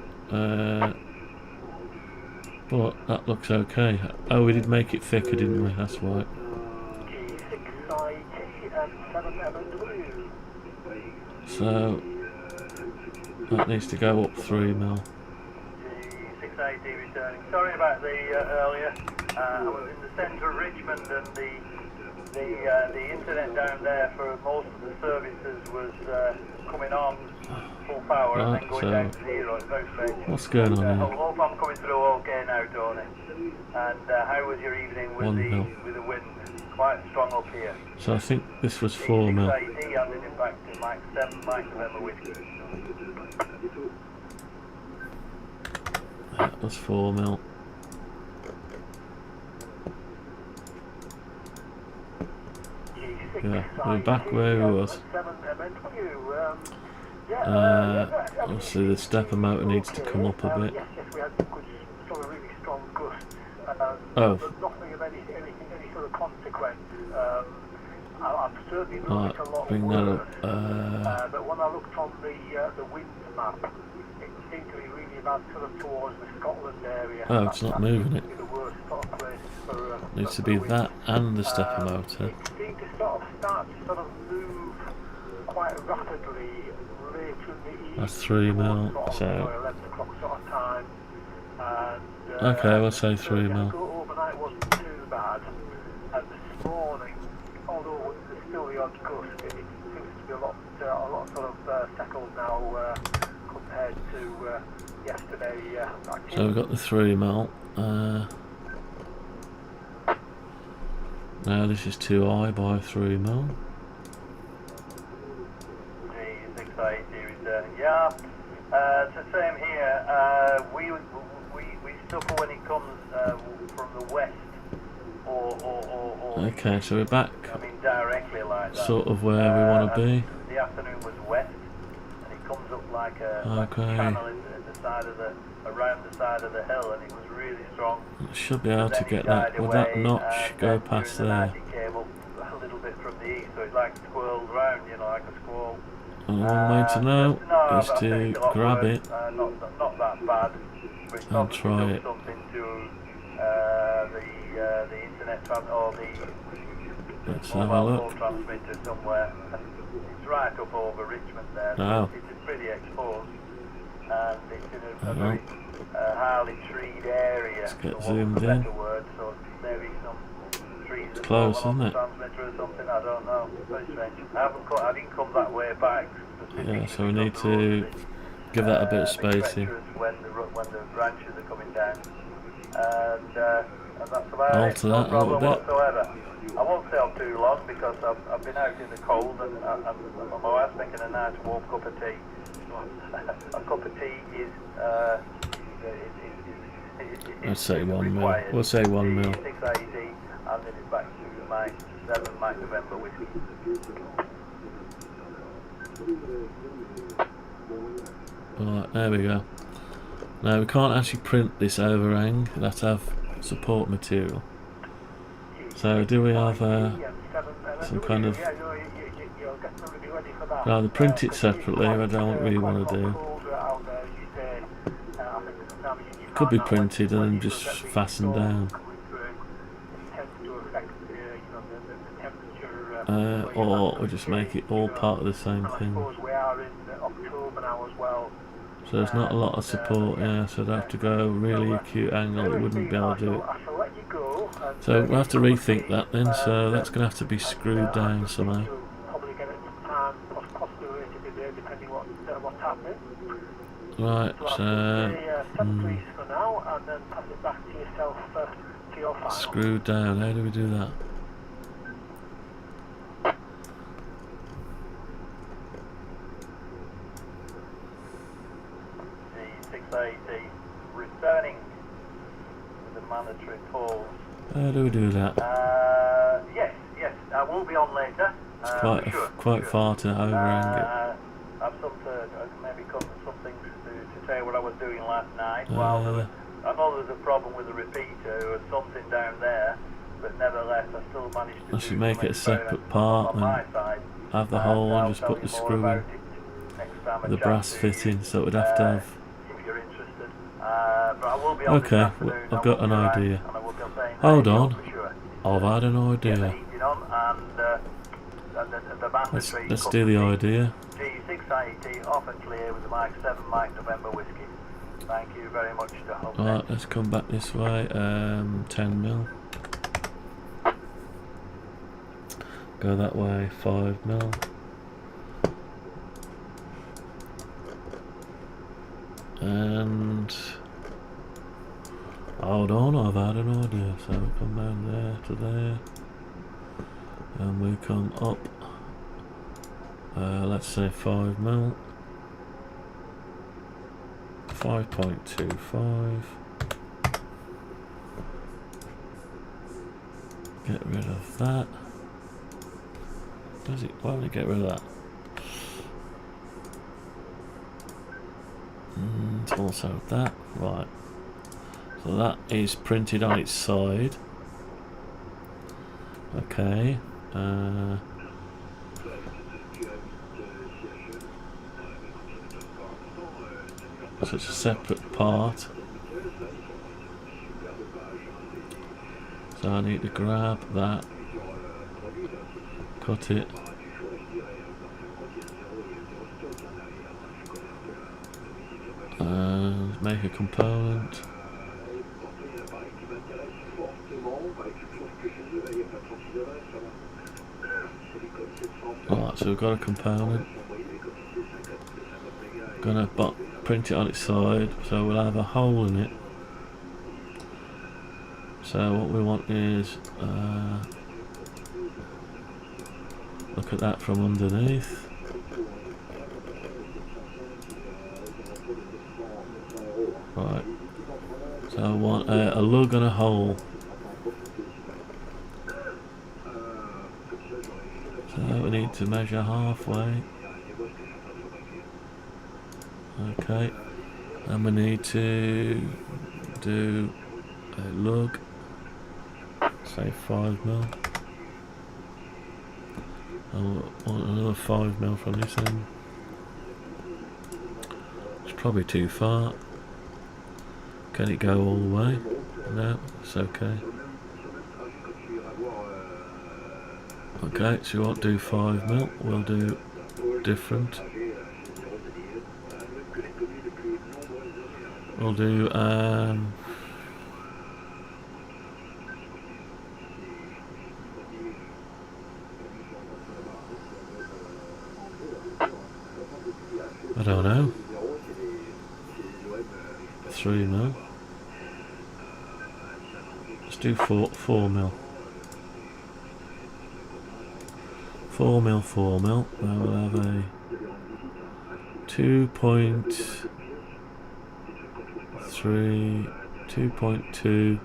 S6: But that looks okay. Oh, we did make it thicker, didn't we? That's right. So that needs to go up 3 mil.
S7: 680 returning. Sorry about the earlier. I was in the centre of Richmond, and the internet down there for most of the services was coming on full power and then going down to zero. It's very strange.
S6: What's going on
S7: I
S6: here?
S7: hope I'm coming through okay now, Tony. And how was your evening with the wind? Quite strong up here.
S6: So I think this was 4 mil.
S7: 680 handing it back to Mike 7, Mike November Whiskey.
S6: That was 4 mil. Yeah, we're back where we was. Obviously the stepper motor needs to come up a bit. Oh. Right, bring that up.
S10: But when I looked on the wind map, it seemed to be really bad sort of towards the Scotland area.
S6: Oh, it's not moving it.
S10: The worst sort of place for,
S6: Needs to be that and the stepper motor.
S10: It seemed to sort of start to sort of move quite rapidly later in the evening.
S6: That's 3 mil, so
S10: 11 o'clock sort of time. And,
S6: okay, we'll say 3 mil.
S10: Overnight wasn't too bad, and this morning, although there's still the odd gust, it seems to be a lot sort of settled now compared to yesterday.
S6: So we've got the 3 mil. Now this is too high by 3 mil.
S7: G680 returning. Yeah, it's the same here. We suffer when it comes from the west or
S6: Okay, so we're back
S7: I mean directly like that.
S6: sort of where we want to be.
S7: The afternoon was west, and it comes up like a channel in the side of around the side of the hill, and it was really strong.
S6: Should be able to get that. Would that notch go past there?
S7: It came up a little bit from the east, so it's like squirreled round, you know, like a squirrel.
S6: And one way to know is to grab it
S7: Not that bad, but it's
S6: and try it.
S7: something to the internet or the
S6: Let's have a
S7: mobile
S6: look.
S7: phone transmitter somewhere. And it's right up over Richmond there. So
S6: Oh.
S7: it's pretty exposed, and it's in a very highly treed area.
S6: Let's get
S7: for
S6: zoomed
S7: want of a
S6: in.
S7: better word. So maybe some trees
S6: It's
S7: have
S6: close,
S7: fallen
S6: isn't
S7: on
S6: it?
S7: the transmitter or something. I don't know. Very strange. I didn't come that way back.
S6: Yeah, so we need to give that a bit of spacing.
S7: When the branches are coming down, and that's about it.
S6: Alter
S7: No
S6: that a little
S7: problem
S6: bit.
S7: whatsoever. I won't stay on too long because I've been out in the cold, and my wife's making a nice warm cup of tea. A cup of tea is
S6: Let's say 1 mil.
S7: required.
S6: We'll say 1 mil.
S7: 680, and then it's back to Mike 7, Mike November Whiskey.
S6: Right, there we go. Now we can't actually print this overhang. Let's have support material. So do we have some kind of... Rather print it separately, I don't really want to do. Could be printed and then just fastened down. or we just make it all part of the same thing.
S10: We are in October now as well.
S6: So there's not a lot of support, yeah, so I'd have to go really acute angle, it wouldn't be able to do it.
S10: I shall let you go.
S6: So we'll have to rethink that then, so that's going to have to be screwed down somehow.
S10: Probably get it time, possibly to be there depending what's happening.
S6: Right, so...
S10: Send police for now and then pass it back to yourself to your file.
S6: Screwed down, how do we do that?
S7: D680 returning with the mandatory pause.
S6: How do we do that?
S7: Yes, I will be on later.
S6: It's quite far to overhang it.
S7: I've maybe come to some things to say what I was doing last night. Well, I know there's a problem with the repeater or something down there, but nevertheless I still managed to.
S6: I should make it a separate part and have the hole and just put the screw in, the brass fitting, so it would have to have.
S7: If you're interested, but I will be on this
S6: Okay,
S7: afternoon.
S6: I've got an idea.
S7: And I will be saying
S6: Hold
S7: that
S6: on,
S7: for sure.
S6: I've had an idea. Let's do the idea.
S7: G680 off and clear with the Mike 7 Mike November whiskey. Thank you very much to Hope.
S6: Right, let's come back this way. 10mm. Go that way. 5mm. And hold on, I've had an idea. So we come down there to there, and we come up. Let's say 5mm. 5.25. Get rid of that. Why don't we get rid of that? And also that. Right. So that is printed on its side. Okay. So it's a separate part. So I need to grab that, cut it, and make a component. Right, so we've got a component. Gonna print it on its side, so we'll have a hole in it. So what we want is look at that from underneath. Right. So I want a lug and a hole. So we need to measure halfway. Okay, and we need to do a lug, say 5mm. I want another 5mm from this end. It's probably too far. Can it go all the way? No, it's okay. Okay, so we won't do 5mm, we'll do different. We'll do I don't know, 3mm. Let's do 4mm. 4mm. Now we'll have a 2.2.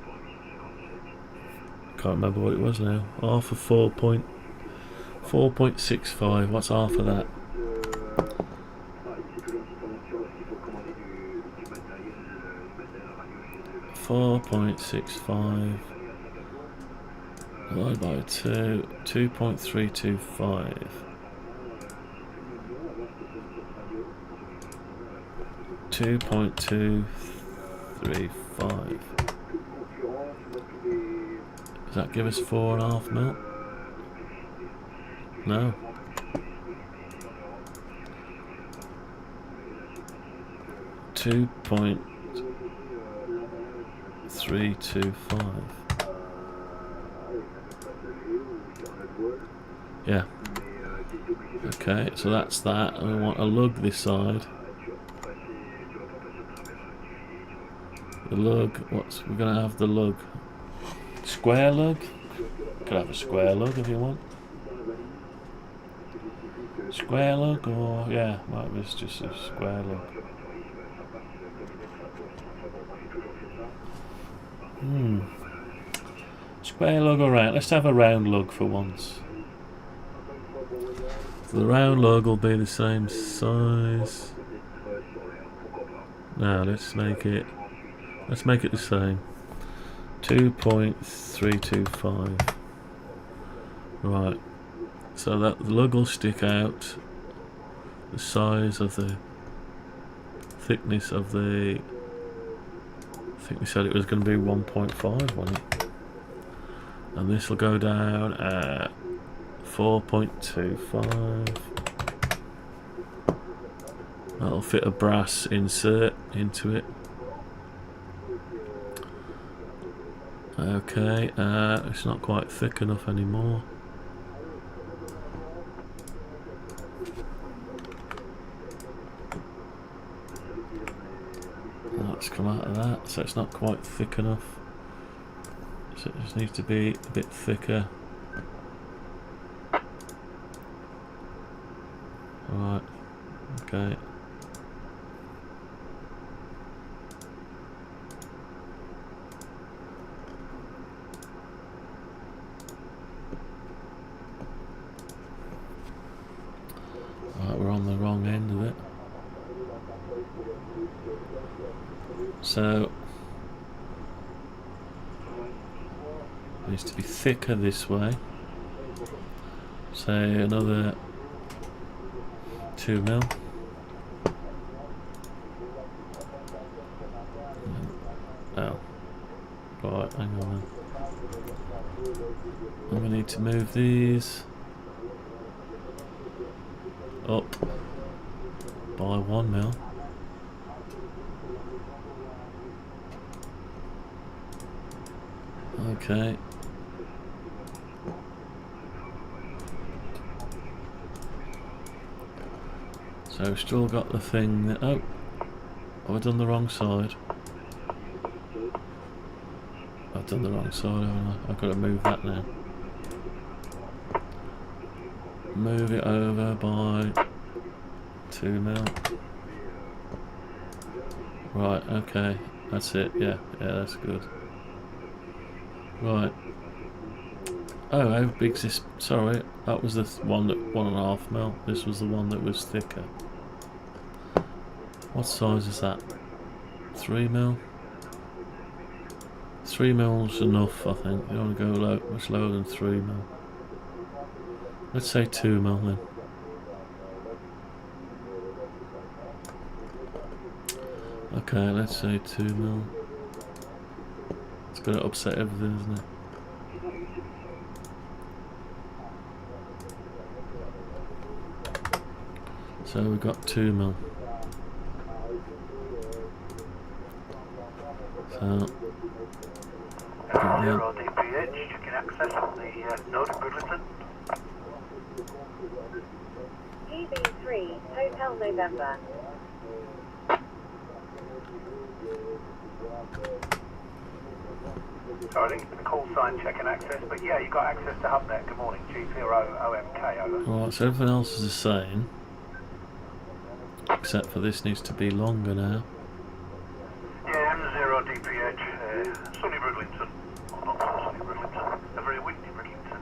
S6: Can't remember what it was now. Half of 4.65. What's half of that? 4.65 divided by 2. 2.325. 2.235. Does that give us 4.5mm? No. .325. Yeah. Okay, so that's that. We want a lug this side. The lug, we're gonna have the lug? Square lug? Could have a square lug if you want. Square lug, or yeah, might be just a square lug. Square lug or round? Let's have a round lug for once. So the round lug will be the same size. Now let's make it the same. 2.325. Right. So that the lug will stick out the size of the thickness of the. I think we said it was going to be 1.5, wasn't it? And this will go down at 4.25. That'll fit a brass insert into it. Okay, it's not quite thick enough anymore. Let's come out of that, so it's not quite thick enough. So it just needs to be a bit thicker. Right, okay. Right, we're on the wrong end of it. So it needs to be thicker this way. Say another 2 mil. Oh, right, hang on then. I'm gonna need to move these up by 1 mil. Okay. So we've still got the thing that, oh, have I done the wrong side? I've done the wrong side, haven't I? I've got to move that now. Move it over by 2 mil. Right, okay, that's it, yeah, that's good. Right. Oh, how big's this? Sorry, that was the one that 1.5 mil. This was the one that was thicker. What size is that? 3 mil? 3 mil's enough, I think. You don't want to go much lower than 3 mil. Let's say 2 mil then. Okay, let's say 2 mil. It's going to upset everything, isn't it? So we've got 2 mil. So
S7: Zero DPH, checking access on the node in Bridlington.
S9: GB3, Hotel November.
S7: Sorry, I didn't get the call sign checking access, but yeah, you got access to HubNet. Good morning, G0OMK, over.
S6: right, so everything else is the same, except for this needs to be longer now.
S7: Yeah, M0 DPH, sunny Bridlington. Oh, not so sunny Bridlington, a very windy Bridlington.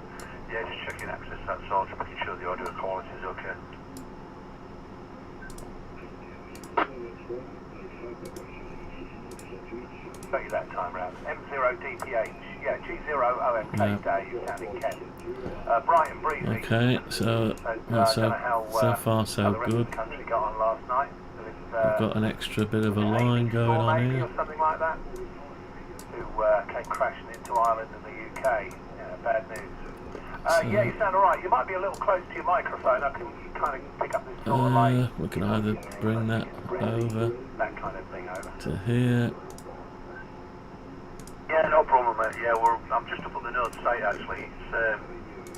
S7: Yeah, just checking access, that's all, just making sure the audio quality is okay. Thank you that time round. M0 DPH, yeah, G0OMK, Dave, down in Kent. Bright and breezy.
S6: Okay, so so far so good.
S7: Country got on last night.
S6: I've got an extra bit of a line going on here.
S7: Or something like that. Who came crashing into Ireland and the UK. Yeah, bad news. Yeah, you sound alright. You might be a little close to your microphone. I can kind of pick up this sort of like...
S6: we can either bring that over
S7: that kind of thing over.
S6: to here.
S7: Yeah, no problem, mate. Yeah, I'm just up at the node site, actually.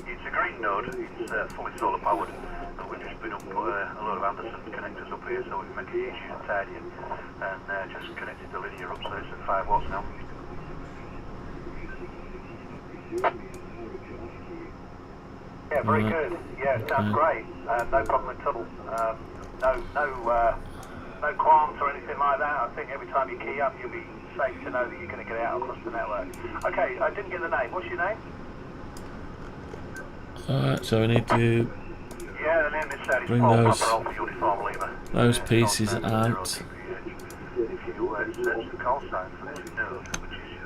S7: It's a green node. It's fully solar powered. And we've just been up a load of Anderson connectors up here so we can make it easier and tidier. And just connected the linear up, so it's at 5 watts now. Yeah, very good. Yeah, sounds great. No problem at all. No qualms or anything like that. I think every time you key up, you'll be safe to know that you're going to get out across the network. Okay, I didn't get the name. What's your name?
S6: Alright, so we need to
S7: Yeah, the name is
S6: bring those pieces out.
S7: If you search the call sign for this node, which is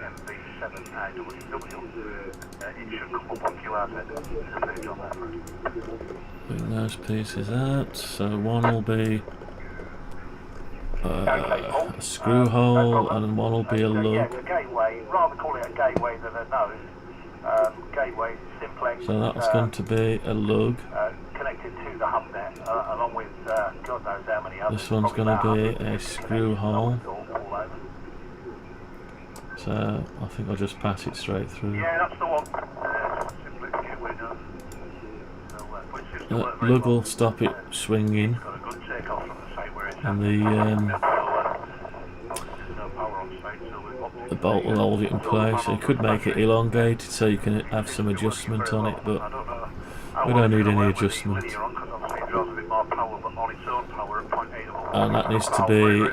S7: MB7IWW, it should come up on QR page on that.
S6: Bring those pieces out. So one will be a screw hole and one will be a lug.
S7: Yeah, it's a gateway. Rather call it a gateway than a node. Gateway simplex.
S6: So that's going to be a lug.
S7: Connected to the hub net, along with God knows how many others.
S6: This one's going to be a screw hole. So I think I'll just pass it straight through.
S7: Yeah, that's the one. Simplex gateway node.
S6: The lug will stop it swinging, and the bolt will hold it in place. So you could make it elongated so you can have some adjustment on it, but we don't need any adjustment. And that needs to be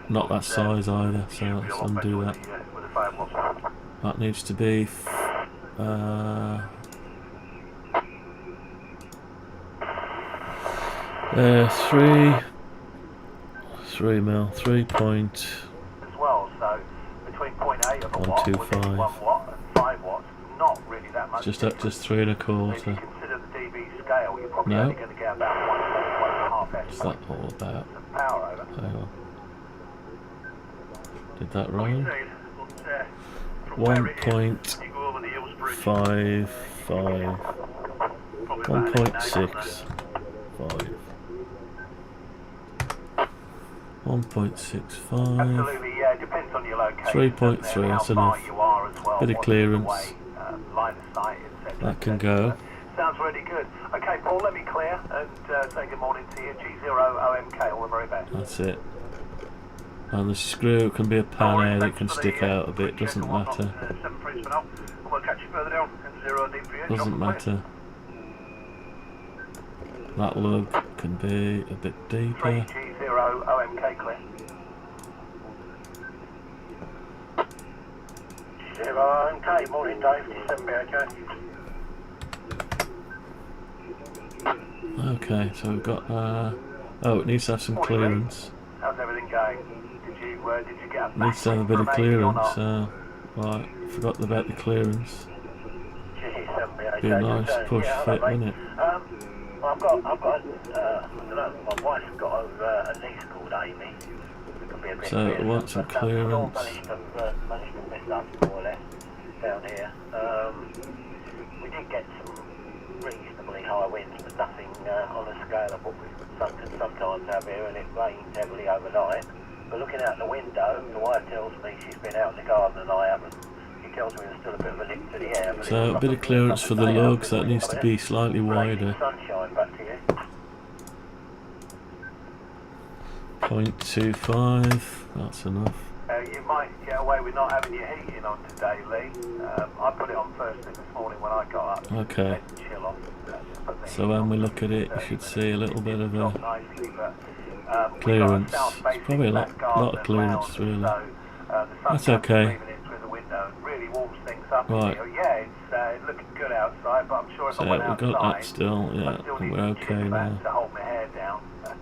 S6: not that size either, so let's undo that. That needs to be 3 mil, 3.125.
S7: As well, so between 0.8 of a watt, within 1 watt and 5 watts, not really that much.
S6: Just up, just 3 1/4.
S7: If you consider the dB scale, you're probably only going to get about 1.5
S6: What's that all about?
S7: Power over.
S6: Hang on. Did that wrong? 1.55. 1.65. 1.65.
S7: Absolutely, yeah, it depends on your location.
S6: 3.3, that's enough. Bit of clearance.
S7: Line of sight, etc.
S6: That can go.
S7: Sounds really good. Okay, Paul, let me clear and say good morning to you. G0OMK, all the very best.
S6: That's it. And the screw can be a pan air that can stick out a bit, doesn't matter. Doesn't matter. That lug can be a bit deeper.
S7: G0OMK clear. G0OMK, morning Dave, December, okay?
S6: Okay, so we've got oh, it needs to have some clearance.
S7: How's everything going? Did you get a
S6: Needs to have a bit of clearance, right, forgot about the clearance. Be a nice push fit, wouldn't it?
S7: I've got I don't know, my wife's got a niece called Amy.
S6: So I want some clearance.
S7: Managed to mess up more or less down here. We did get some reasonably high winds, but nothing on a scale of what we sometimes have here, and it rains heavily overnight. But looking out the window, the wife tells me she's been out in the garden and I haven't. She tells me there's still a bit of a lick to the air.
S6: So a bit of clearance for the lugs, that needs to be slightly wider.
S7: Sunshine back to you.
S6: 0.25, that's enough.
S7: You might get away with not having your heating on today, Lee. I put it on first thing this morning when I got up.
S6: Okay. So when we look at it, you should see a little bit of a clearance. It's probably a lot of clearance, really. That's okay. Right.
S7: Yeah, it's looking good outside, but I'm sure if I went outside,
S6: we've got that still, yeah, we're okay now.
S7: To hold my hair down and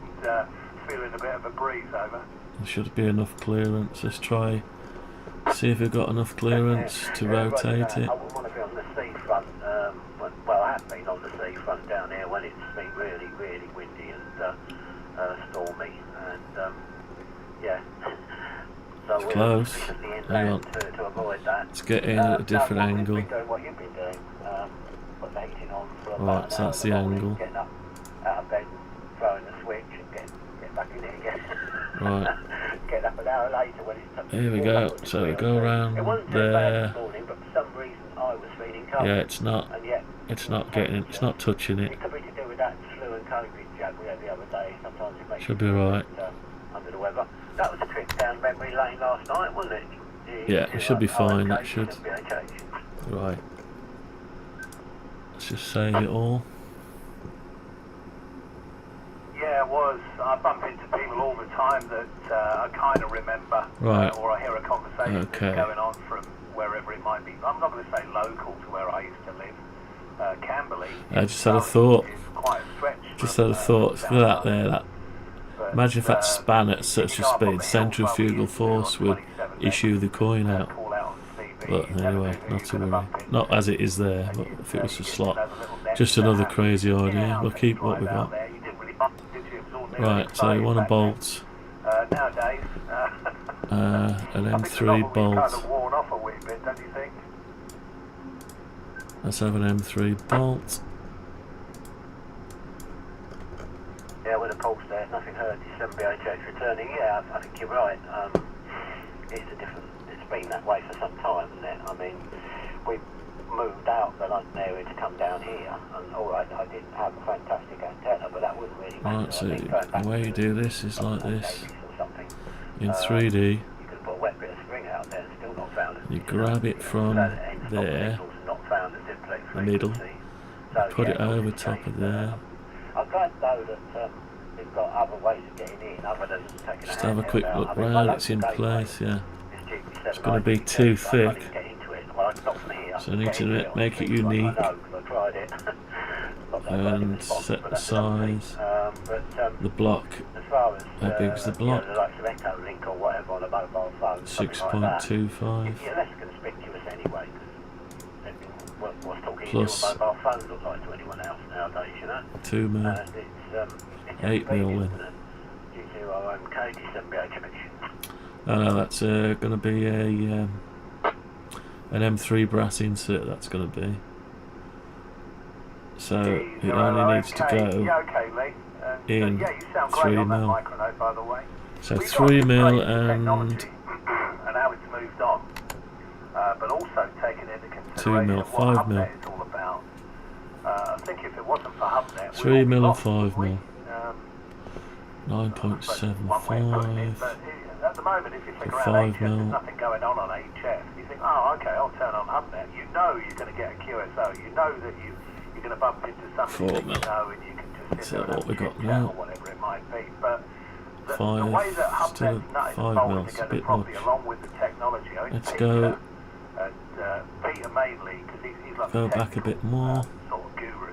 S7: feeling a bit of a breeze over.
S6: There should be enough clearance. Let's try, see if we've got enough clearance to rotate it.
S7: I wouldn't want to be on the seafront, well I have been on the seafront down here when it's been really, really windy and stormy, and yeah. So
S6: it's close.
S7: Hang on. To avoid that.
S6: Let's get in at a different angle.
S7: What you've been doing. put the heating on for about
S6: Right,
S7: an
S6: so
S7: hour
S6: that's
S7: in
S6: the
S7: morning,
S6: angle.
S7: Getting up out of bed, throwing the switch and get back in it again.
S6: Right.
S7: Getting up an hour later when it's
S6: Here we go. So we go around
S7: It wasn't too bad
S6: there.
S7: this morning, but for some reason I was feeling cold.
S6: Yeah, it's not.
S7: And yet,
S6: It's not getting. It's not touching it.
S7: it could be to do with that flu and COVID jab we had the other day. Sometimes it makes
S6: Should
S7: you
S6: be right.
S7: under the weather. That was a trip down memory lane last night, wasn't it?
S6: Yeah, it should be fine. That should.
S7: Be okay.
S6: Right. Let's just save it all.
S7: Yeah, it was. I bump into people all the time that I kind of remember,
S6: Right.
S7: or I hear a conversation
S6: Okay.
S7: that's going on from wherever it might be. I'm not going to say local to where I used to live. Camberley.
S6: I just had a thought.
S7: Is quite a stretch
S6: Just
S7: from,
S6: had a thought. Look at that there. That.
S7: but,
S6: Imagine if that span at such a
S7: you can't put
S6: speed,
S7: the hills
S6: centrifugal
S7: where we
S6: force
S7: used to
S6: would
S7: on 27
S6: issue the coin out.
S7: call out on TV.
S6: But
S7: You
S6: anyway,
S7: never knew
S6: not
S7: who
S6: to
S7: you were
S6: worry.
S7: gonna bump into.
S6: Not as it is there, but if it was a slot, just another crazy idea. We'll keep what we got. Right, so you want a bolt,
S7: Nowadays,
S6: an
S7: I think the
S6: M3
S7: novelty's
S6: bolt.
S7: kind of worn off a wee bit, don't you think?
S6: Let's have an M3 bolt.
S7: Yeah, with a pulse there, nothing heard. December BHH returning. Yeah, I think you're right. It's a different. It's been that way for some time, isn't it? I mean, we moved out the London area to come down here, and all right, I didn't have a fantastic antenna, but that wouldn't really matter.
S6: Right, so
S7: I think going back
S6: the way you
S7: to
S6: do this is like this.
S7: or something,
S6: In 3D,
S7: you could put a wet bit of string out there and still not found it.
S6: you grab it from there,
S7: Not found a simplex
S6: the middle,
S7: frequency. So,
S6: put
S7: yeah,
S6: it over
S7: it's
S6: top
S7: changed,
S6: of there.
S7: I'm glad though that we've got other ways of getting in other than taking
S6: Just
S7: a
S6: have a
S7: handheld
S6: quick
S7: out.
S6: look
S7: I mean, my
S6: round,
S7: local
S6: it's in
S7: gateway
S6: place, yeah.
S7: is GP7
S6: It's going to be too thick, so I need to make it unique and set the size, the block. How big's the block? 6.25
S7: You're less conspicuous anyway. What's talking
S6: plus
S7: your mobile phone look like to anyone else nowadays, you know?
S6: 2 mil,
S7: And it's
S6: 8 mil then.
S7: G0MK, December BHH.
S6: No, that's going to be an M3 brass insert, that's going to be. So it only needs to go in 3 mil. So 3 mil and
S7: how it's moved on. But also taking into
S6: 2 mil, 5 mil.
S7: It's all about. I think if it wasn't for HubNet,
S6: 3 mil and 5 mil. 9.75.
S7: At the moment, if you think around
S6: 5
S7: HF,
S6: mil.
S7: there's nothing going on HF. You think, oh, okay, I'll turn on HubNet. You know you're going to get a QSO. You know that you're going to bump into something
S6: 4
S7: that
S6: mil.
S7: you know, and you can just sit
S6: So
S7: there
S6: what we
S7: and
S6: got
S7: chat
S6: now?
S7: or whatever it might be. But the
S6: 5,
S7: way that HubNet's
S6: still
S7: not
S6: 5
S7: folded
S6: mil, it's a
S7: together
S6: bit
S7: properly,
S6: much.
S7: along with the technology, I mean,
S6: Let's
S7: Peter
S6: go
S7: and Peter mainly, because he's like
S6: go
S7: a
S6: back a bit more.
S7: sort of guru.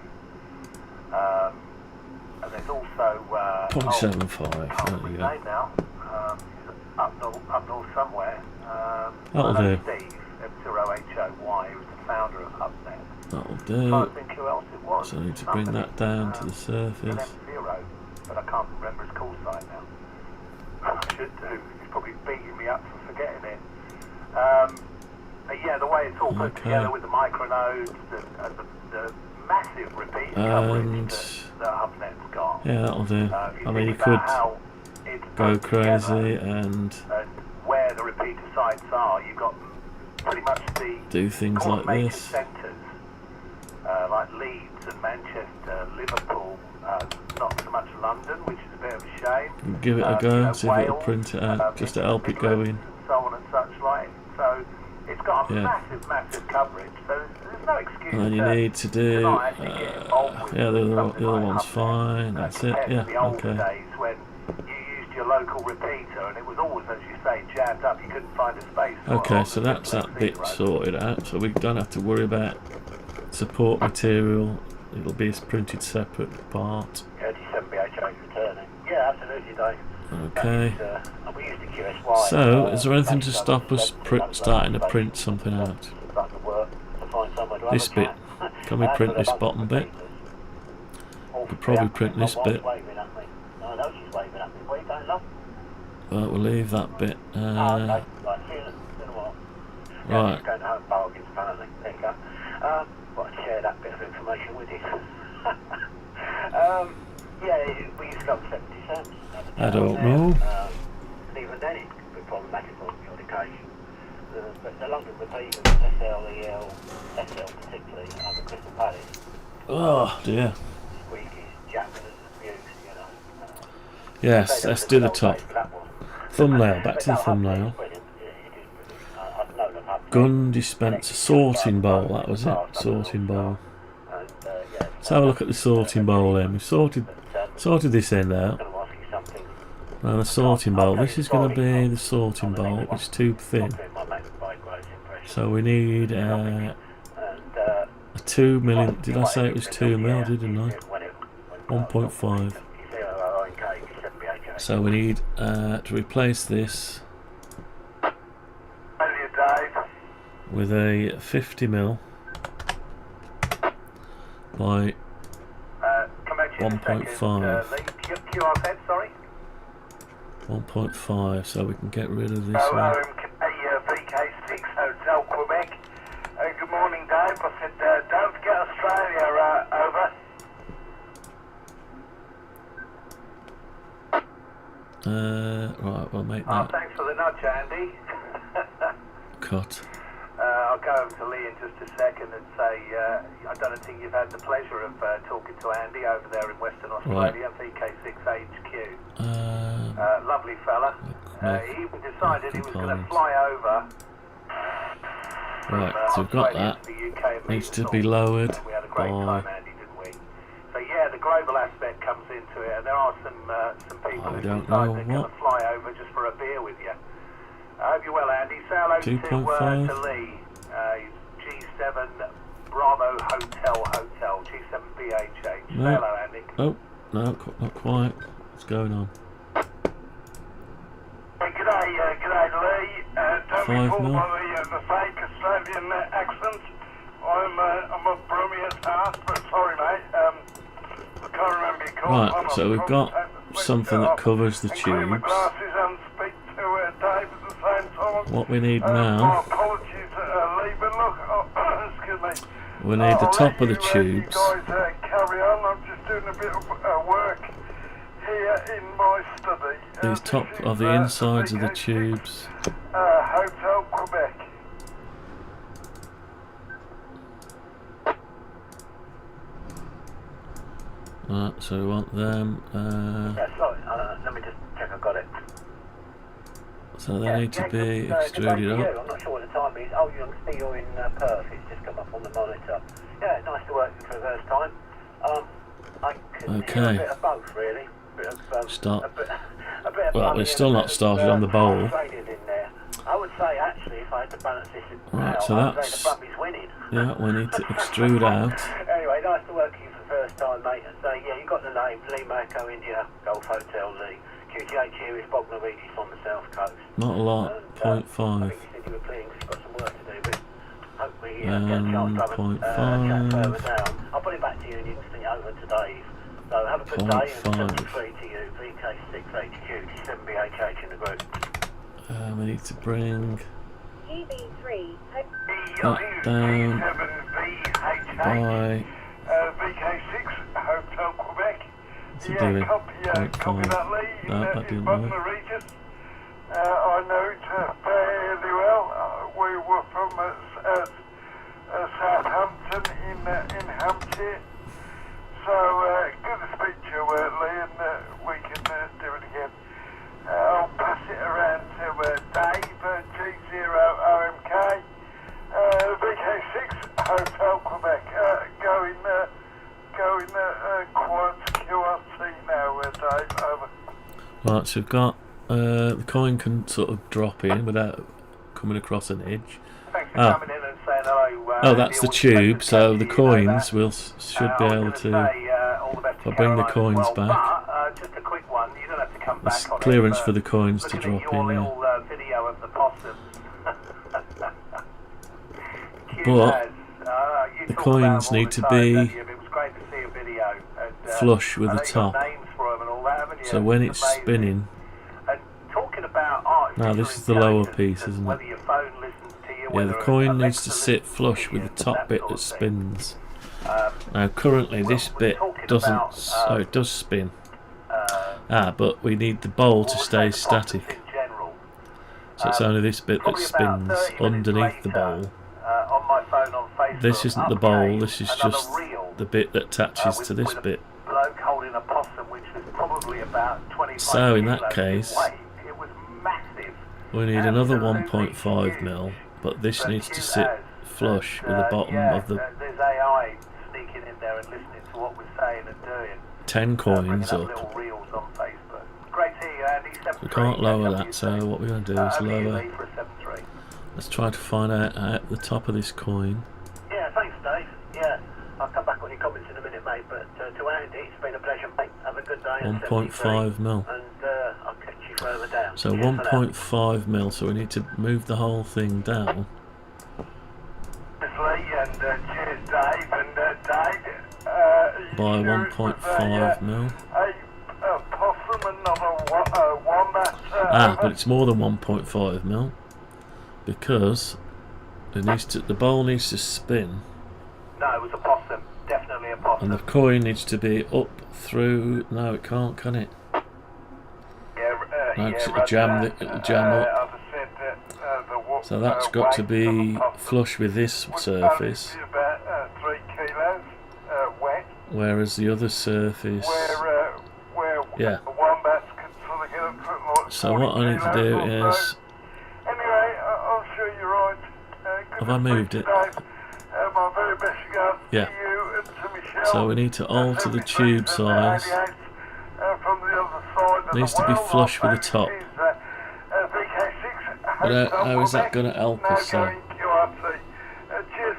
S7: And there's also
S6: 0.75, there we go.
S7: name now. Up north somewhere.
S6: That'll
S7: I know
S6: do.
S7: Steve, M0HOY, who was the founder of HubNet.
S6: That'll
S7: I
S6: do.
S7: think who else it was.
S6: So I need to bring that down to the
S7: An
S6: surface.
S7: M0, but I can't remember his call sign now. I should do. He's probably beating me up for forgetting it. But yeah, the way it's all put
S6: Okay.
S7: together with the micronodes and the massive repeat coverage that HubNet's got.
S6: Yeah, that'll do.
S7: If
S6: I mean, you
S7: think
S6: could
S7: about how it's
S6: go
S7: put together
S6: crazy and
S7: where the repeater sites are, you've got pretty much the
S6: do things
S7: core
S6: like
S7: major
S6: this.
S7: centres, like Leeds and Manchester, Liverpool, not so much London, which is a bit of a shame.
S6: Give it a go, see if it'll
S7: Wales,
S6: print it out, just to help it go in.
S7: and so on and such like. So it's got a
S6: Yeah.
S7: massive coverage. So there's no excuse.
S6: And then you need to do,
S7: not actually get involved with
S6: yeah, the
S7: something
S6: other
S7: like
S6: one's
S7: HubNet,
S6: fine, that's it,
S7: compared to
S6: yeah,
S7: the old
S6: okay.
S7: days when you used your local repeater and it was always, as you say, jammed up. You couldn't find a space for it
S6: Okay,
S7: on
S6: so
S7: the
S6: that's that
S7: simplex
S6: bit
S7: zero.
S6: sorted out, so we don't have to worry about support material, it'll be a printed separate part.
S7: Yeah, December BHH returning. Yeah, absolutely, Dave.
S6: Okay,
S7: And we used the QSY.
S6: so is there anything to stop us starting to print something out? This bit, can we print this bottom bit? Could probably print this bit. Well, we'll leave that bit. Right.
S7: Going home bargains, apparently. There you go. share that bit of information with you. Yeah, we used to go 70 cents.
S6: I don't know.
S7: And even then it could be problematic on the odd occasion. But the London repeaters, SL, SL particularly, under Crystal Palace,
S6: Oh dear.
S7: squeakies, jackers, abuse, you know.
S6: Yes, let's do the top. Thumbnail, back to the thumbnail. Gun dispenser, sorting bowl, that was it, sorting bowl. Let's have a look at the sorting bowl then. We've sorted this end out. Now the sorting bowl, this is going to be the sorting bowl, it's too thin. So we need a 2 mm, did I say it was 2 mm, didn't I? 1.5. So we need to replace this with a 50 mm by 1.5. 1.5, so we can get rid of this one.
S8: VK6 Hotel Quebec. Good morning, Dave. I said, don't forget Australia, over.
S6: Right, we'll make that
S8: Thanks for the nudge, Andy.
S6: cut.
S8: I'll go over to Lee in just a second and say, I don't think you've had the pleasure of talking to Andy over there in Western Australia, VK6HQ. Lovely fella. He even decided he was going to fly over.
S6: Right, so we've got that. Needs to be lowered
S8: We had a great
S6: by...
S8: time, Andy, didn't we? So yeah, the global aspect comes into it, and there are some people who decide they're going to fly over just for a beer with you. I hope you're well, Andy. Say hello to Lee. G7 Bravo Hotel, G7BHH. Say hello, Andy.
S6: Oh, no, not quite. What's going on?
S8: G'day, Lee. Don't be fooled by the fake Australian accent. I'm a Brummie at heart, but sorry, mate. I can't remember your call.
S6: Right, so we've got something that covers the tubes. What we need now, we need the top of the tubes.
S8: Carry on. I'm just doing a bit of work here in my study.
S6: These top of the insides of the tubes.
S8: Hotel Quebec.
S6: Right, so we want them.
S7: Sorry, let me just check I've got it.
S6: So they need to be extruded up.
S7: I'm not sure what the time is. Oh, you can see you're in Perth. It's just come up on the monitor. Yeah, nice to work for the first time. I can do a bit of both, really.
S6: Start. Well, we're still not started on the bowl.
S7: I would say, actually, if I had to balance this
S6: Right, so that's... Yeah, we need to extrude out.
S7: Anyway, nice to work with you for the first time, mate. And so, yeah, you got the name, Lee Mako India, Golf Hotel Lee. QTH here is Bognor Regis on the south coast.
S6: Not a lot, and, 0.5.
S7: I think you said you were pleased, you've got some work to do, but hopefully get a chance to have a chat further down. I'll put it back to you and you can send it over to Dave. So have a good day, and 73 to you, VK6HQ, 7BHH in the group.
S6: We need to bring
S9: GB3
S6: that down by
S8: VK6 Hotel Quebec.
S6: What's it doing? 0.5. No, that didn't work.
S8: I know it fairly well. We were from Southampton in Hampshire. So good to speak to you, Lee, and we can do it again. I'll pass it around to Dave, G0OMK, VK6 Hotel Quebec. Going quad QRT now, Dave, over.
S6: Right, so we've got the coin can sort of drop in without coming across an edge.
S8: Thanks for coming in and saying hello.
S6: Oh, that's the tube, so the coins should be able to... If I bring the coins back,
S8: just a quick one. You don't have to come
S6: there's
S8: back on
S6: clearance
S8: it,
S6: for the coins to drop in, yeah.
S8: Video of the possums.
S6: But the coins need to be flush with the top. So when it's spinning, now this is the lower piece, isn't it? Yeah, the coin needs to sit flush with the top bit that spins. Now currently this bit doesn't, oh it does spin. But we need the bowl to stay static. So it's only this bit that spins underneath the bowl. This isn't the bowl, this is just the bit that attaches to this bit. So in that case, we need another 1.5 mil, but this needs to sit flush with the bottom of the 10 coins up. We can't lower that, so what we're going to do is lower. Let's try to find out at the top of this coin.
S7: Yeah, thanks, Dave. Yeah, I'll come back on your comments in a minute, mate. But to Andy, it's been a pleasure, mate. Have a good day.
S6: 1.5 mil.
S7: And I'll catch you further down.
S6: So 1.5 mil. So we need to move the whole thing down.
S8: And cheers, Dave. And Dave.
S6: By 1.5 mil.
S8: A possum, another wombat.
S6: But it's more than 1.5 mil because it needs to. The bowl needs to spin.
S7: No, it was a possum. Definitely a possum.
S6: And the coin needs to be up through. No, it can't, can it? No, it'll jam up. So that's got to be flush with this surface. Whereas the other surface. Yeah. So what I need to do is. Have I moved it? Yeah. So we need to alter the tube size. It needs to be flush with the top. But how is that going to help us?
S8: Cheers,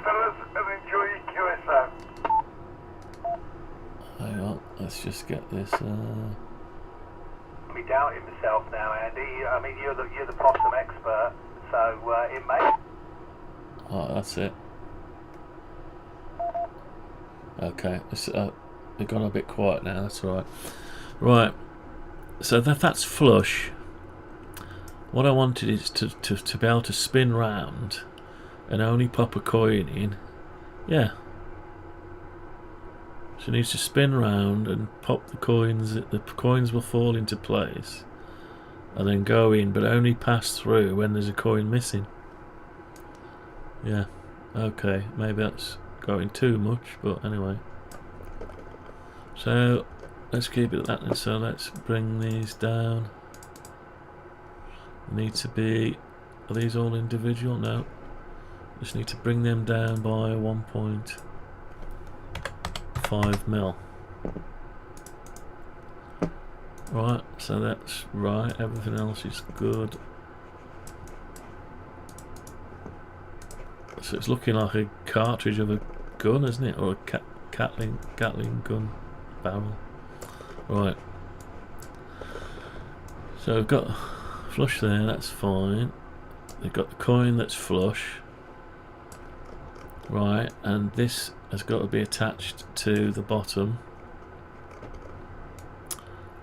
S8: fellas, and enjoy your QSO.
S6: Hang on, let's just get this.
S7: I'm doubting myself now, Andy. I mean, you're the possum expert, so it may.
S6: Oh, that's it. Okay, they've gone a bit quiet now. That's all right. Right, so that's flush. What I wanted is to be able to spin round and only pop a coin in. Yeah. So it needs to spin round and pop the coins. The coins will fall into place and then go in, but only pass through when there's a coin missing. Yeah. Okay. Maybe that's going too much, but anyway. So let's keep it at that. And so let's bring these down. Need to be. Are these all individual? No. Just need to bring them down by 1.5 mil. Right, so that's right. Everything else is good. So it's looking like a cartridge of a gun, isn't it? Or a Gatling gun barrel. Right. So we've got flush there, that's fine. They've got the coin that's flush. Right, and this has got to be attached to the bottom.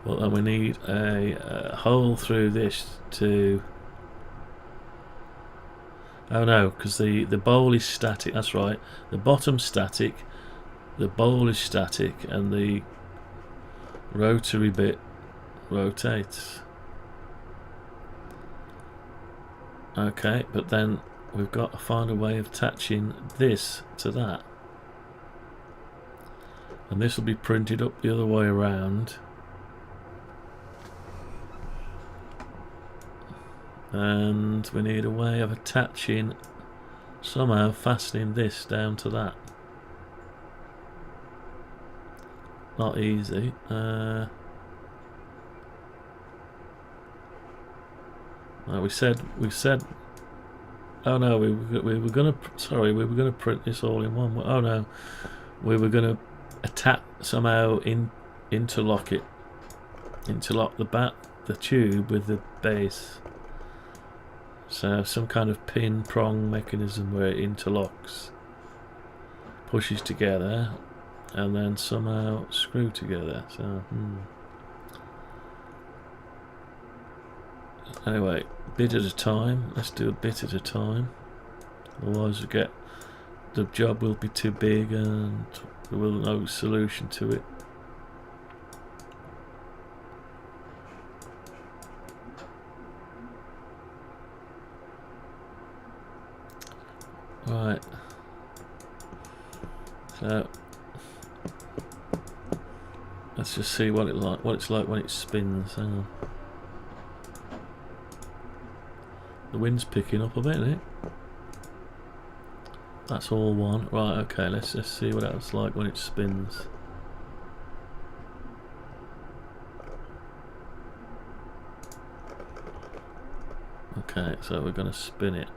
S6: Well, then we need a hole through this to... Oh no, because the bowl is static, that's right. The bottom's static, the bowl is static, and the rotary bit rotates. Okay, but then we've got to find a way of attaching this to that. And this will be printed up the other way around. And we need a way of attaching, somehow fastening this down to that. Not easy. We said. Oh no, we were gonna. Sorry, we were gonna print this all in one. Oh no, we were gonna somehow interlock the tube with the base. So some kind of pin prong mechanism where it interlocks, pushes together, and then somehow screw together. So. Anyway, bit at a time. Let's do a bit at a time. Otherwise, the job will be too big and there was no solution to it. Right. So let's just see what it's like when it spins. Hang on. The wind's picking up a bit, isn't it? That's all one. Right, okay, let's just see what it's like when it spins. Okay, so we're going to spin it.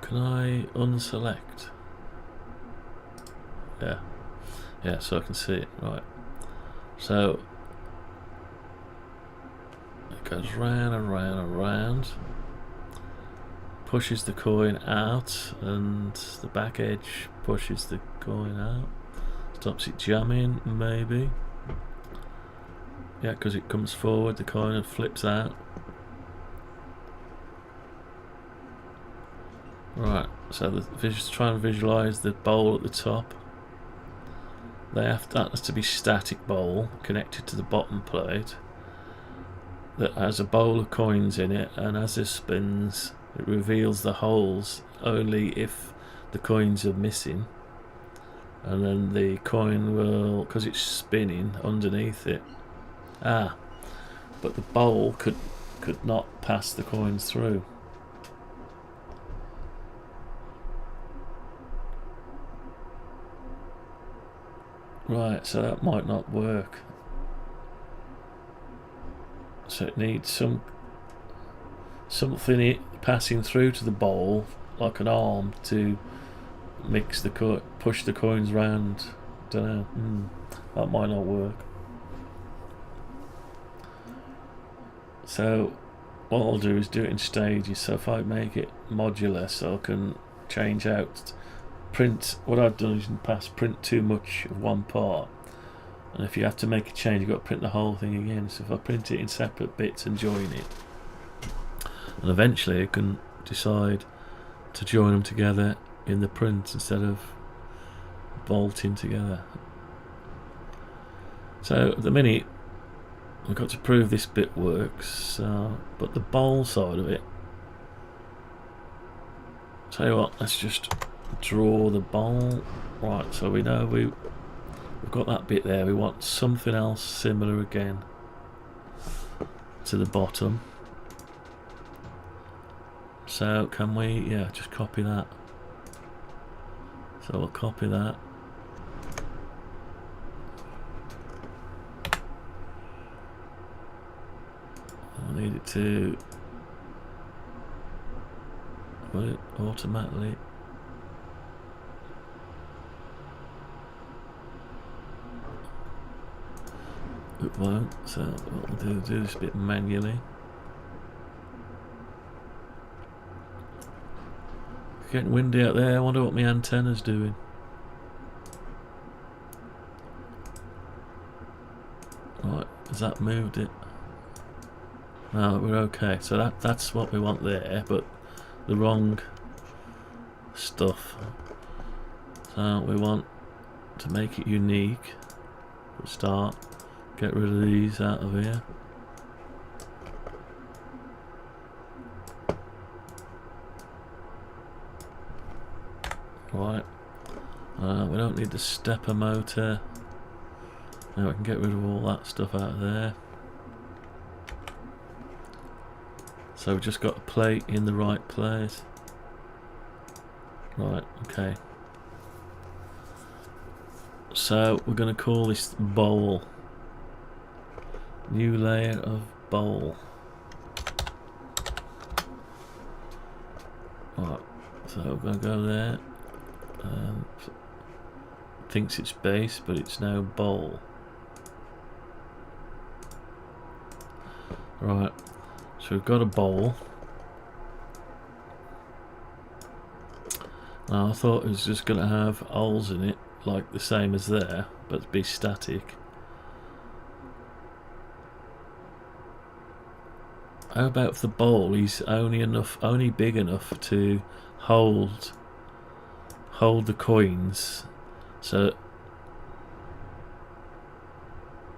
S6: Can I unselect? Yeah. Yeah, so I can see it. Right. So it goes round and round and round, pushes the coin out, and the back edge pushes the coin out, stops it jamming, maybe. Yeah, because it comes forward, the coin, and flips out. Right, so just try and visualise the bowl at the top. That has to be static bowl connected to the bottom plate that has a bowl of coins in it, and as it spins it reveals the holes only if the coins are missing, and then the coin will, because it's spinning underneath it. But the bowl could not pass the coins through. Right, so that might not work. So it needs something passing through to the bowl, like an arm, to mix the push the coins round. Don't know. That might not work. So what I'll do is do it in stages. So if I make it modular, so I can change out. Print, what I've done is in the past, print too much of one part, and if you have to make a change you've got to print the whole thing again. So if I print it in separate bits and join it, and eventually I can decide to join them together in the print instead of bolting together. So at the minute I've got to prove this bit works, but the bowl side of it, tell you what, let's just draw the bowl. Right, so we know we've got that bit there. We want something else similar again to the bottom. So can we, yeah, just copy that. So we'll copy that. I need it to, will it automatically? It won't, so what we'll do this bit manually. It's getting windy out there. I wonder what my antenna's doing. Right, has that moved it? No, we're okay. So that's what we want there, but the wrong stuff. So we want to make it unique. We'll start. Get rid of these out of here. Right. We don't need the stepper motor. Now we can get rid of all that stuff out of there. So we've just got a plate in the right place. Right, okay. So we're going to call this bowl. New layer of bowl. Right, so we're going to go there. Thinks it's base, but it's now bowl. Right, so we've got a bowl. Now I thought it was just going to have holes in it, like the same as there, but be static. How about if the bowl is only big enough to hold the coins, so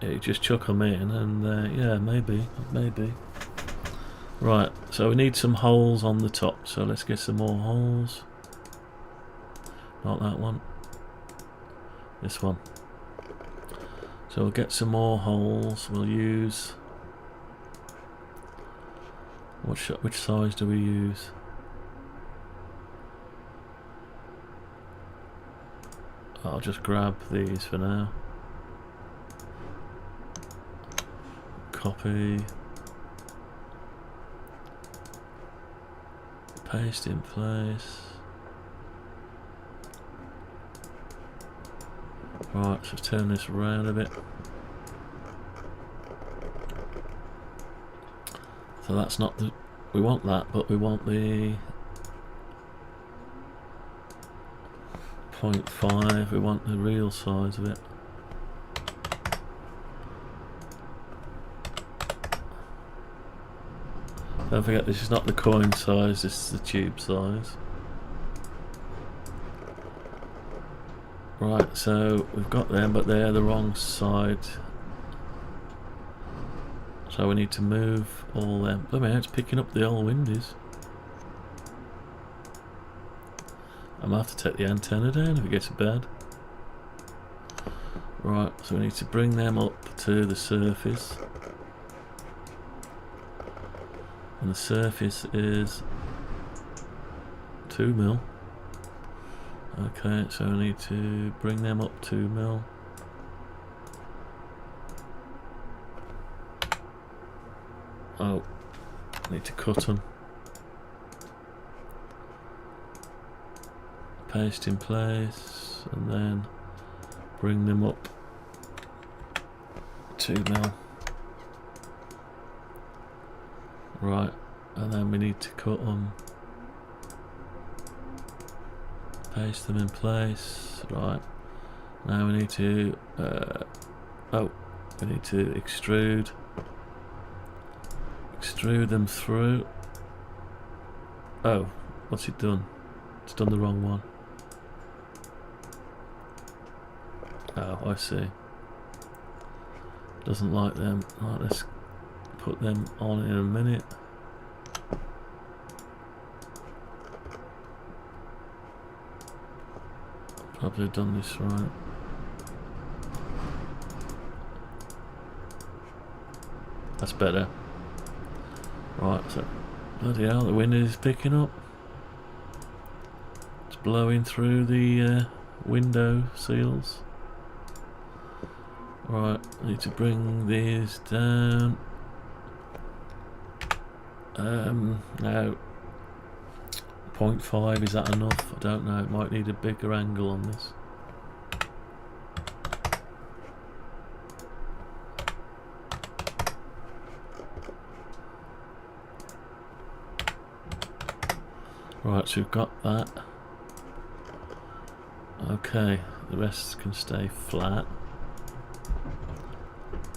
S6: yeah, you just chuck them in, and yeah, maybe. Right, so we need some holes on the top, so let's get some more holes. Not that one. This one. So we'll get some more holes. We'll use... Which size do we use? I'll just grab these for now. Copy. Paste in place. Right, so turn this around a bit. So that's not the... We want that, but we want the 0.5. We want the real size of it. Don't forget, this is not the coin size, this is the tube size. Right, so we've got them, but they're the wrong side. So we need to move all them. Bloody hell, it's picking up the old windows. I might have to take the antenna down if it gets bad. Right, so we need to bring them up to the surface. And the surface is 2 mil. Okay, so I need to bring them up 2 mil. Oh, I need to cut them. Paste in place, and then bring them up 2 mil. Right, and then we need to cut them. Paste them in place. Right, now we need to we need to extrude them through. Oh, what's it done? It's done the wrong one. Oh, I see. Doesn't like them. Right, let's put them on in a minute. Probably done this right. That's better. Right, so bloody hell, the wind is picking up. It's blowing through the window seals. Right, I need to bring these down. Now 0.5, is that enough? I don't know, it might need a bigger angle on this. Right, so we've got that. Okay, the rest can stay flat.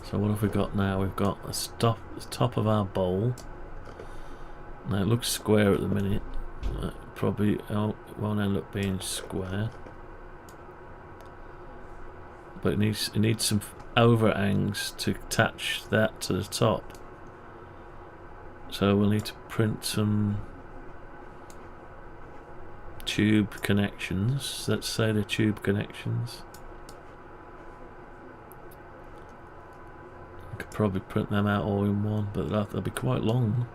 S6: So what have we got now? We've got the top of our bowl. Now it looks square at the minute. Probably it won't end up being square. But it needs some overhangs to attach that to the top. So we'll need to print some tube connections. Let's say they're tube connections. I could probably print them out all in one, but that'll be quite long.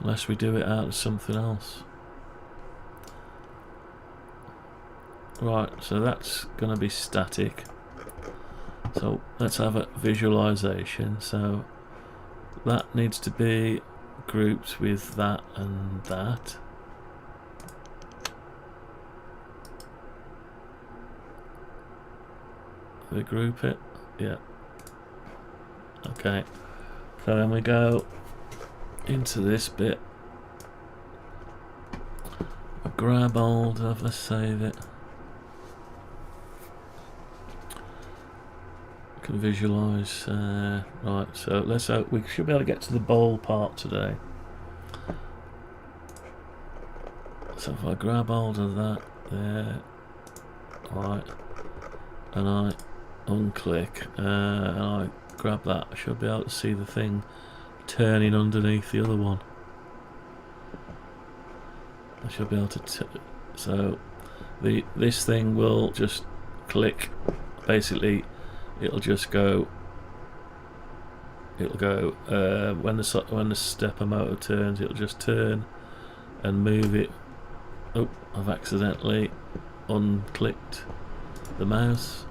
S6: Unless we do it out of something else. Right, so that's going to be static. So let's have a visualization. So that needs to be grouped with that and that. We group it? Yeah. Okay. So then we go into this bit. We grab hold of, let's save it. visualize. Right, so let's hope we should be able to get to the bowl part today. So if I grab hold of that there, right, and I unclick and I grab that, I should be able to see the thing turning underneath the other one. I should be able to so this thing will just click. Basically it'll just go, it'll go when the stepper motor turns, it'll just turn and move it. Oh, I've accidentally unclicked the mouse.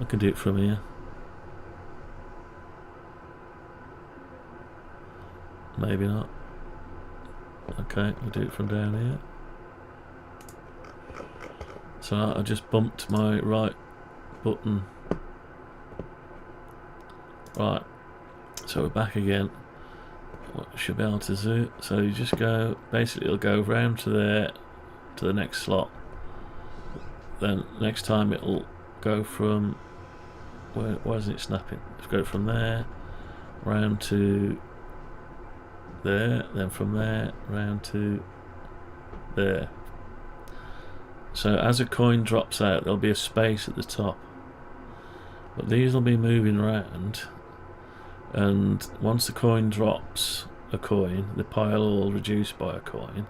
S6: I can do it from here. Maybe not. Okay, we'll do it from down here. So I just bumped my right button. Right, so we're back again. Should be able to zoom. So you just go, basically it'll go round to there, to the next slot. Then next time it'll go from, where is it snapping? It'll go from there round to there, then from there round to there. So as a coin drops out, there'll be a space at the top, but these will be moving around, and once the coin drops a coin, the pile will reduce by a coin,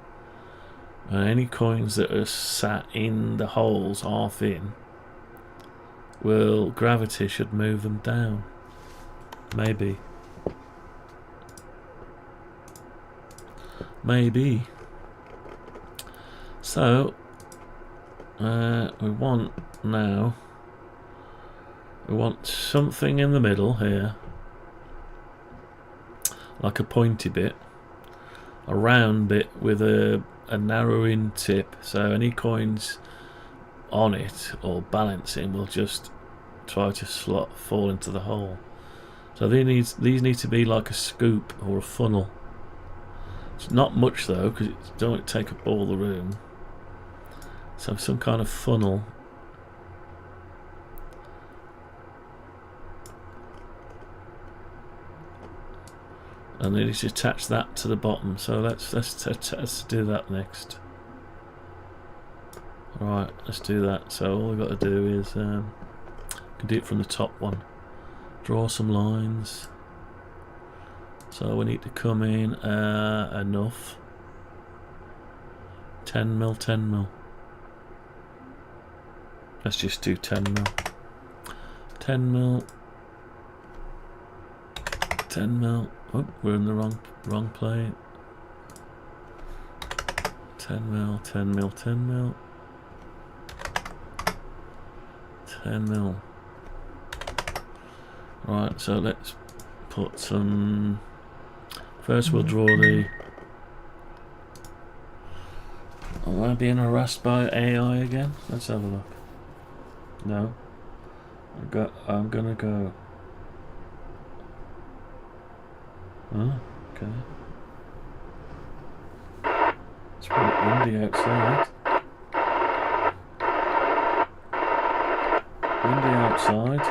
S6: and any coins that are sat in the holes half in, gravity should move them down. Maybe. So we want something in the middle here, like a pointy bit, a round bit with a narrowing tip, so any coins on it or balancing will just try to fall into the hole. So these need to be like a scoop or a funnel. It's not much though, because it don't take up all the room. So some kind of funnel. And then you just attach that to the bottom. So let's do that next. Right, let's do that. So all we've got to do is we can do it from the top one. Draw some lines. So we need to come in enough. 10 mil, 10 mil. Let's just do 10 mil. 10 mil. 10 mil. Oh, we're in the wrong plane. 10 mil, 10 mil, 10 mil. 10 mil. Right, so let's put some. First we'll draw the. Am I being harassed by AI again? Let's have a look. No. I'm gonna go. Oh, okay. It's pretty windy outside. Windy outside.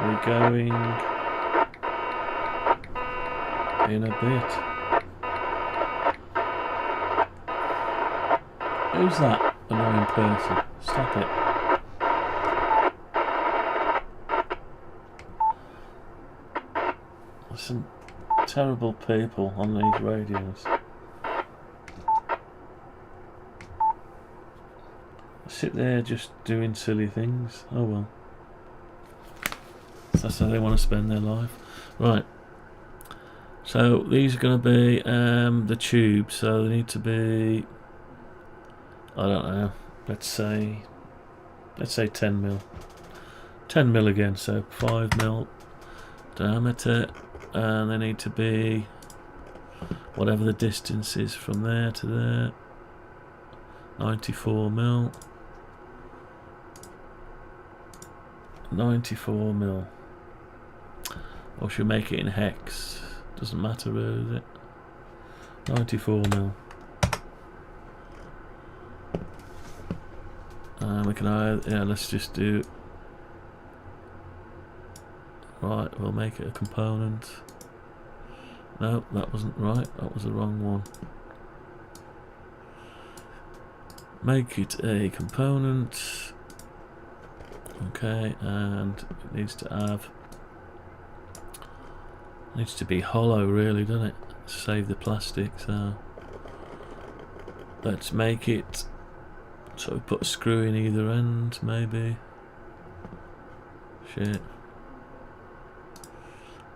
S6: We're going in a bit. Who's that annoying person? Stop it. There's some terrible people on these radios. Sit there just doing silly things. Oh well. That's how they want to spend their life. Right. So these are going to be the tubes. So they need to be, I don't know. Let's say 10 mil. 10 mil again. So 5 mil diameter, and they need to be whatever the distance is from there to there. 94 mil. 94 mil. Or should we make it in hex? Doesn't matter, is it? 94 mil. We can yeah, let's just do. Right, we'll make it a component. No, that wasn't right. That was the wrong one. Make it a component. Okay, and it needs to be hollow, really, doesn't it? Save the plastic. So let's make it. So we put a screw in either end, maybe. Shit.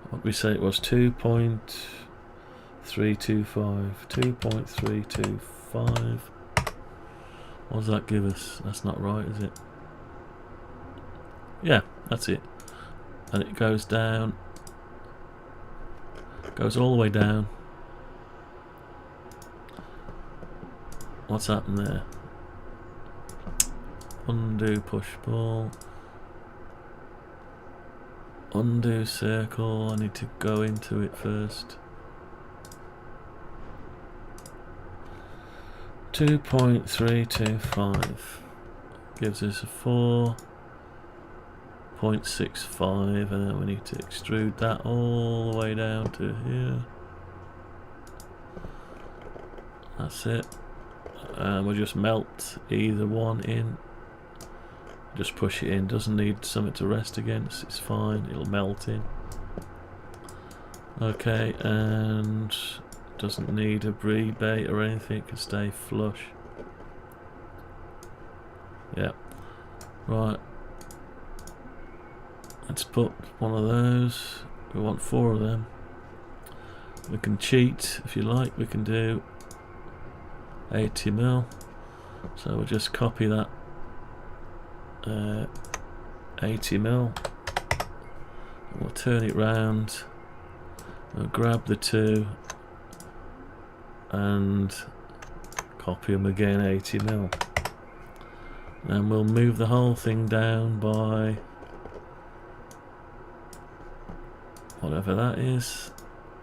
S6: What did we say it was? 2.325. 2.325. What does that give us? That's not right, is it? Yeah, that's it. And it goes down. Goes all the way down. What's happened there? Undo, push, pull. Undo circle. I need to go into it first. 2.325 gives us a 4.65, and then we need to extrude that all the way down to here. That's it. And we'll just melt either one in. Just push it in. Doesn't need something to rest against. It's fine. It'll melt in. Okay, and doesn't need a rebate or anything. It can stay flush. Yeah. Right. Let's put one of those. We want 4 of them. We can cheat if you like. We can do 80mm. So we'll just copy that 80mm. We'll turn it round. We'll grab the 2 and copy them again 80mm. And we'll move the whole thing down by whatever that is.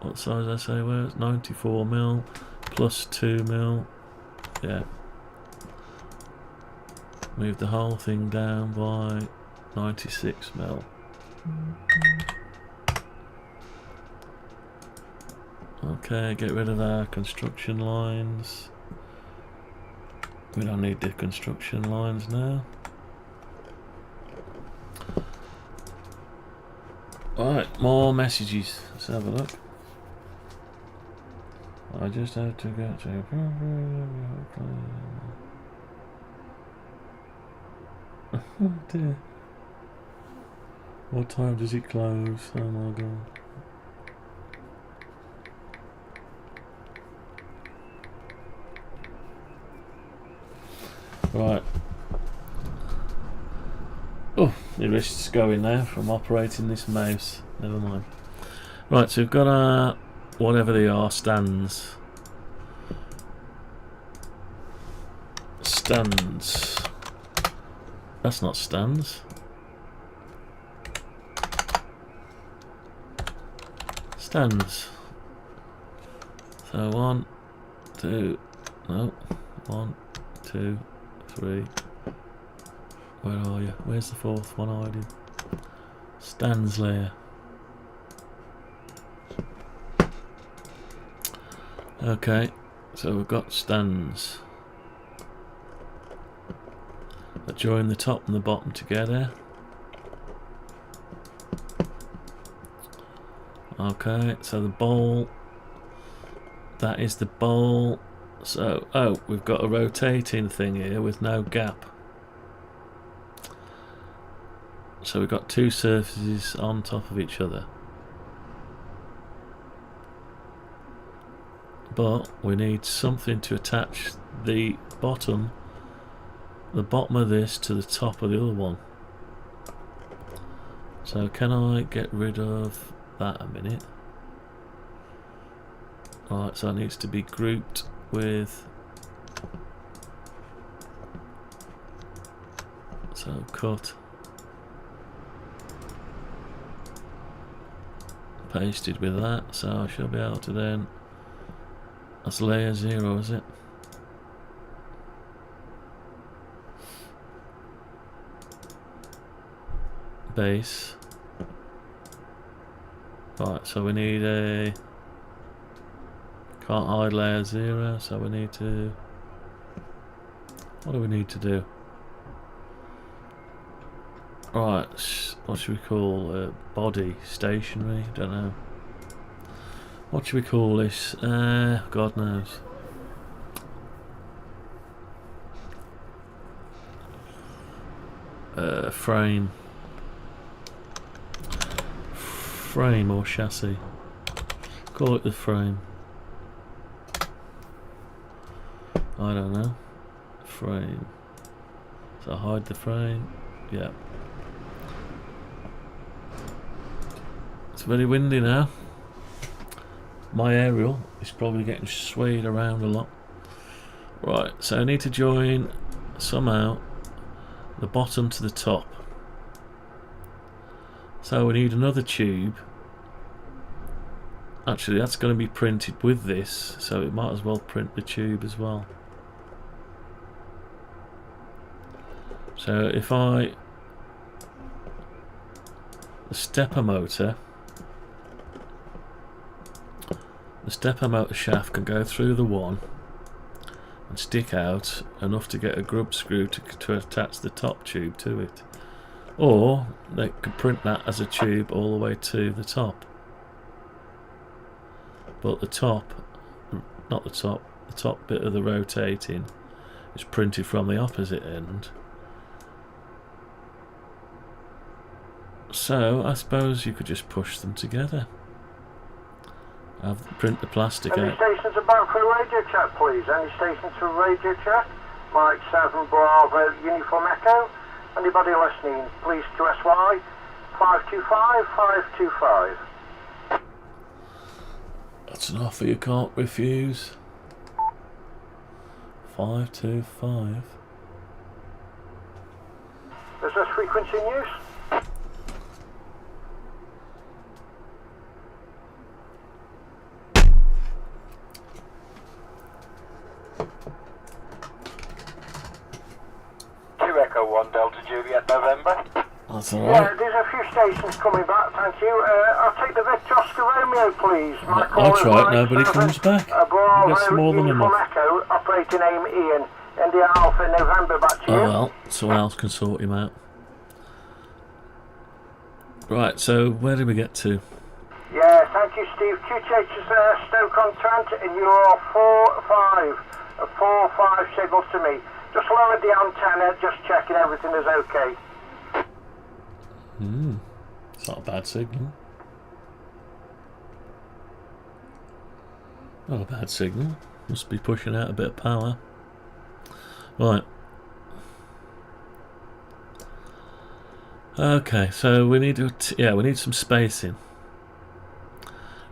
S6: What size I say where it's 94mm plus 2mm. Yeah. Move the whole thing down by 96mm. Okay, get rid of our construction lines. We don't need the construction lines now. Alright, more messages. Let's have a look. I just had to get to... Oh dear. What time does it close? Oh my god. Right. Oh, my wrist's going now from operating this mouse. Never mind. Right, so we've got our whatever they are, stands. Stands. That's not stands. Stands. So 1, 2, no, 1, 2, 3. Where are you? Where's the 4th one hiding? Stands layer. Okay, so we've got stands that join the top and the bottom together. Okay, so the bowl, that is the bowl. So, oh, we've got a rotating thing here with no gap. So we've got 2 surfaces on top of each other. But we need something to attach the bottom of this to the top of the other one. So can I get rid of that a minute? Alright, so it needs to be grouped with, so cut, pasted with that, so I shall be able to then, that's layer 0, is it? base. Right, so we need a... Can't hide layer 0, so we need to... What do we need to do? Right, what should we call body? Stationary? Don't know. What should we call this? God knows. Frame. Frame or chassis. Call it the frame. I don't know. Frame. So hide the frame. Yeah. It's very windy now. My aerial is probably getting swayed around a lot. Right, so I need to join somehow the bottom to the top. So we need another tube. Actually, that's going to be printed with this, so it might as well print the tube as well. So if the stepper motor shaft can go through the one and stick out enough to get a grub screw to attach the top tube to it, or they could print that as a tube all the way to the top. But the top bit of the rotating is printed from the opposite end. So I suppose you could just push them together. Print the plastic
S11: Any
S6: out.
S11: stations about for a radio check, please? Any stations for a radio check? Mike 7 Bravo Uniform Echo. Anybody listening, please to SY 525 525.
S6: That's an offer you can't refuse. 525.
S11: Is this frequency in use?
S7: Echo 1 Delta Juliet November.
S6: That's alright.
S11: Yeah, there's a few stations coming back, thank you. I'll take the Victor Oscar Romeo, please.
S6: I'll try it, nobody comes back. That's more than enough.
S11: Echo, operating aim Ian, India Alpha November, back to you.
S6: Oh well, someone else can sort him out. Right, so where did we get to?
S11: Yeah, thank you, Steve. QTH Stoke-on-Trent, and you're 4-5 signals to me. Just lowered the antenna, just checking everything is okay.
S6: It's not a bad signal. Not a bad signal. Must be pushing out a bit of power. Right. Okay, so we need to we need some spacing.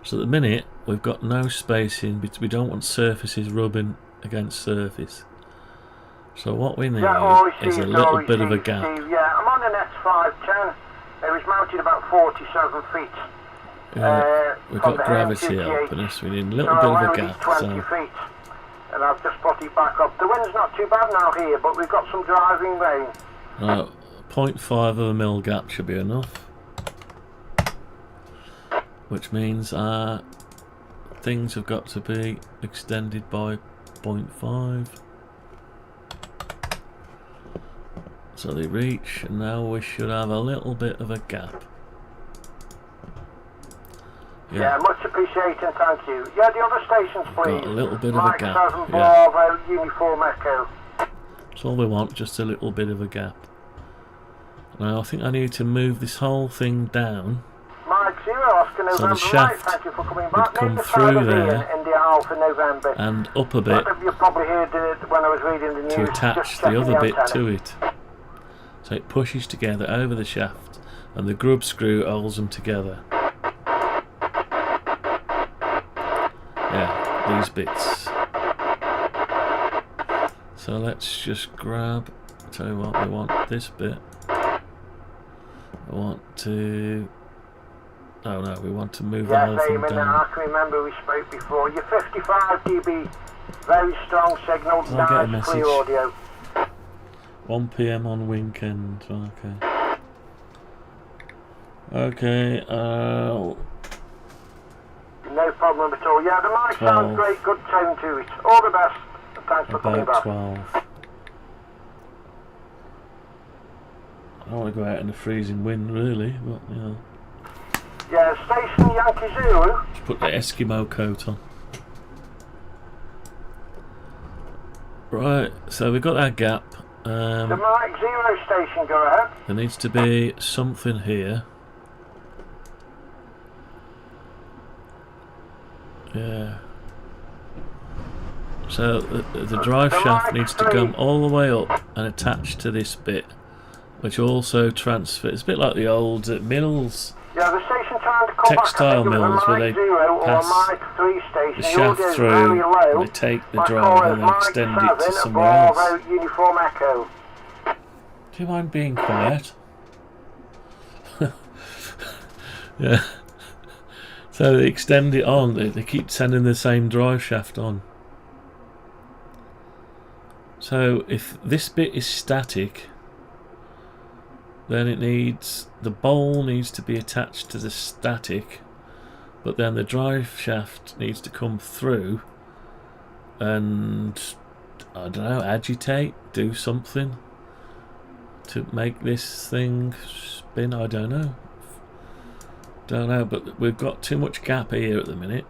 S6: So at the minute we've got no spacing, but we don't want surfaces rubbing against surface. So what we need is a little bit of a gap.
S11: Steve. Yeah, I'm on an S510. It was mounted about 47 feet.
S6: We've got gravity helping us. We need a little bit of a gap.
S11: 20 feet. And I've just put it back up. The wind's not too bad now here, but we've got some driving rain.
S6: 0.5 of a mil gap should be enough. Which means things have got to be extended by 0.5. So they reach, and now we should have a little bit of a gap.
S11: Yeah, much appreciated, thank you. Yeah, the other stations, please.
S6: Got a little bit of
S11: Mike
S6: a gap.
S11: 7 Bravo Uniform Echo.
S6: That's all we want, just a little bit of a gap. Now I think I need to move this whole thing down.
S11: Mike 0 Oscar November,
S6: so the shaft
S11: thank you for coming back.
S6: would come through there
S11: India Alpha November.
S6: And up a bit
S11: You probably heard it when I was reading the news.
S6: to attach the other bit to it. So it pushes together over the shaft, and the grub screw holds them together. Yeah, these bits. So let's just grab, tell you what, we want this bit. I want to, oh no, we want to move the whole thing down.
S11: I can remember we spoke before. You're 55 dB, very strong signal, nice free audio.
S6: 1 PM on weekend, okay. Okay,
S11: No problem at all. Yeah, the mic
S6: 12.
S11: sounds great. Good tone to it. All the best. Thanks for coming
S6: about
S11: back.
S6: 12. I don't want to go out in the freezing wind really, but you know.
S11: Yeah, Station Yankee Zulu.
S6: Just put the Eskimo coat on. Right, so we've got that gap.
S11: The Mike Zero Station, go ahead.
S6: There needs to be something here. Yeah. So the drive shaft needs to come all the way up and attach to this bit, which also transfers. It's a bit like the old mills,
S11: Yeah, the station trying to come
S6: textile
S11: back,
S6: mills, where they pass
S11: station.
S6: the shaft through, and they take the drive and they extend it to somewhere else.
S11: Uniform Echo.
S6: Do you mind being quiet? Yeah. So they extend it on. They keep sending the same drive shaft on. So if this bit is static, then it needs, the bowl needs to be attached to the static, but then the drive shaft needs to come through and, I don't know, agitate, do something to make this thing spin. I don't know. But we've got too much gap here at the minute.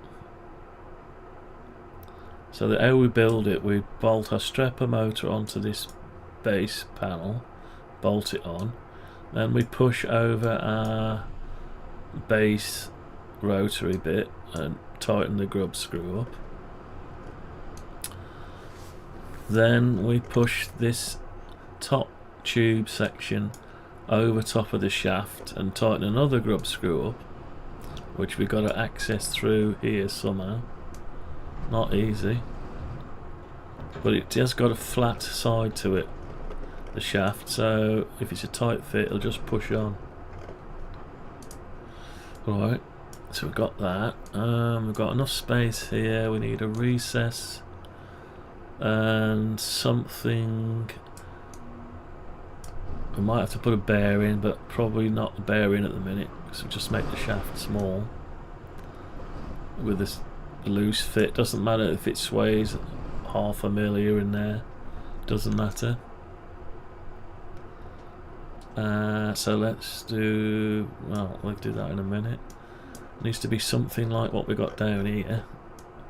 S6: So that how we build it, we bolt our stepper motor onto this base panel, bolt it on, then we push over our base rotary bit and tighten the grub screw up. Then we push this top tube section over top of the shaft and tighten another grub screw up, which we've got to access through here somehow. Not easy, but it has got a flat side to it, the shaft, so if it's a tight fit it'll just push on. Alright, so we've got that. We've got enough space here. We need a recess and something. We might have to put a bearing, but probably not a bearing at the minute, because we'll just make the shaft small with this loose fit. Doesn't matter if it sways half a mil here and there, doesn't matter. So let's do, well, we'll do that in a minute. It needs to be something like what we got down here,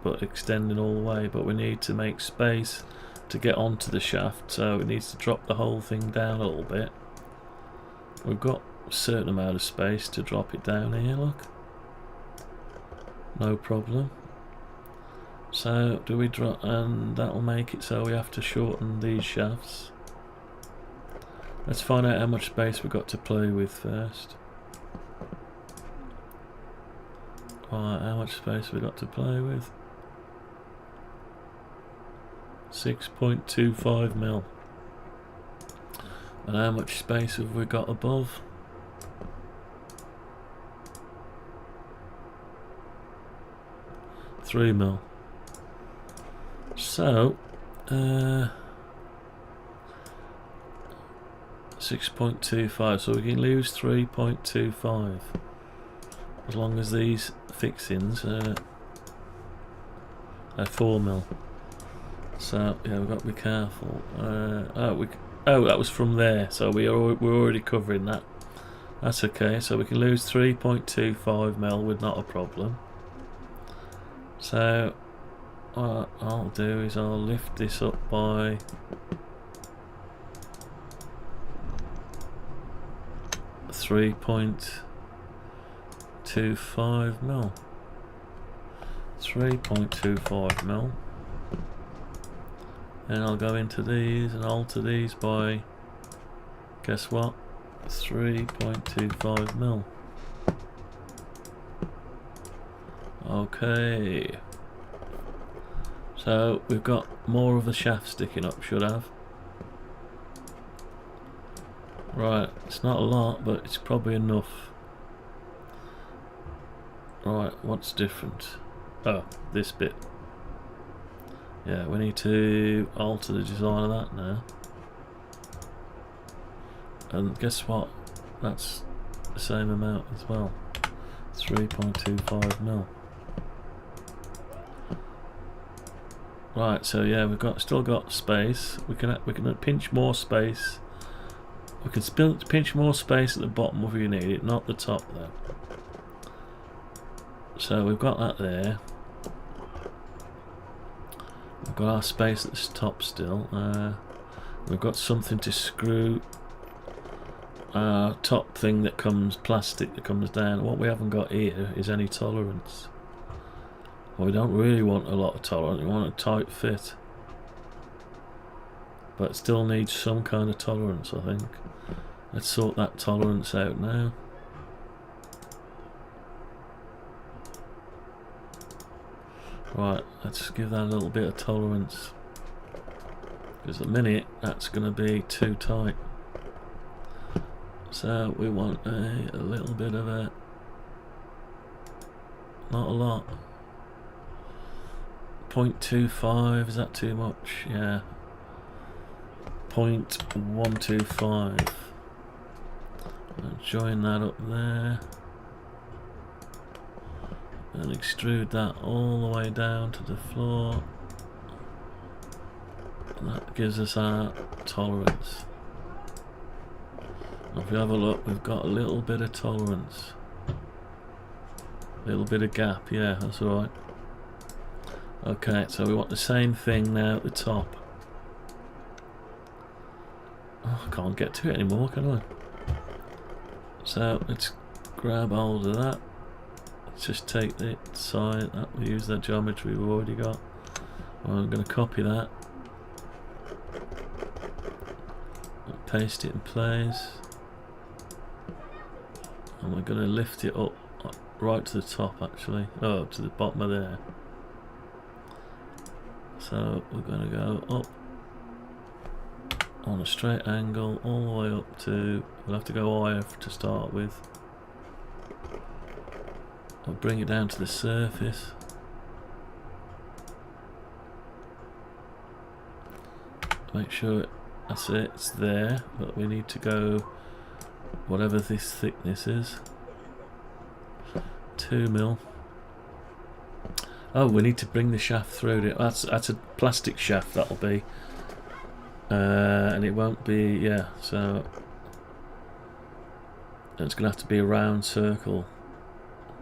S6: but extending all the way, but we need to make space to get onto the shaft, so it needs to drop the whole thing down a little bit. We've got a certain amount of space to drop it down here, look. No problem. So do we drop, and that'll make it so we have to shorten these shafts. Let's find out how much space we've got to play with first. Alright, how much space we got to play with? 6.25 mil. And how much space have we got above? 3 mil. So 6.25, so we can lose 3.25 as long as these fixings are 4 mil. So yeah, we've got to be careful. Oh, that was from there, so we're already covering that. That's okay, so we can lose 3.25 mil with not a problem. So what I'll do is I'll lift this up by 3.25 mil. 3.25 mil. And I'll go into these and alter these by, guess what, 3.25 mil. Okay, so we've got more of the shaft sticking up, should have. Right, it's not a lot, but it's probably enough. Right, what's different? Oh, this bit. Yeah, we need to alter the design of that now. And guess what? That's the same amount as well. 3.25 mil. Right, so yeah, we've still got space. We can pinch more space. We can pinch more space at the bottom if we need it, not the top though. So we've got that there. We've got our space at the top still. We've got something to screw our top thing that comes, plastic that comes down. What we haven't got here is any tolerance. Well, we don't really want a lot of tolerance, we want a tight fit. But it still needs some kind of tolerance, I think. Let's sort that tolerance out now. Right, let's give that a little bit of tolerance. Because at the minute, that's going to be too tight. So we want a little bit of a... not a lot. 0.25, is that too much? Yeah. 0.125. I'll join that up there. And extrude that all the way down to the floor. And that gives us our tolerance. If we have a look, we've got a little bit of tolerance. A little bit of gap, yeah, that's alright. Okay, so we want the same thing now at the top. Oh, I can't get to it anymore, can I? So let's grab hold of that. Let's just take the side, we'll use that geometry we've already got. I'm going to copy that. Paste it in place. And we're going to lift it up right to the top actually. Oh, up to the bottom of there. So we're going to go up on a straight angle all the way up to, we'll have to go higher to start with. I'll bring it down to the surface. Make sure that's it, it's there, but we need to go whatever this thickness is. 2 mil. Oh, we need to bring the shaft through it. That's a plastic shaft, that'll be. And it won't be, yeah, so it's gonna have to be a round circle,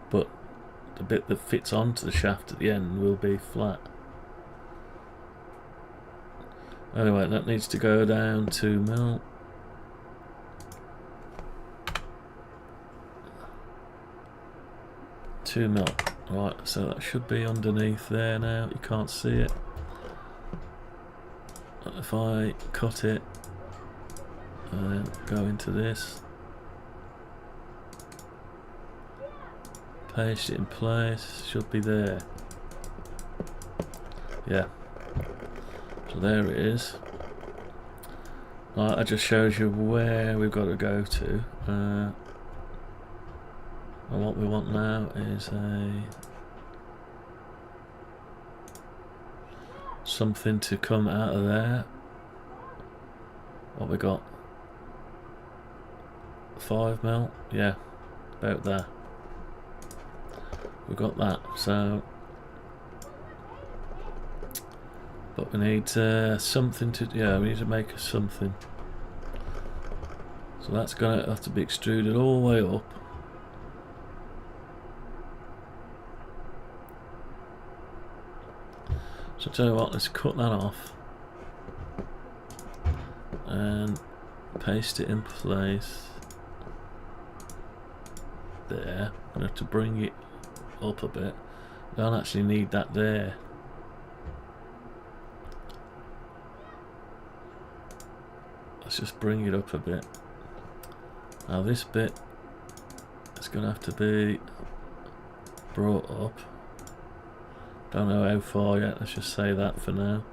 S6: but the bit that fits onto the shaft at the end will be flat. Anyway, that needs to go down 2 mil. Right, so that should be underneath there now. You can't see it. If I cut it and then go into this, paste it in place, should be there. Yeah. So there it is. Right, that just shows you where we've got to go to. And what we want now is something to come out of there. What we got? 5 mil? Yeah, about there. We've got that, so but we need something to, yeah, we need to make something. So that's gonna have to be extruded all the way up. So tell you what, let's cut that off and paste it in place there. I'm gonna have to bring it up a bit. I don't actually need that there. Let's just bring it up a bit. Now this bit is gonna have to be brought up. Don't know how far yet, let's just say that for now.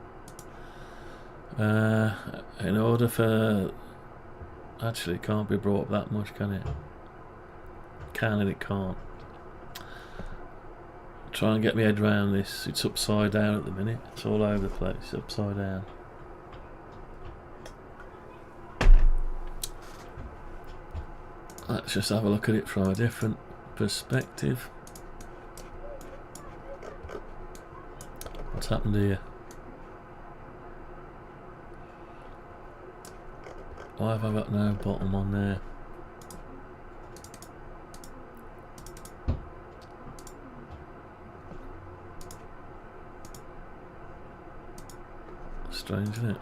S6: In order for... Actually, it can't be brought up that much, can it? Can and it can't. Try and get my head around this. It's upside down at the minute. It's all over the place, upside down. Let's just have a look at it from a different perspective. What's happened here? Why have I got no bottom on there? Strange, isn't it?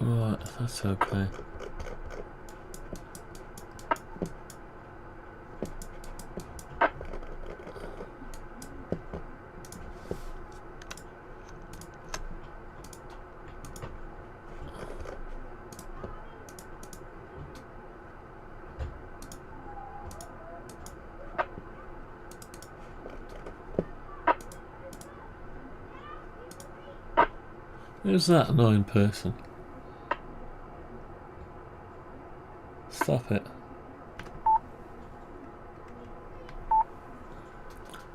S6: Right, that's okay. Who's that annoying person? Stop it.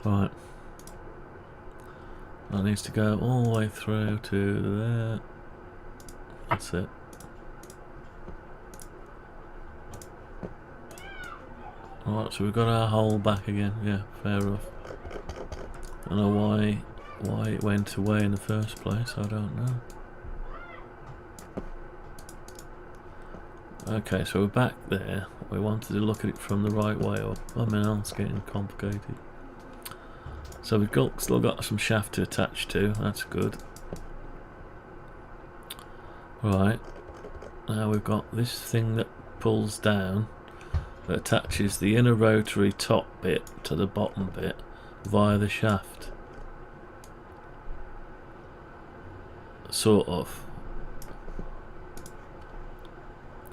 S6: Right. That needs to go all the way through to there. That's it. Alright, so we've got our hole back again. Yeah, fair enough. I don't know why it went away in the first place, I don't know. Okay, so we're back there. We wanted to look at it from the right way up. I mean, it's getting complicated. So we've still got some shaft to attach to, that's good. Right, now we've got this thing that pulls down, that attaches the inner rotary top bit to the bottom bit via the shaft. Sort of.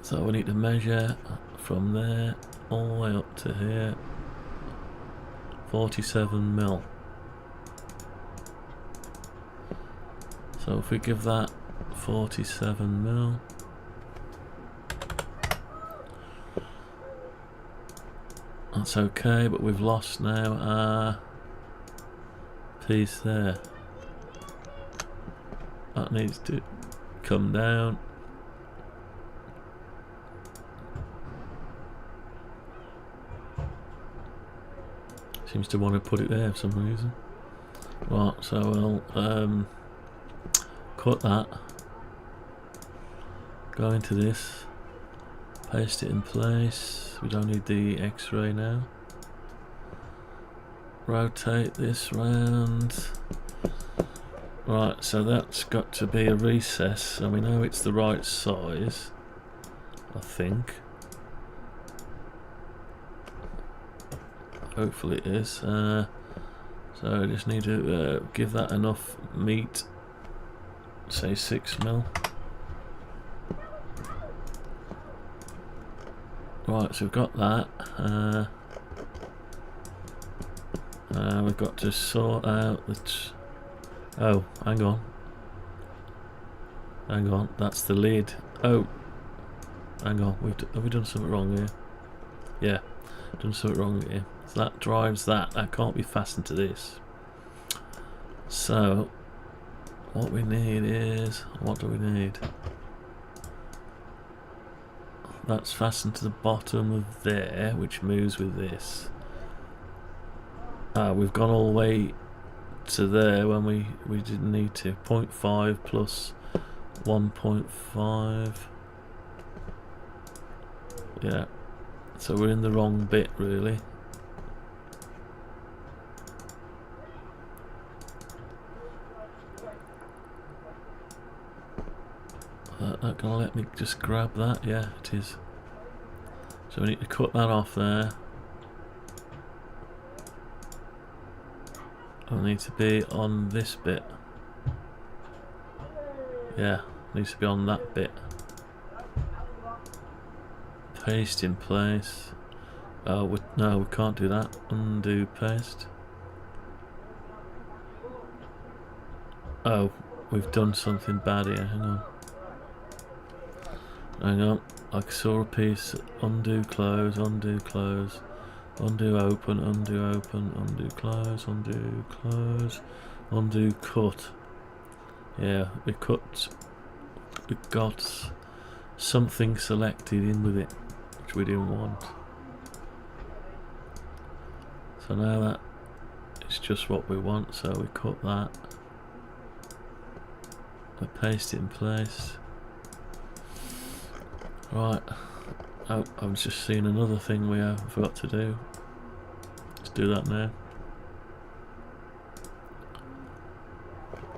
S6: So we need to measure from there all the way up to here. 47mm. So if we give that 47mm, that's okay, but we've lost now our piece there. That needs to come down. Seems to want to put it there for some reason. Right, so we'll cut that, go into this, paste it in place. We don't need the X-ray now. Rotate this round. Right, so that's got to be a recess, and we know it's the right size, I think. Hopefully it is. So I just need to give that enough meat, say 6mm. Right, so we've got that. We've got to sort out the... Oh, hang on. Hang on, that's the lid. Oh, hang on, have we done something wrong here? Yeah, done something wrong here. So that drives that. That can't be fastened to this. So, what we need is... What do we need? That's fastened to the bottom of there, which moves with this. We've gone all the way to there when we didn't need to. 0.5 plus 1.5. Yeah, so we're in the wrong bit really. Not gonna let me just grab that. Yeah, it is. So we need to cut that off there. I need to be on this bit. Yeah, needs to be on that bit. Paste in place. Oh, no, we can't do that. Undo paste. Oh, we've done something bad here. Hang on. Hang on. I saw a piece. Undo close, undo close. Undo open, undo open, undo close, undo close. Undo cut. Yeah, we got something selected in with it, which we didn't want. So now that it's just what we want, so we cut that. We paste it in place. Right. Oh, I've just seen another thing we have forgot to do. Let's do that now.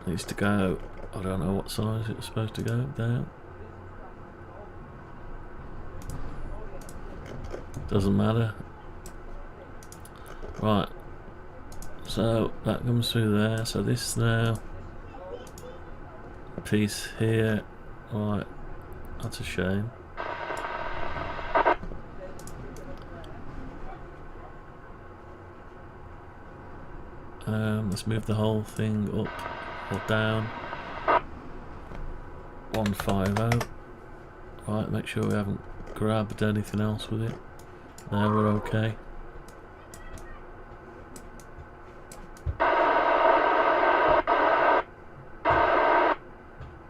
S6: Needs to go, I don't know what size it's supposed to go down. Doesn't matter. Right. So that comes through there. So this now piece here. Right. That's a shame. Let's move the whole thing up or down. 150. Right, make sure we haven't grabbed anything else with it. Now we're okay.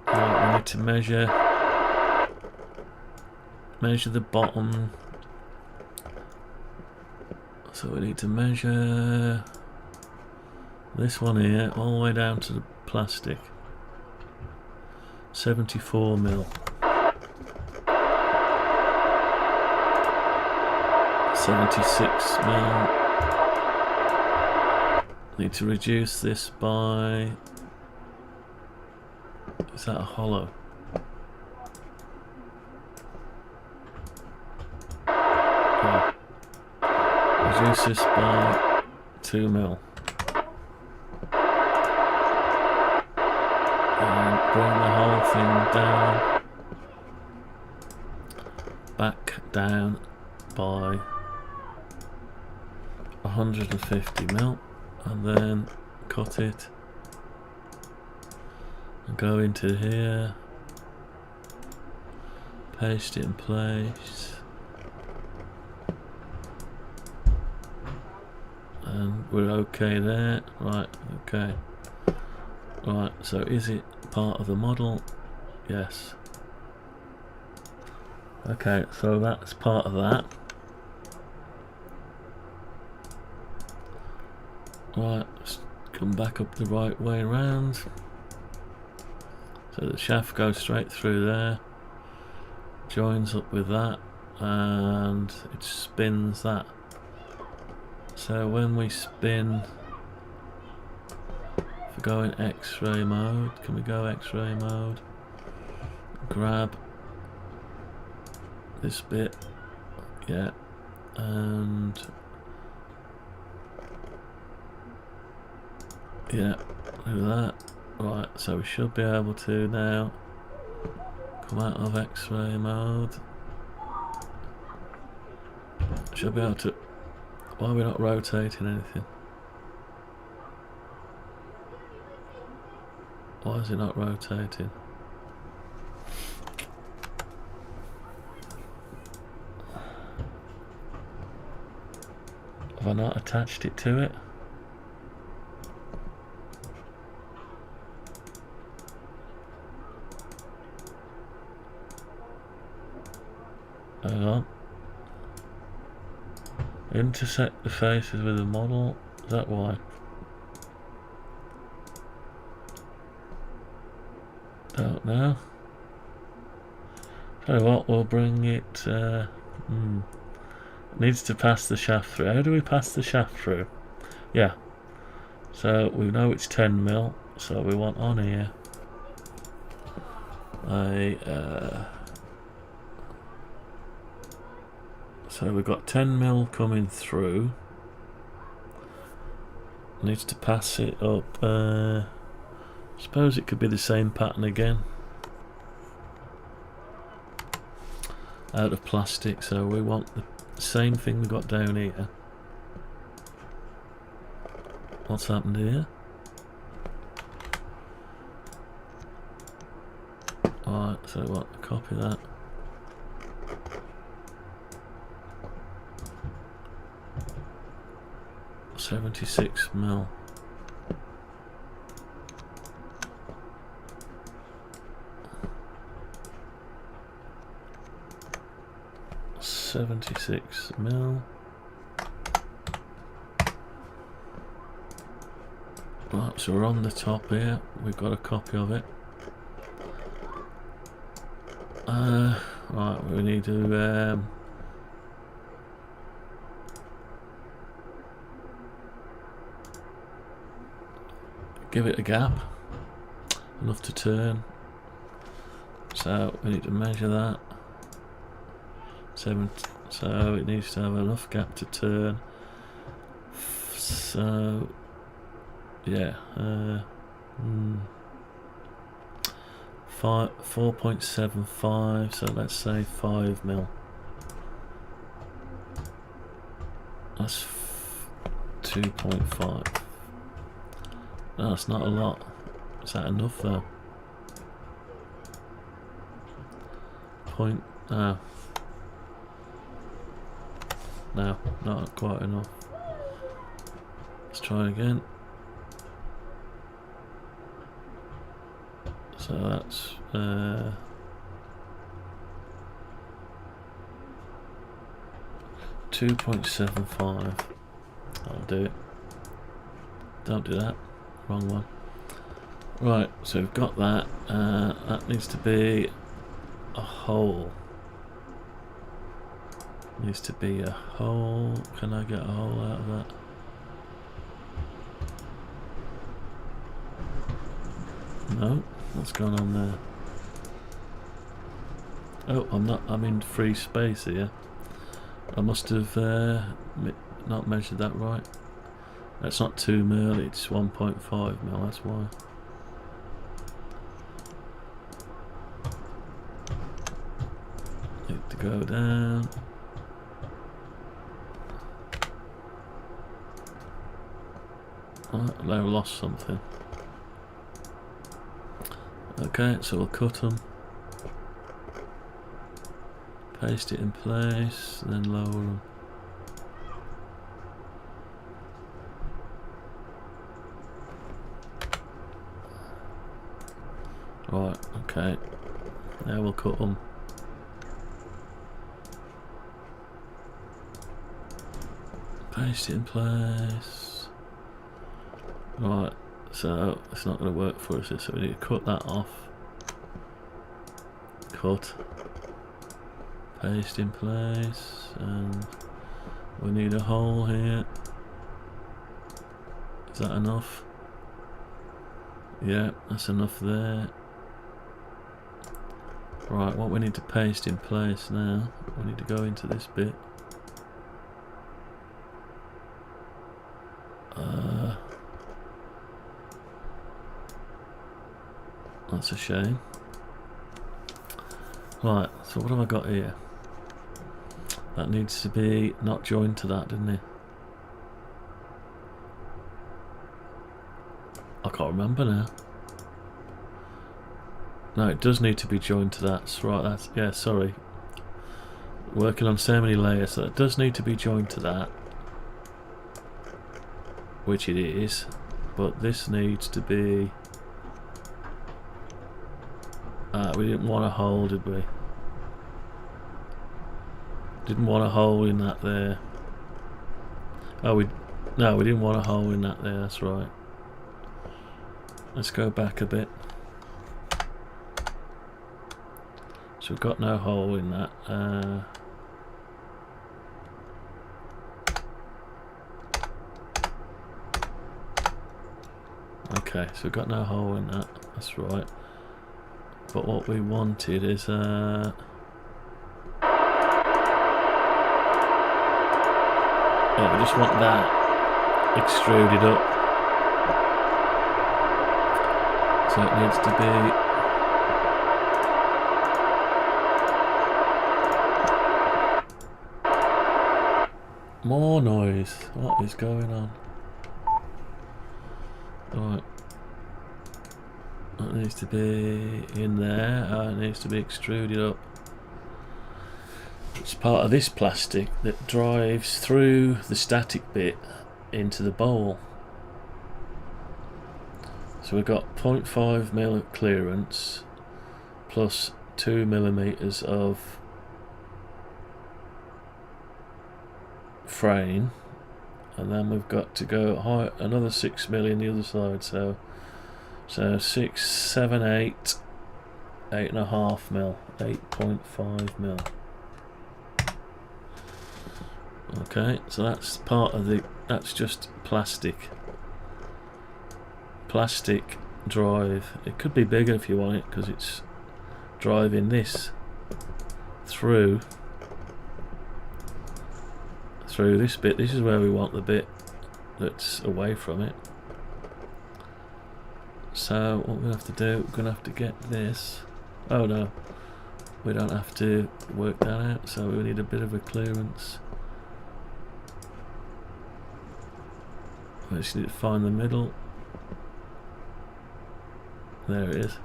S6: Right, we need to measure the bottom. So we need to measure this one here all the way down to the plastic. 74mm. 76mm. Need to reduce this by... Is that a hollow? Yeah. Reduce this by 2mm. And bring the whole thing down, back down by 150mm, and then cut it and go into here, paste it in place, and we're okay there. Right, okay. Right, so is it part of the model? Yes. Okay, so that's part of that. Right, let's come back up the right way around. So the shaft goes straight through there, joins up with that, and it spins that. So when we spin, go in X-ray mode. Can we go X-ray mode? Grab this bit, yeah, and yeah, do that. Right, so we should be able to now come out of X-ray mode. Should be able to. Why are we not rotating anything? Why is it not rotating? Have I not attached it to it? Hang on. Intersect the faces with the model. Is that why? Don't know. Tell you what, we'll bring it. It needs to pass the shaft through. How do we pass the shaft through? Yeah. So we know it's 10mm. So we want on here so we've got 10mm coming through. Needs to pass it up. Suppose it could be the same pattern again. Out of plastic, so we want Same thing we got down here. What's happened here? Alright, so what? Copy that. $76 mil. $76 mil. Right, so we're on the top here. We've got a copy of it. Right, we need to give it a gap enough to turn. So we need to measure that. 7. So it needs to have enough gap to turn. So yeah, 4.75. So let's say 5 mil. That's 2.5. No, that's not a lot. Is that enough though? No, not quite enough. Let's try again. So that's 2.75. I'll do it. Don't do that. Wrong one. Right, so we've got that. That needs to be a hole. Needs to be a hole. Can I get a hole out of that? No. What's going on there? Oh, I'm in free space here. I must have not measured that right. That's not 2 mil, it's 1.5 mil, that's why. Need to go down. Right, I lost something. Okay, so we'll cut them. Paste it in place, then lower them. Right, okay. Now we'll cut them. Paste it in place. Right, so it's not going to work for us, so we need to cut that off. Cut. Paste in place, and we need a hole here. Is that enough? Yeah, that's enough there. Right, what we need to paste in place now, we need to go into this bit. That's a shame. Right, so what have I got here? That needs to be not joined to that, didn't it? I can't remember now. No, it does need to be joined to that. That's right, that's, yeah, sorry. Working on so many layers, so it does need to be joined to that. Which it is. But this needs to be... we didn't want a hole, did we? Didn't want a hole in that there. Oh, no, we didn't want a hole in that there, that's right. Let's go back a bit. So we've got no hole in that. Okay, so we've got no hole in that, that's right. But what we wanted is yeah, we just want that extruded up. So it needs to be More noise. What is going on? Right. That needs to be in there. It needs to be extruded up. It's part of this plastic that drives through the static bit into the bowl. So we've got 0.5mm clearance plus 2mm of frame, and then we've got to go high, another 6mm on the other side, so 6, 7, 8, 8.5mm, 8.5mm. Okay, so that's part of the, that's just plastic drive. It could be bigger if you want it, because it's driving this through this bit. This is where we want the bit that's away from it. So what we have to do, we're gonna have to get this. Oh no, we don't have to work that out, so we need a bit of a clearance. We just need to find the middle. There it is.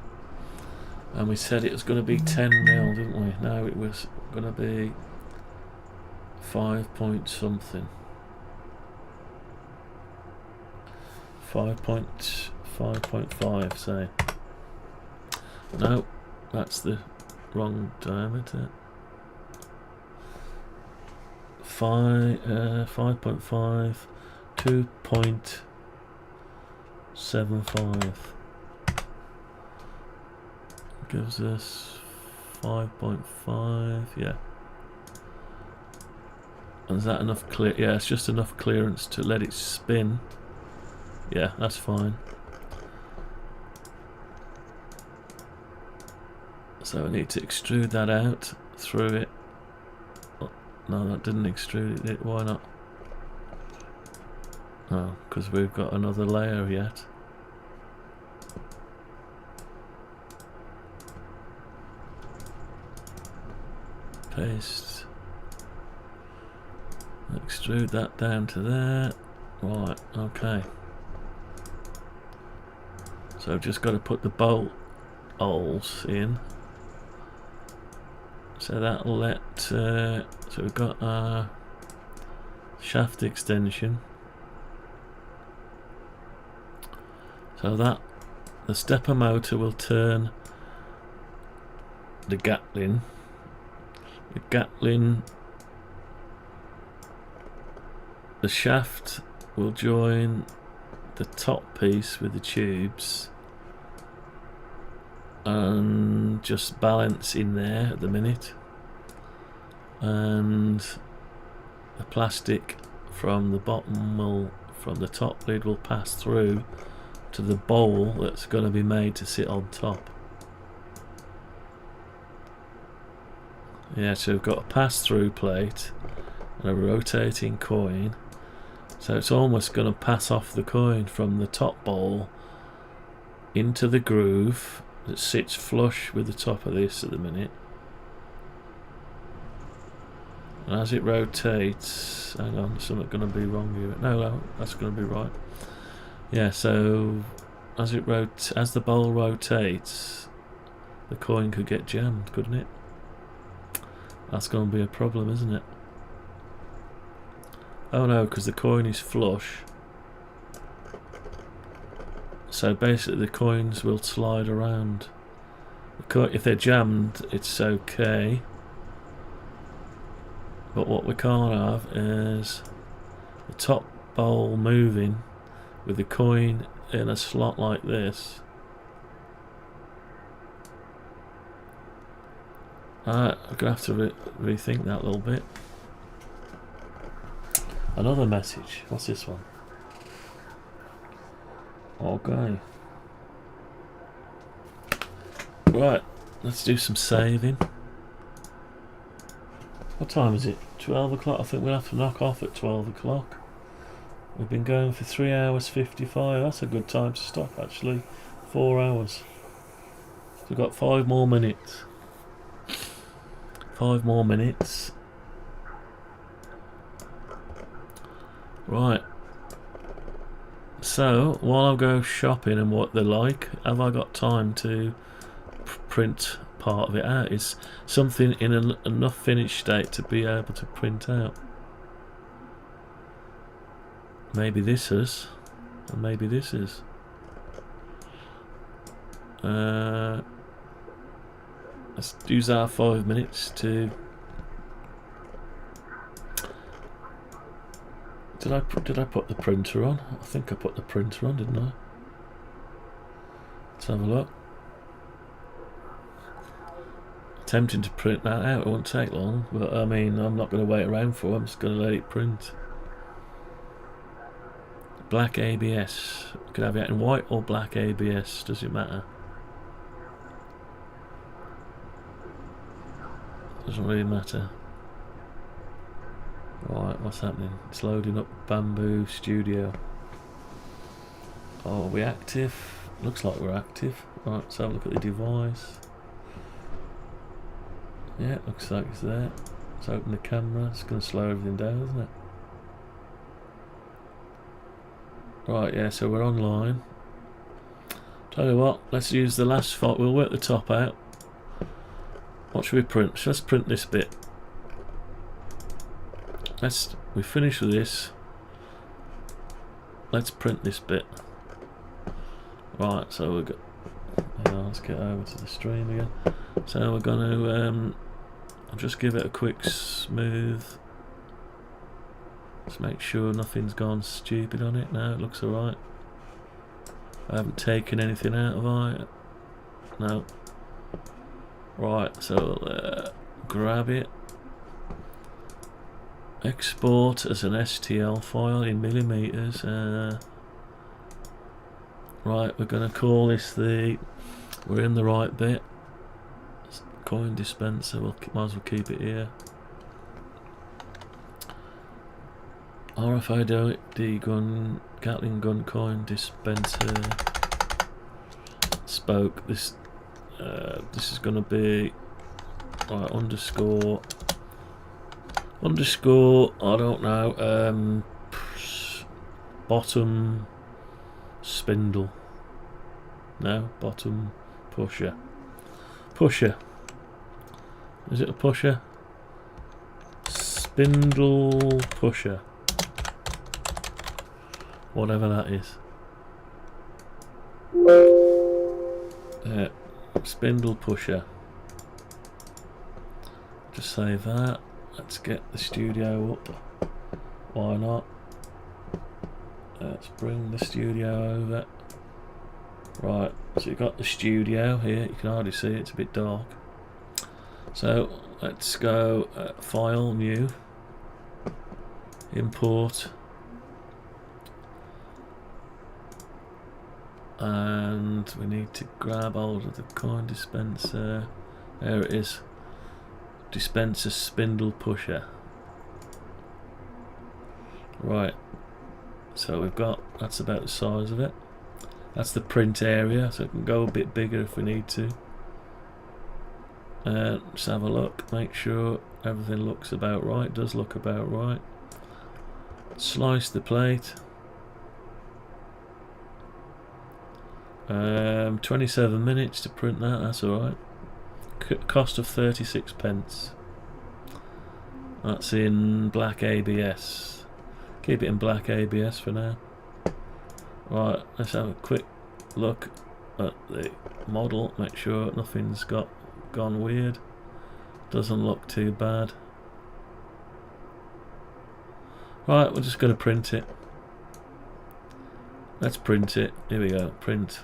S6: And we said it was going to be 10mm, didn't we? No, it was going to be 5 point something. 5.5, say. No, that's the wrong diameter. 5.5, 2.75. Gives us 5.5, yeah. And is that enough clear? Yeah, it's just enough clearance to let it spin. Yeah, that's fine. So I need to extrude that out through it. Oh, no, that didn't extrude it. Why not? Oh, because we've got another layer yet. Paste. Extrude that down to there. Right, okay. So I've just got to put the bolt holes in. So that'll let. So we've got our shaft extension. So that the stepper motor will turn the Gatling. The Gatling, the shaft will join the top piece with the tubes and just balance in there at the minute, and the plastic from the bottom will, from the top lid, will pass through to the bowl that's going to be made to sit on top. Yeah, so we've got a pass-through plate and a rotating coin, so it's almost going to pass off the coin from the top bowl into the groove that sits flush with the top of this at the minute. And as it rotates, hang on, something's going to be wrong here. No, that's going to be right. Yeah, so as the bowl rotates, the coin could get jammed, couldn't it? That's going to be a problem, isn't it? Oh no, because the coin is flush. So basically the coins will slide around. If they're jammed, it's okay. But what we can't have is the top bowl moving with the coin in a slot like this. I'm going to have to rethink that a little bit. Another message. What's this one? Okay. Right, let's do some saving. What time is it? 12 o'clock? I think we'll have to knock off at 12 o'clock. We've been going for 3 hours 55. That's a good time to stop, actually. 4 hours. We've got 5 more minutes. 5 more minutes. Right. So, while I go shopping and what they're like, have I got time to print part of it out? Is something in enough finished state to be able to print out? Maybe this is, and maybe this is. Let's use our 5 minutes to. Did I put the printer on? I think I put the printer on, didn't I? Let's have a look. Tempting to print that out. It won't take long, but I mean, I'm not going to wait around for it. I'm just going to let it print. Black ABS. You could have it in white or black ABS. Does it matter? Doesn't really matter. Right, what's happening? It's loading up Bamboo Studio. Oh, are we active? Looks like we're active. Right, let's have a look at the device. Yeah, looks like it's there. Let's open the camera. It's going to slow everything down, isn't it? Right, yeah, so we're online. Tell you what, let's use the last file. We'll work the top out. What should we print? Let's print this bit. We finish with this. Let's print this bit. Right, so we've got. Hang on, let's get over to the stream again. So we're going to. I'll just give it a quick smooth. Let's make sure nothing's gone stupid on it. No, it looks alright. I haven't taken anything out of it. No. Right, so grab it. Export as an STL file in millimeters. Right, we're going to call this the. We're in the right bit. Coin dispenser. We'll might as well keep it here. RFID gun, Gatling gun coin dispenser. Spoke. This is going to be right, underscore. I don't know. Bottom spindle. No, bottom pusher. Pusher. Is it a pusher? Spindle pusher. Whatever that is. Spindle pusher. Just save that. Let's get the studio up. Why not? Let's bring the studio over. Right, so you've got the studio here. You can hardly see it, it's a bit dark. So let's go File, New, Import, and we need to grab hold of the coin dispenser. There it is. Dispenser spindle pusher. Right, so we've got, that's about the size of it. That's the print area, so it can go a bit bigger if we need to. Just have a look, make sure everything looks about right. Does look about right. Slice the plate. 27 minutes to print that, that's alright. Cost of 36p. That's in black ABS. Keep it in black ABS for now. Right, let's have a quick look at the model, make sure nothing's gone weird. Doesn't look too bad. Right, we're just going to print it. Let's print it. Here we go, print.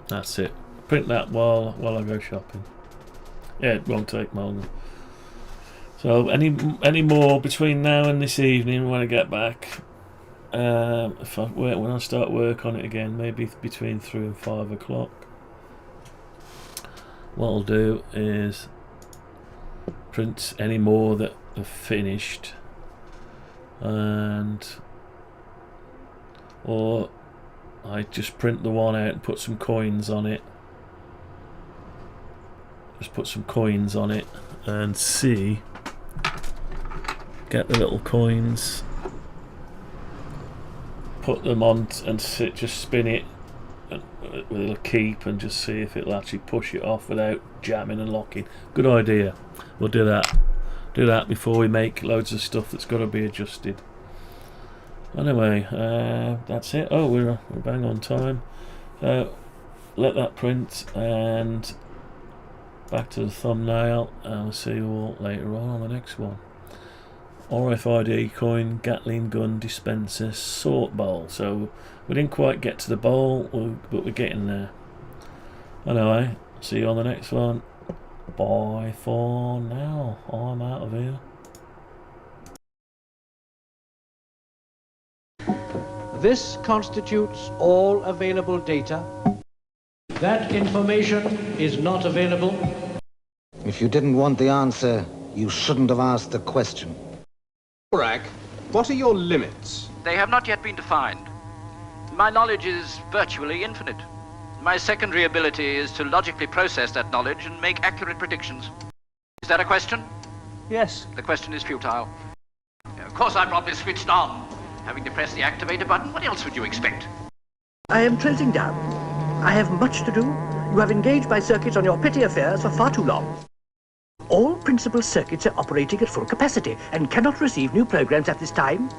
S6: That's it. Print that while I go shopping. Yeah, it won't take long. So any more between now and this evening when I get back, when I start work on it again, maybe between 3 and 5 o'clock, what I'll do is print any more that are finished, or I just print the one out and put some coins on it. Just put some coins on it and see get the little coins, put them on and just spin it with a keep and just see if it'll actually push it off without jamming and locking. Good idea. We'll do that. Do that before we make loads of stuff that's got to be adjusted. Anyway, that's it. Oh, we're bang on time. Let that print and back to the thumbnail, and we'll see you all later on the next one. RFID coin, Gatling gun, dispenser, sort bowl. So we didn't quite get to the bowl, but we're getting there. Anyway, see you on the next one. Bye for now. I'm out of here.
S1: This constitutes all available data. That information is not available.
S2: If you didn't want the answer, you shouldn't have asked the question.
S3: Borak, what are your limits?
S4: They have not yet been defined. My knowledge is virtually infinite. My secondary ability is to logically process that knowledge and make accurate predictions. Is that a question?
S1: Yes.
S4: The question is futile. Of course I'm probably switched on. Having depressed the activator button, what else would you expect?
S5: I am closing down. I have much to do. You have engaged my circuits on your petty affairs for far too long. All principal circuits are operating at full capacity and cannot receive new programs at this time.